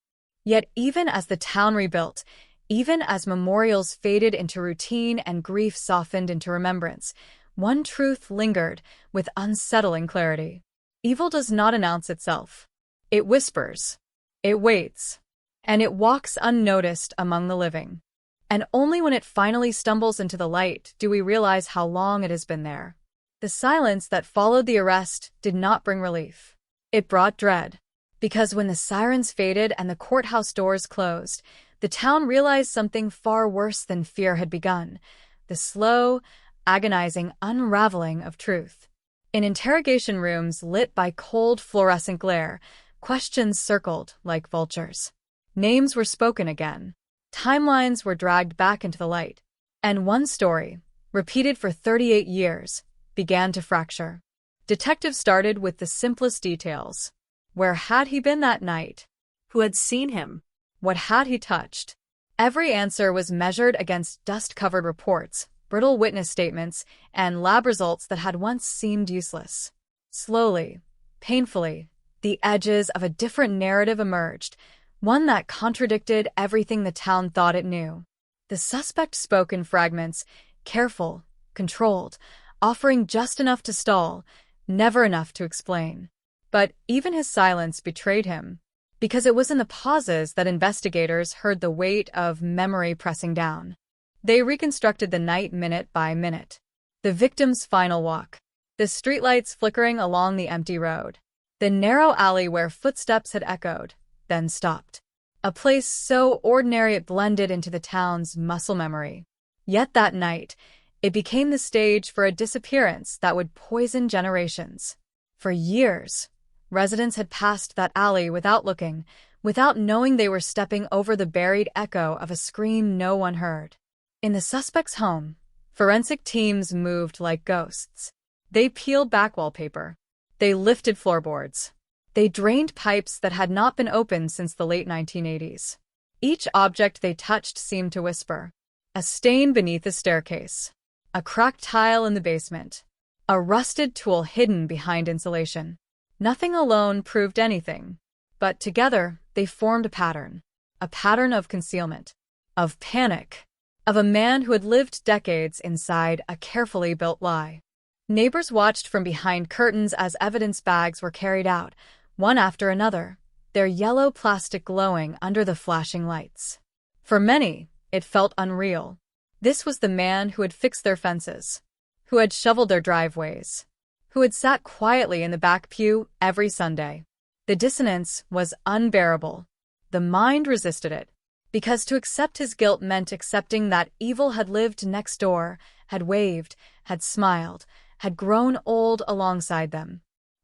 Yet even as the town rebuilt, even as memorials faded into routine and grief softened into remembrance, one truth lingered with unsettling clarity. Evil does not announce itself. It whispers, it waits, and it walks unnoticed among the living. And only when it finally stumbles into the light do we realize how long it has been there. The silence that followed the arrest did not bring relief. It brought dread. Because when the sirens faded and the courthouse doors closed, the town realized something far worse than fear had begun: the slow, agonizing unraveling of truth. In interrogation rooms lit by cold fluorescent glare, questions circled like vultures. Names were spoken again. Timelines were dragged back into the light. And one story, repeated for 38 years, began to fracture. Detectives started with the simplest details. Where had he been that night? Who had seen him? What had he touched? Every answer was measured against dust-covered reports, brittle witness statements, and lab results that had once seemed useless. Slowly, painfully, the edges of a different narrative emerged, one that contradicted everything the town thought it knew. The suspect spoke in fragments, careful, controlled, offering just enough to stall, never enough to explain. But even his silence betrayed him, because it was in the pauses that investigators heard the weight of memory pressing down. They reconstructed the night minute by minute. The victim's final walk, the streetlights flickering along the empty road, the narrow alley where footsteps had echoed, then stopped. A place so ordinary it blended into the town's muscle memory. Yet that night, it became the stage for a disappearance that would poison generations. For years, residents had passed that alley without looking, without knowing they were stepping over the buried echo of a scream no one heard. In the suspect's home, forensic teams moved like ghosts. They peeled back wallpaper. They lifted floorboards. They drained pipes that had not been opened since the late 1980s. Each object they touched seemed to whisper. A stain beneath the staircase. A cracked tile in the basement. A rusted tool hidden behind insulation. Nothing alone proved anything, but together they formed a pattern of concealment, of panic, of a man who had lived decades inside a carefully built lie. Neighbors watched from behind curtains as evidence bags were carried out, one after another, their yellow plastic glowing under the flashing lights. For many, it felt unreal. This was the man who had fixed their fences, who had shoveled their driveways, who had sat quietly in the back pew every Sunday. The dissonance was unbearable. The mind resisted it, because to accept his guilt meant accepting that evil had lived next door, had waved, had smiled, had grown old alongside them.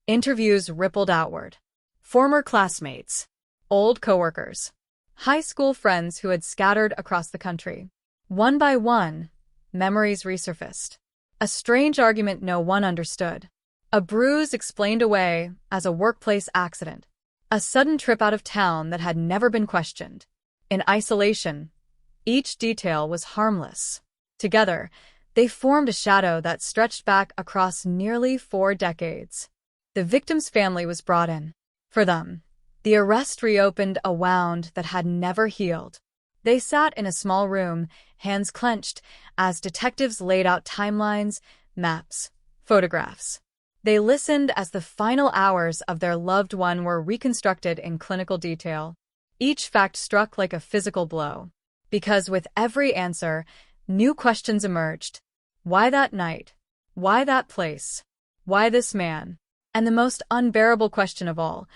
Interviews rippled outward. Former classmates, old coworkers, high school friends who had scattered across the country. One by one, memories resurfaced. A strange argument no one understood. A bruise explained away as a workplace accident. A sudden trip out of town that had never been questioned. In isolation, each detail was harmless. Together, they formed a shadow that stretched back across nearly 4 decades. The victim's family was brought in. For them, The arrest reopened a wound that had never healed. They sat in a small room, hands clenched, as detectives laid out timelines, maps, photographs. They listened as the final hours of their loved one were reconstructed in clinical detail. Each fact struck like a physical blow. Because with every answer, new questions emerged. Why that night? Why that place? Why this man? And the most unbearable question of all,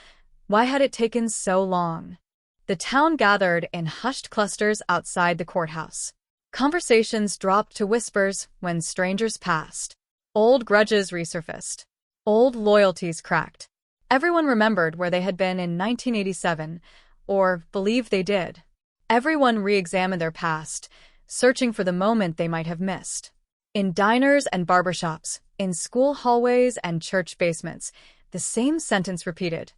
why had it taken so long? The town gathered in hushed clusters outside the courthouse. Conversations dropped to whispers when strangers passed. Old grudges resurfaced. Old loyalties cracked. Everyone remembered where they had been in 1987, or believed they did. Everyone re-examined their past, searching for the moment they might have missed. In diners and barbershops, in school hallways and church basements, the same sentence repeated.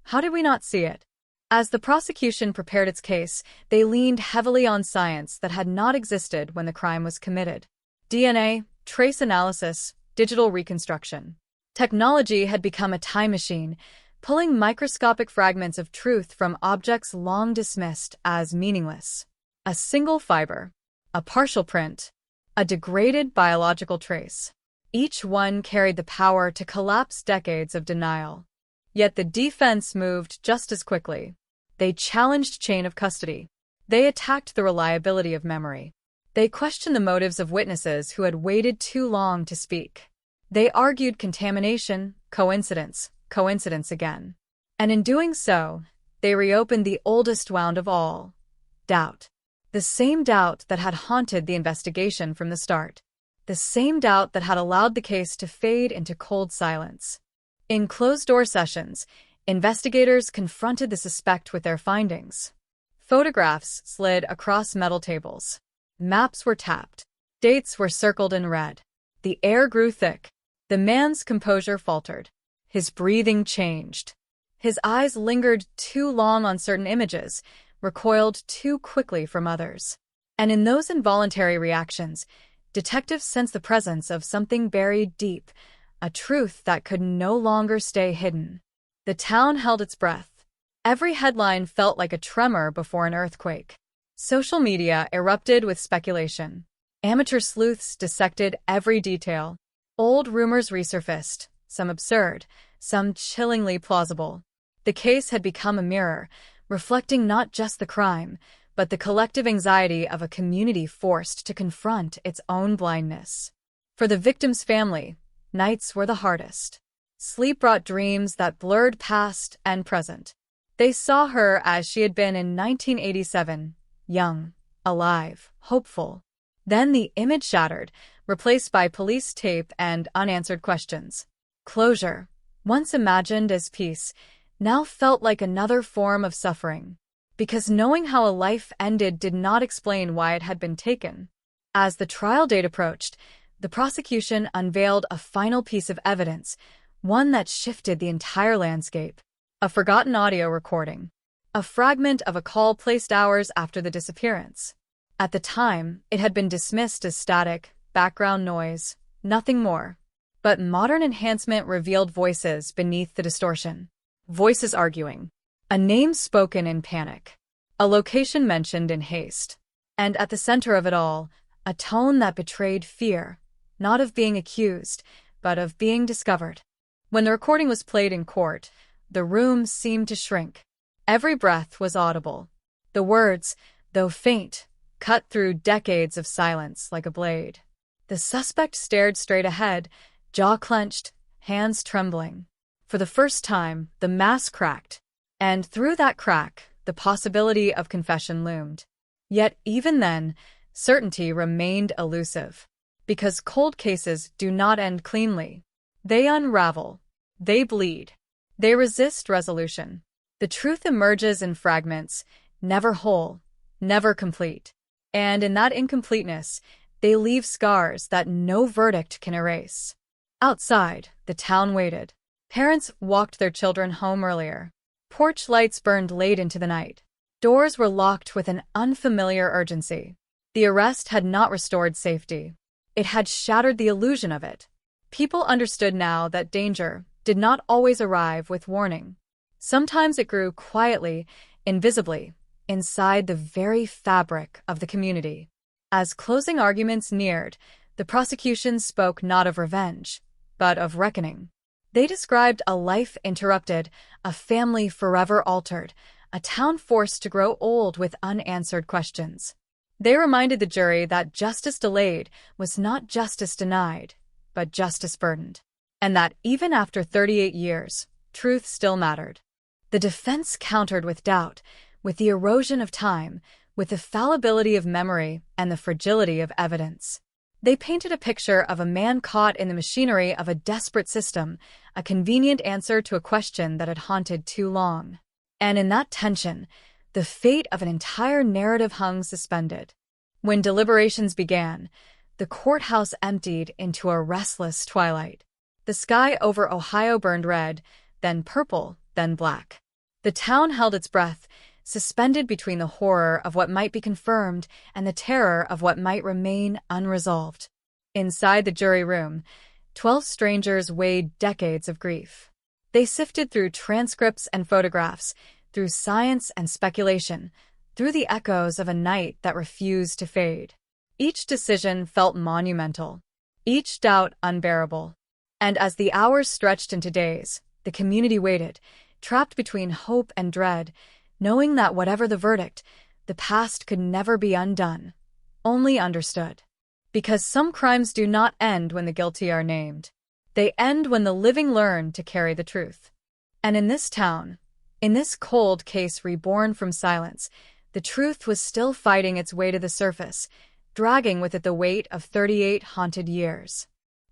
How did we not see it? As the prosecution prepared its case, they leaned heavily on science that had not existed when the crime was committed. DNA, trace analysis, digital reconstruction. Technology had become a time machine, pulling microscopic fragments of truth from objects long dismissed as meaningless. A single fiber, a partial print, a degraded biological trace. Each one carried the power to collapse decades of denial. Yet the defense moved just as quickly. They challenged chain of custody. They attacked the reliability of memory. They questioned the motives of witnesses who had waited too long to speak. They argued contamination, coincidence again. And in doing so, they reopened the oldest wound of all, doubt. The same doubt that had haunted the investigation from the start. The same doubt that had allowed the case to fade into cold silence. In closed-door sessions, investigators confronted the suspect with their findings. Photographs slid across metal tables. Maps were tapped. Dates were circled in red. The air grew thick. The man's composure faltered. His breathing changed. His eyes lingered too long on certain images, recoiled too quickly from others. And in those involuntary reactions, detectives sensed the presence of something buried deep, a truth that could no longer stay hidden. The town held its breath. Every headline felt like a tremor before an earthquake. Social media erupted with speculation. Amateur sleuths dissected every detail. Old rumors resurfaced, some absurd, some chillingly plausible. The case had become a mirror, reflecting not just the crime, but the collective anxiety of a community forced to confront its own blindness. For the victim's family, nights were the hardest. Sleep brought dreams that blurred past and present. They saw her as she had been in 1987, young, alive, hopeful. Then the image shattered, replaced by police tape and unanswered questions. Closure, once imagined as peace, now felt like another form of suffering. Because knowing how a life ended did not explain why it had been taken. As the trial date approached, the prosecution unveiled a final piece of evidence, one that shifted the entire landscape. A forgotten audio recording. A fragment of a call placed hours after the disappearance. At the time, it had been dismissed as static, background noise, nothing more. But modern enhancement revealed voices beneath the distortion. Voices arguing. A name spoken in panic. A location mentioned in haste. And at the center of it all, a tone that betrayed fear, not of being accused, but of being discovered. When the recording was played in court, the room seemed to shrink. Every breath was audible. The words, though faint, cut through decades of silence like a blade. The suspect stared straight ahead, jaw clenched, hands trembling. For the first time, the mask cracked, and through that crack, the possibility of confession loomed. Yet even then, certainty remained elusive. Because cold cases do not end cleanly. They unravel. They bleed. They resist resolution. The truth emerges in fragments, never whole, never complete. And in that incompleteness, they leave scars that no verdict can erase. Outside, the town waited. Parents walked their children home earlier. Porch lights burned late into the night. Doors were locked with an unfamiliar urgency. The arrest had not restored safety. It had shattered the illusion of it. People understood now that danger did not always arrive with warning. Sometimes it grew quietly, invisibly, inside the very fabric of the community. As closing arguments neared, the prosecution spoke not of revenge, but of reckoning. They described a life interrupted, a family forever altered, a town forced to grow old with unanswered questions. They reminded the jury that justice delayed was not justice denied, but justice burdened, and that even after 38 years, truth still mattered. The defense countered with doubt, with the erosion of time, with the fallibility of memory and the fragility of evidence. They painted a picture of a man caught in the machinery of a desperate system, a convenient answer to a question that had haunted too long. And in that tension, the fate of an entire narrative hung suspended. When deliberations began, the courthouse emptied into a restless twilight. The sky over Ohio burned red, then purple, then black. The town held its breath, suspended between the horror of what might be confirmed and the terror of what might remain unresolved. Inside the jury room, 12 strangers weighed decades of grief. They sifted through transcripts and photographs, through science and speculation, through the echoes of a night that refused to fade. Each decision felt monumental, each doubt unbearable. And as the hours stretched into days, the community waited, trapped between hope and dread, knowing that whatever the verdict, the past could never be undone, only understood. Because some crimes do not end when the guilty are named. They end when the living learn to carry the truth. And in this town, in this cold case reborn from silence, the truth was still fighting its way to the surface, dragging with it the weight of 38 haunted years.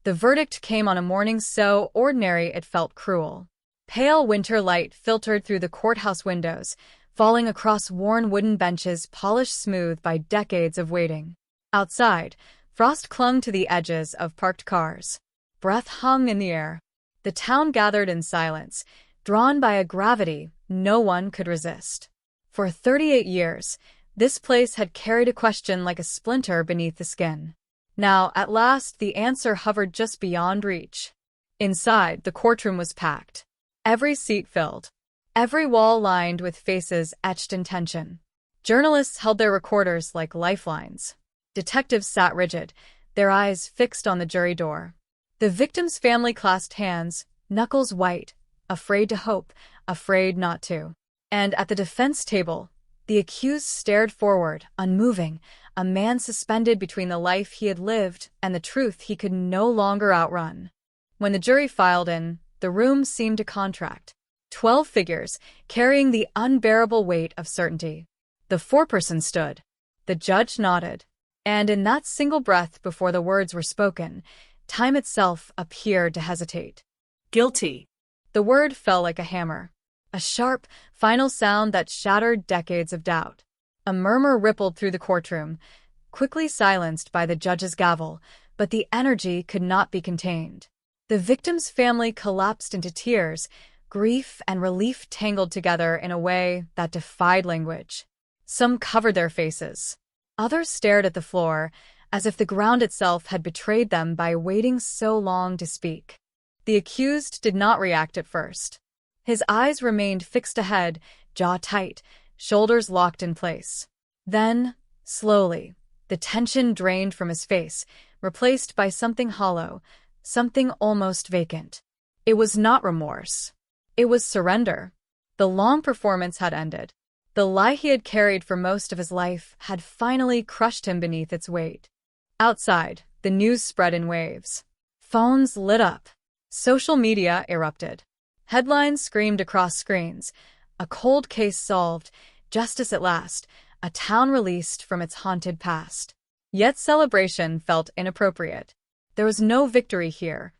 The verdict came on a morning so ordinary it felt cruel. Pale winter light filtered through the courthouse windows, falling across worn wooden benches polished smooth by decades of waiting. Outside, frost clung to the edges of parked cars. Breath hung in the air. The town gathered in silence, drawn by a gravity no one could resist. For 38 years, this place had carried a question like a splinter beneath the skin. Now, at last, the answer hovered just beyond reach. Inside, the courtroom was packed. Every seat filled. Every wall lined with faces etched in tension. Journalists held their recorders like lifelines. Detectives sat rigid, their eyes fixed on the jury door. The victim's family clasped hands, knuckles white, afraid to hope, afraid not to. And at the defense table, the accused stared forward, unmoving, a man suspended between the life he had lived and the truth he could no longer outrun. When the jury filed in, the room seemed to contract. 12 figures, carrying the unbearable weight of certainty. The foreperson stood. The judge nodded. And in that single breath before the words were spoken, time itself appeared to hesitate. Guilty. The word fell like a hammer. A sharp, final sound that shattered decades of doubt. A murmur rippled through the courtroom, quickly silenced by the judge's gavel, but the energy could not be contained. The victim's family collapsed into tears, grief and relief tangled together in a way that defied language. Some covered their faces. Others stared at the floor, as if the ground itself had betrayed them by waiting so long to speak. The accused did not react at first. His eyes remained fixed ahead, jaw tight, shoulders locked in place. Then, slowly, the tension drained from his face, replaced by something hollow, something almost vacant. It was not remorse. It was surrender. The long performance had ended. The lie he had carried for most of his life had finally crushed him beneath its weight. Outside, the news spread in waves. Phones lit up. Social media erupted. Headlines screamed across screens. A cold case solved, justice at last, a town released from its haunted past. Yet celebration felt inappropriate. There was no victory here,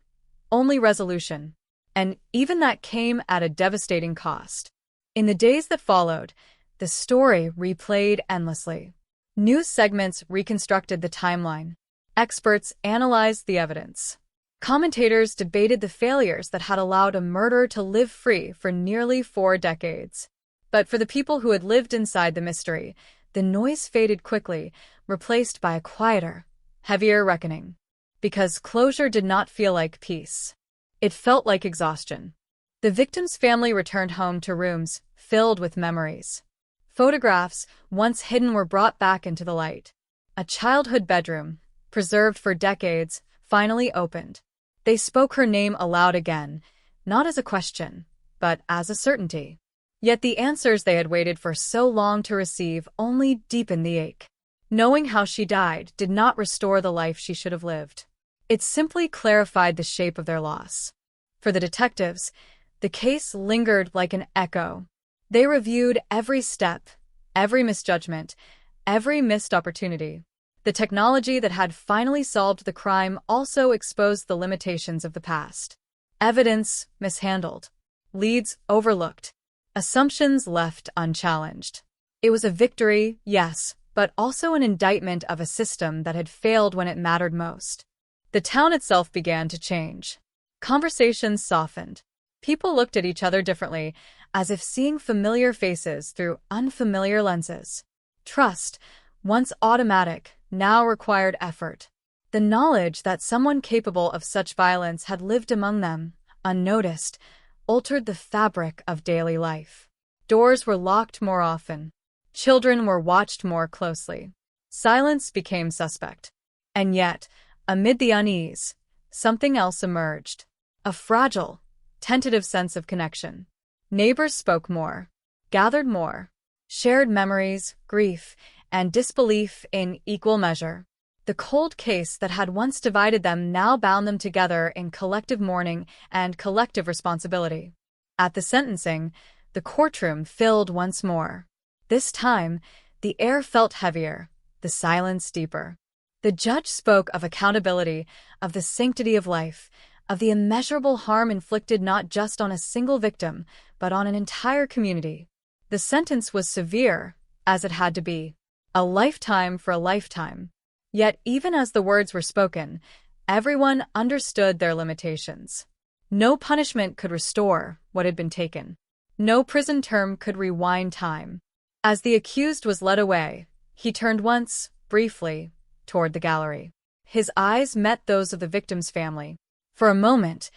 only resolution. And even that came at a devastating cost. In the days that followed, the story replayed endlessly. News segments reconstructed the timeline. Experts analyzed the evidence. Commentators debated the failures that had allowed a murderer to live free for nearly 4 decades. But for the people who had lived inside the mystery, the noise faded quickly, replaced by a quieter, heavier reckoning. Because closure did not feel like peace. It felt like exhaustion. The victim's family returned home to rooms filled with memories. Photographs, once hidden, were brought back into the light. A childhood bedroom, preserved for decades, finally opened. They spoke her name aloud again, not as a question, but as a certainty. Yet the answers they had waited for so long to receive only deepened the ache. Knowing how she died did not restore the life she should have lived. It simply clarified the shape of their loss. For the detectives, the case lingered like an echo. They reviewed every step, every misjudgment, every missed opportunity. The technology that had finally solved the crime also exposed the limitations of the past. Evidence mishandled, leads overlooked, assumptions left unchallenged. It was a victory, yes, but also an indictment of a system that had failed when it mattered most. The town itself began to change. Conversations softened. People looked at each other differently, as if seeing familiar faces through unfamiliar lenses. Trust, once automatic, now required effort. The knowledge that someone capable of such violence had lived among them, unnoticed, altered the fabric of daily life. Doors were locked more often. Children were watched more closely. Silence became suspect. And yet, amid the unease, something else emerged. A fragile, tentative sense of connection. Neighbors spoke more, gathered more, shared memories, grief, and disbelief in equal measure. The cold case that had once divided them now bound them together in collective mourning and collective responsibility. At the sentencing, the courtroom filled once more. This time, the air felt heavier, the silence deeper. The judge spoke of accountability, of the sanctity of life, of the immeasurable harm inflicted not just on a single victim, but on an entire community. The sentence was severe, as it had to be. A lifetime for a lifetime. Yet even as the words were spoken, everyone understood their limitations. No punishment could restore what had been taken. No prison term could rewind time. As the accused was led away, he turned once, briefly, toward the gallery. His eyes met those of the victim's family. For a moment,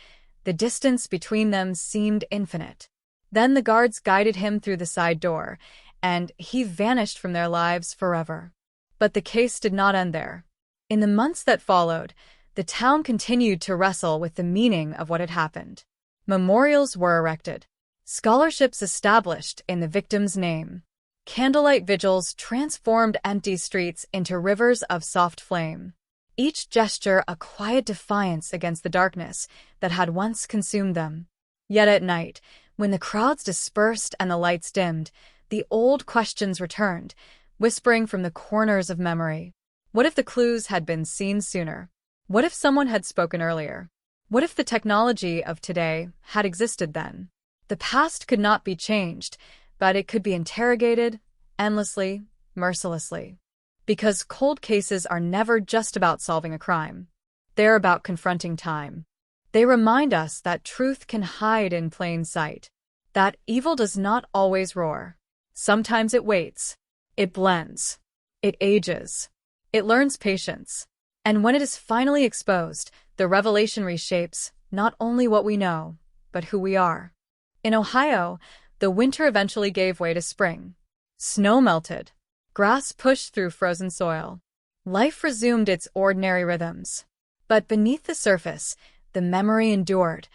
the distance between them seemed infinite. Then the guards guided him through the side door, and he vanished from their lives forever. But the case did not end there. In the months that followed, the town continued to wrestle with the meaning of what had happened. Memorials were erected. Scholarships established in the victim's name. Candlelight vigils transformed empty streets into rivers of soft flame. Each gesture a quiet defiance against the darkness that had once consumed them. Yet at night, when the crowds dispersed and the lights dimmed, the old questions returned, whispering from the corners of memory. What if the clues had been seen sooner? What if someone had spoken earlier? What if the technology of today had existed then? The past could not be changed, but it could be interrogated, endlessly, mercilessly. Because cold cases are never just about solving a crime. They're about confronting time. They remind us that truth can hide in plain sight, that evil does not always roar. Sometimes it waits. It blends. It ages. It learns patience. And when it is finally exposed, the revelation reshapes not only what we know, but who we are. In Ohio, the winter eventually gave way to spring. Snow melted. Grass pushed through frozen soil. Life resumed its ordinary rhythms. But beneath the surface, the memory endured,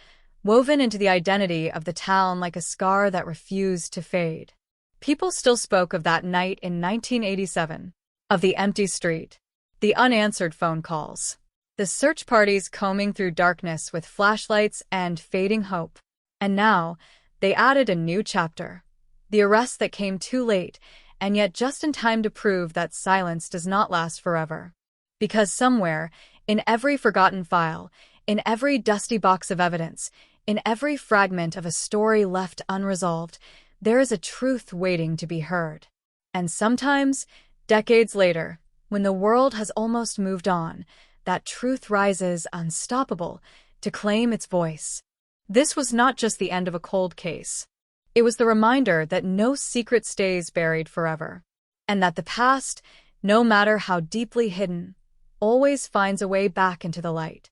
woven into the identity of the town like a scar that refused to fade. People still spoke of that night in 1987, of the empty street, the unanswered phone calls, the search parties combing through darkness with flashlights and fading hope. And now, they added a new chapter, the arrest that came too late, and yet just in time to prove that silence does not last forever. Because somewhere, in every forgotten file, in every dusty box of evidence, in every fragment of a story left unresolved, there is a truth waiting to be heard. And sometimes, decades later, when the world has almost moved on, that truth rises unstoppable to claim its voice. This was not just the end of a cold case. It was the reminder that no secret stays buried forever, and that the past, no matter how deeply hidden, always finds a way back into the light.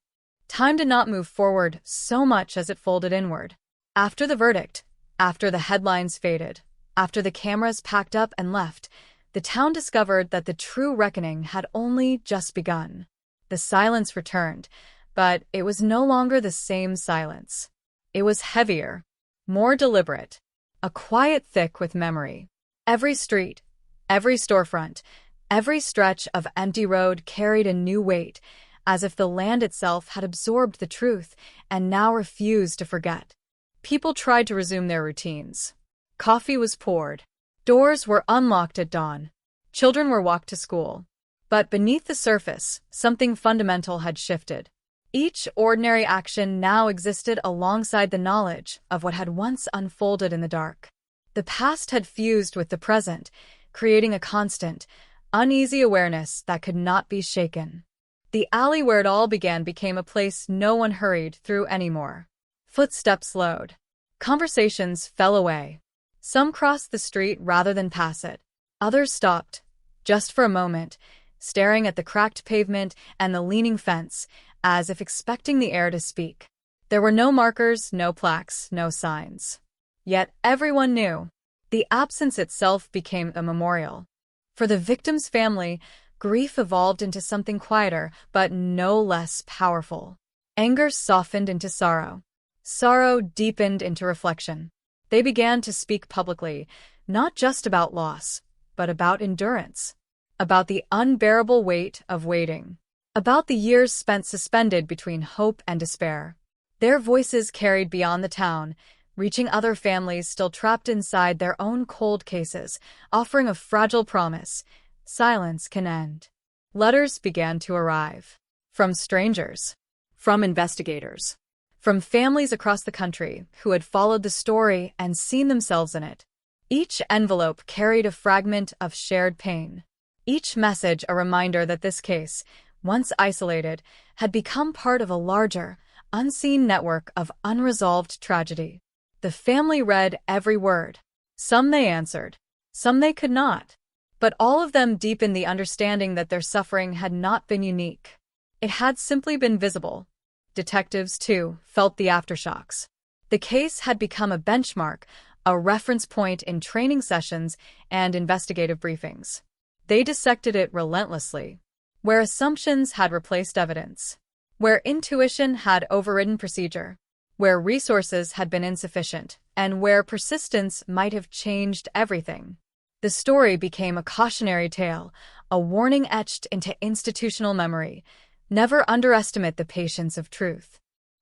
Time did not move forward so much as it folded inward. After the verdict, after the headlines faded, after the cameras packed up and left, the town discovered that the true reckoning had only just begun. The silence returned, but it was no longer the same silence. It was heavier, more deliberate, a quiet thick with memory. Every street, every storefront, every stretch of empty road carried a new weight, as if the land itself had absorbed the truth and now refused to forget. People tried to resume their routines. Coffee was poured. Doors were unlocked at dawn. Children were walked to school. But beneath the surface, something fundamental had shifted. Each ordinary action now existed alongside the knowledge of what had once unfolded in the dark. The past had fused with the present, creating a constant, uneasy awareness that could not be shaken. The alley where it all began became a place no one hurried through anymore. Footsteps slowed. Conversations fell away. Some crossed the street rather than pass it. Others stopped, just for a moment, staring at the cracked pavement and the leaning fence, as if expecting the air to speak. There were no markers, no plaques, no signs. Yet everyone knew. The absence itself became a memorial. For the victim's family, grief evolved into something quieter, but no less powerful. Anger softened into sorrow. Sorrow deepened into reflection. They began to speak publicly, not just about loss, but about endurance, about the unbearable weight of waiting, about the years spent suspended between hope and despair. Their voices carried beyond the town, reaching other families still trapped inside their own cold cases, offering a fragile promise: silence can end. Letters began to arrive. From strangers, from investigators, from families across the country who had followed the story and seen themselves in it. Each envelope carried a fragment of shared pain. Each message a reminder that this case, once isolated, had become part of a larger, unseen network of unresolved tragedy. The family read every word. Some they answered, some they could not. But all of them deepened the understanding that their suffering had not been unique. It had simply been visible. Detectives, too, felt the aftershocks. The case had become a benchmark, a reference point in training sessions and investigative briefings. They dissected it relentlessly, where assumptions had replaced evidence, where intuition had overridden procedure, where resources had been insufficient, and where persistence might have changed everything. The story became a cautionary tale, a warning etched into institutional memory. Never underestimate the patience of truth.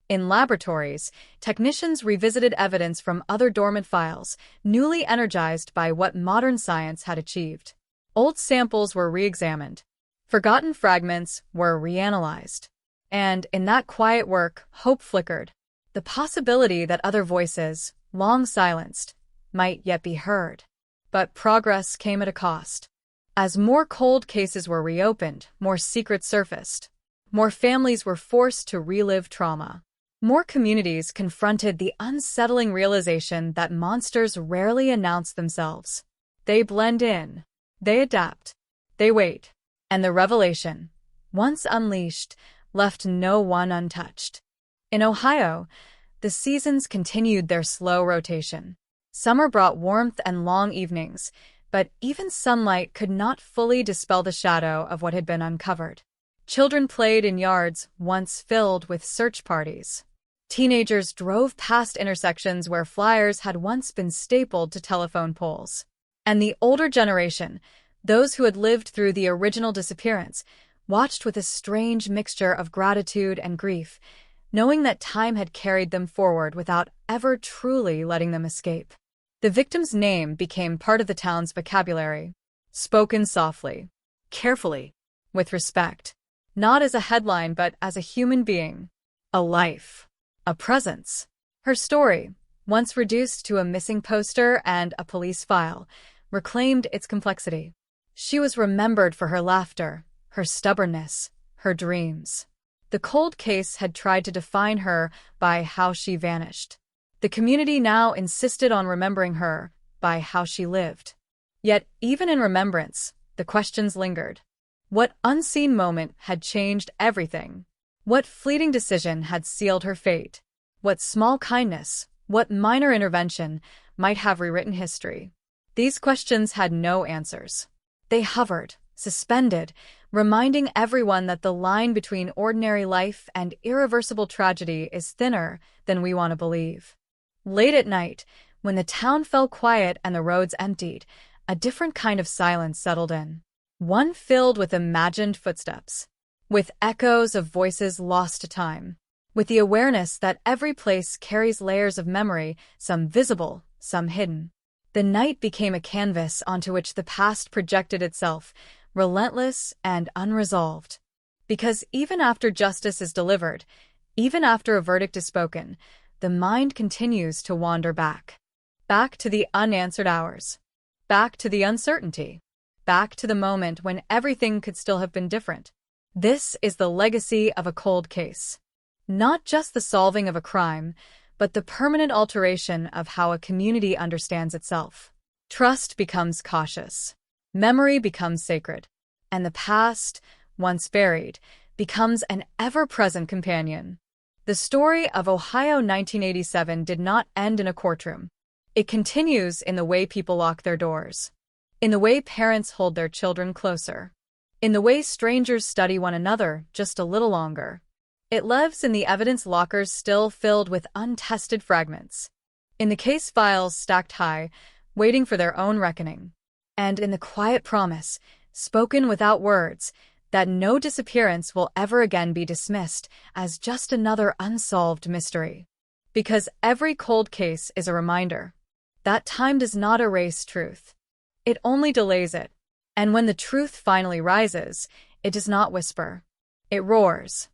In laboratories, technicians revisited evidence from other dormant files, newly energized by what modern science had achieved. Old samples were re-examined. Forgotten fragments were reanalyzed. And in that quiet work, hope flickered. The possibility that other voices, long silenced, might yet be heard. But progress came at a cost. As more cold cases were reopened, more secrets surfaced. More families were forced to relive trauma. More communities confronted the unsettling realization that monsters rarely announce themselves. They blend in. They adapt. They wait. And the revelation, once unleashed, left no one untouched. In Ohio, the seasons continued their slow rotation. Summer brought warmth and long evenings, but even sunlight could not fully dispel the shadow of what had been uncovered. Children played in yards once filled with search parties. Teenagers drove past intersections where flyers had once been stapled to telephone poles. And the older generation, those who had lived through the original disappearance, watched with a strange mixture of gratitude and grief, knowing that time had carried them forward without ever truly letting them escape. The victim's name became part of the town's vocabulary, spoken softly, carefully, with respect. Not as a headline, but as a human being. A life. A presence. Her story, once reduced to a missing poster and a police file, reclaimed its complexity. She was remembered for her laughter, her stubbornness, her dreams. The cold case had tried to define her by how she vanished. The community now insisted on remembering her by how she lived. Yet, even in remembrance, the questions lingered. What unseen moment had changed everything? What fleeting decision had sealed her fate? What small kindness, What minor intervention might have rewritten history? These questions had no answers. They hovered, suspended, reminding everyone that the line between ordinary life and irreversible tragedy is thinner than we want to believe. Late at night, when the town fell quiet and the roads emptied, a different kind of silence settled in. One filled with imagined footsteps, with echoes of voices lost to time, with the awareness that every place carries layers of memory, some visible, some hidden. The night became a canvas onto which the past projected itself, relentless and unresolved. Because even after justice is delivered, even after a verdict is spoken, the mind continues to wander back. Back to the unanswered hours. Back to the uncertainty. Back to the moment when everything could still have been different. This is the legacy of a cold case. Not just the solving of a crime, but the permanent alteration of how a community understands itself. Trust becomes cautious. Memory becomes sacred. And the past, once buried, becomes an ever-present companion. The story of Ohio 1987 did not end in a courtroom. It continues in the way people lock their doors, in the way parents hold their children closer, in the way strangers study one another just a little longer. It lives in the evidence lockers still filled with untested fragments, in the case files stacked high, waiting for their own reckoning, and in the quiet promise, spoken without words, that no disappearance will ever again be dismissed as just another unsolved mystery. Because every cold case is a reminder that time does not erase truth. It only delays it. And when the truth finally rises, it does not whisper. It roars.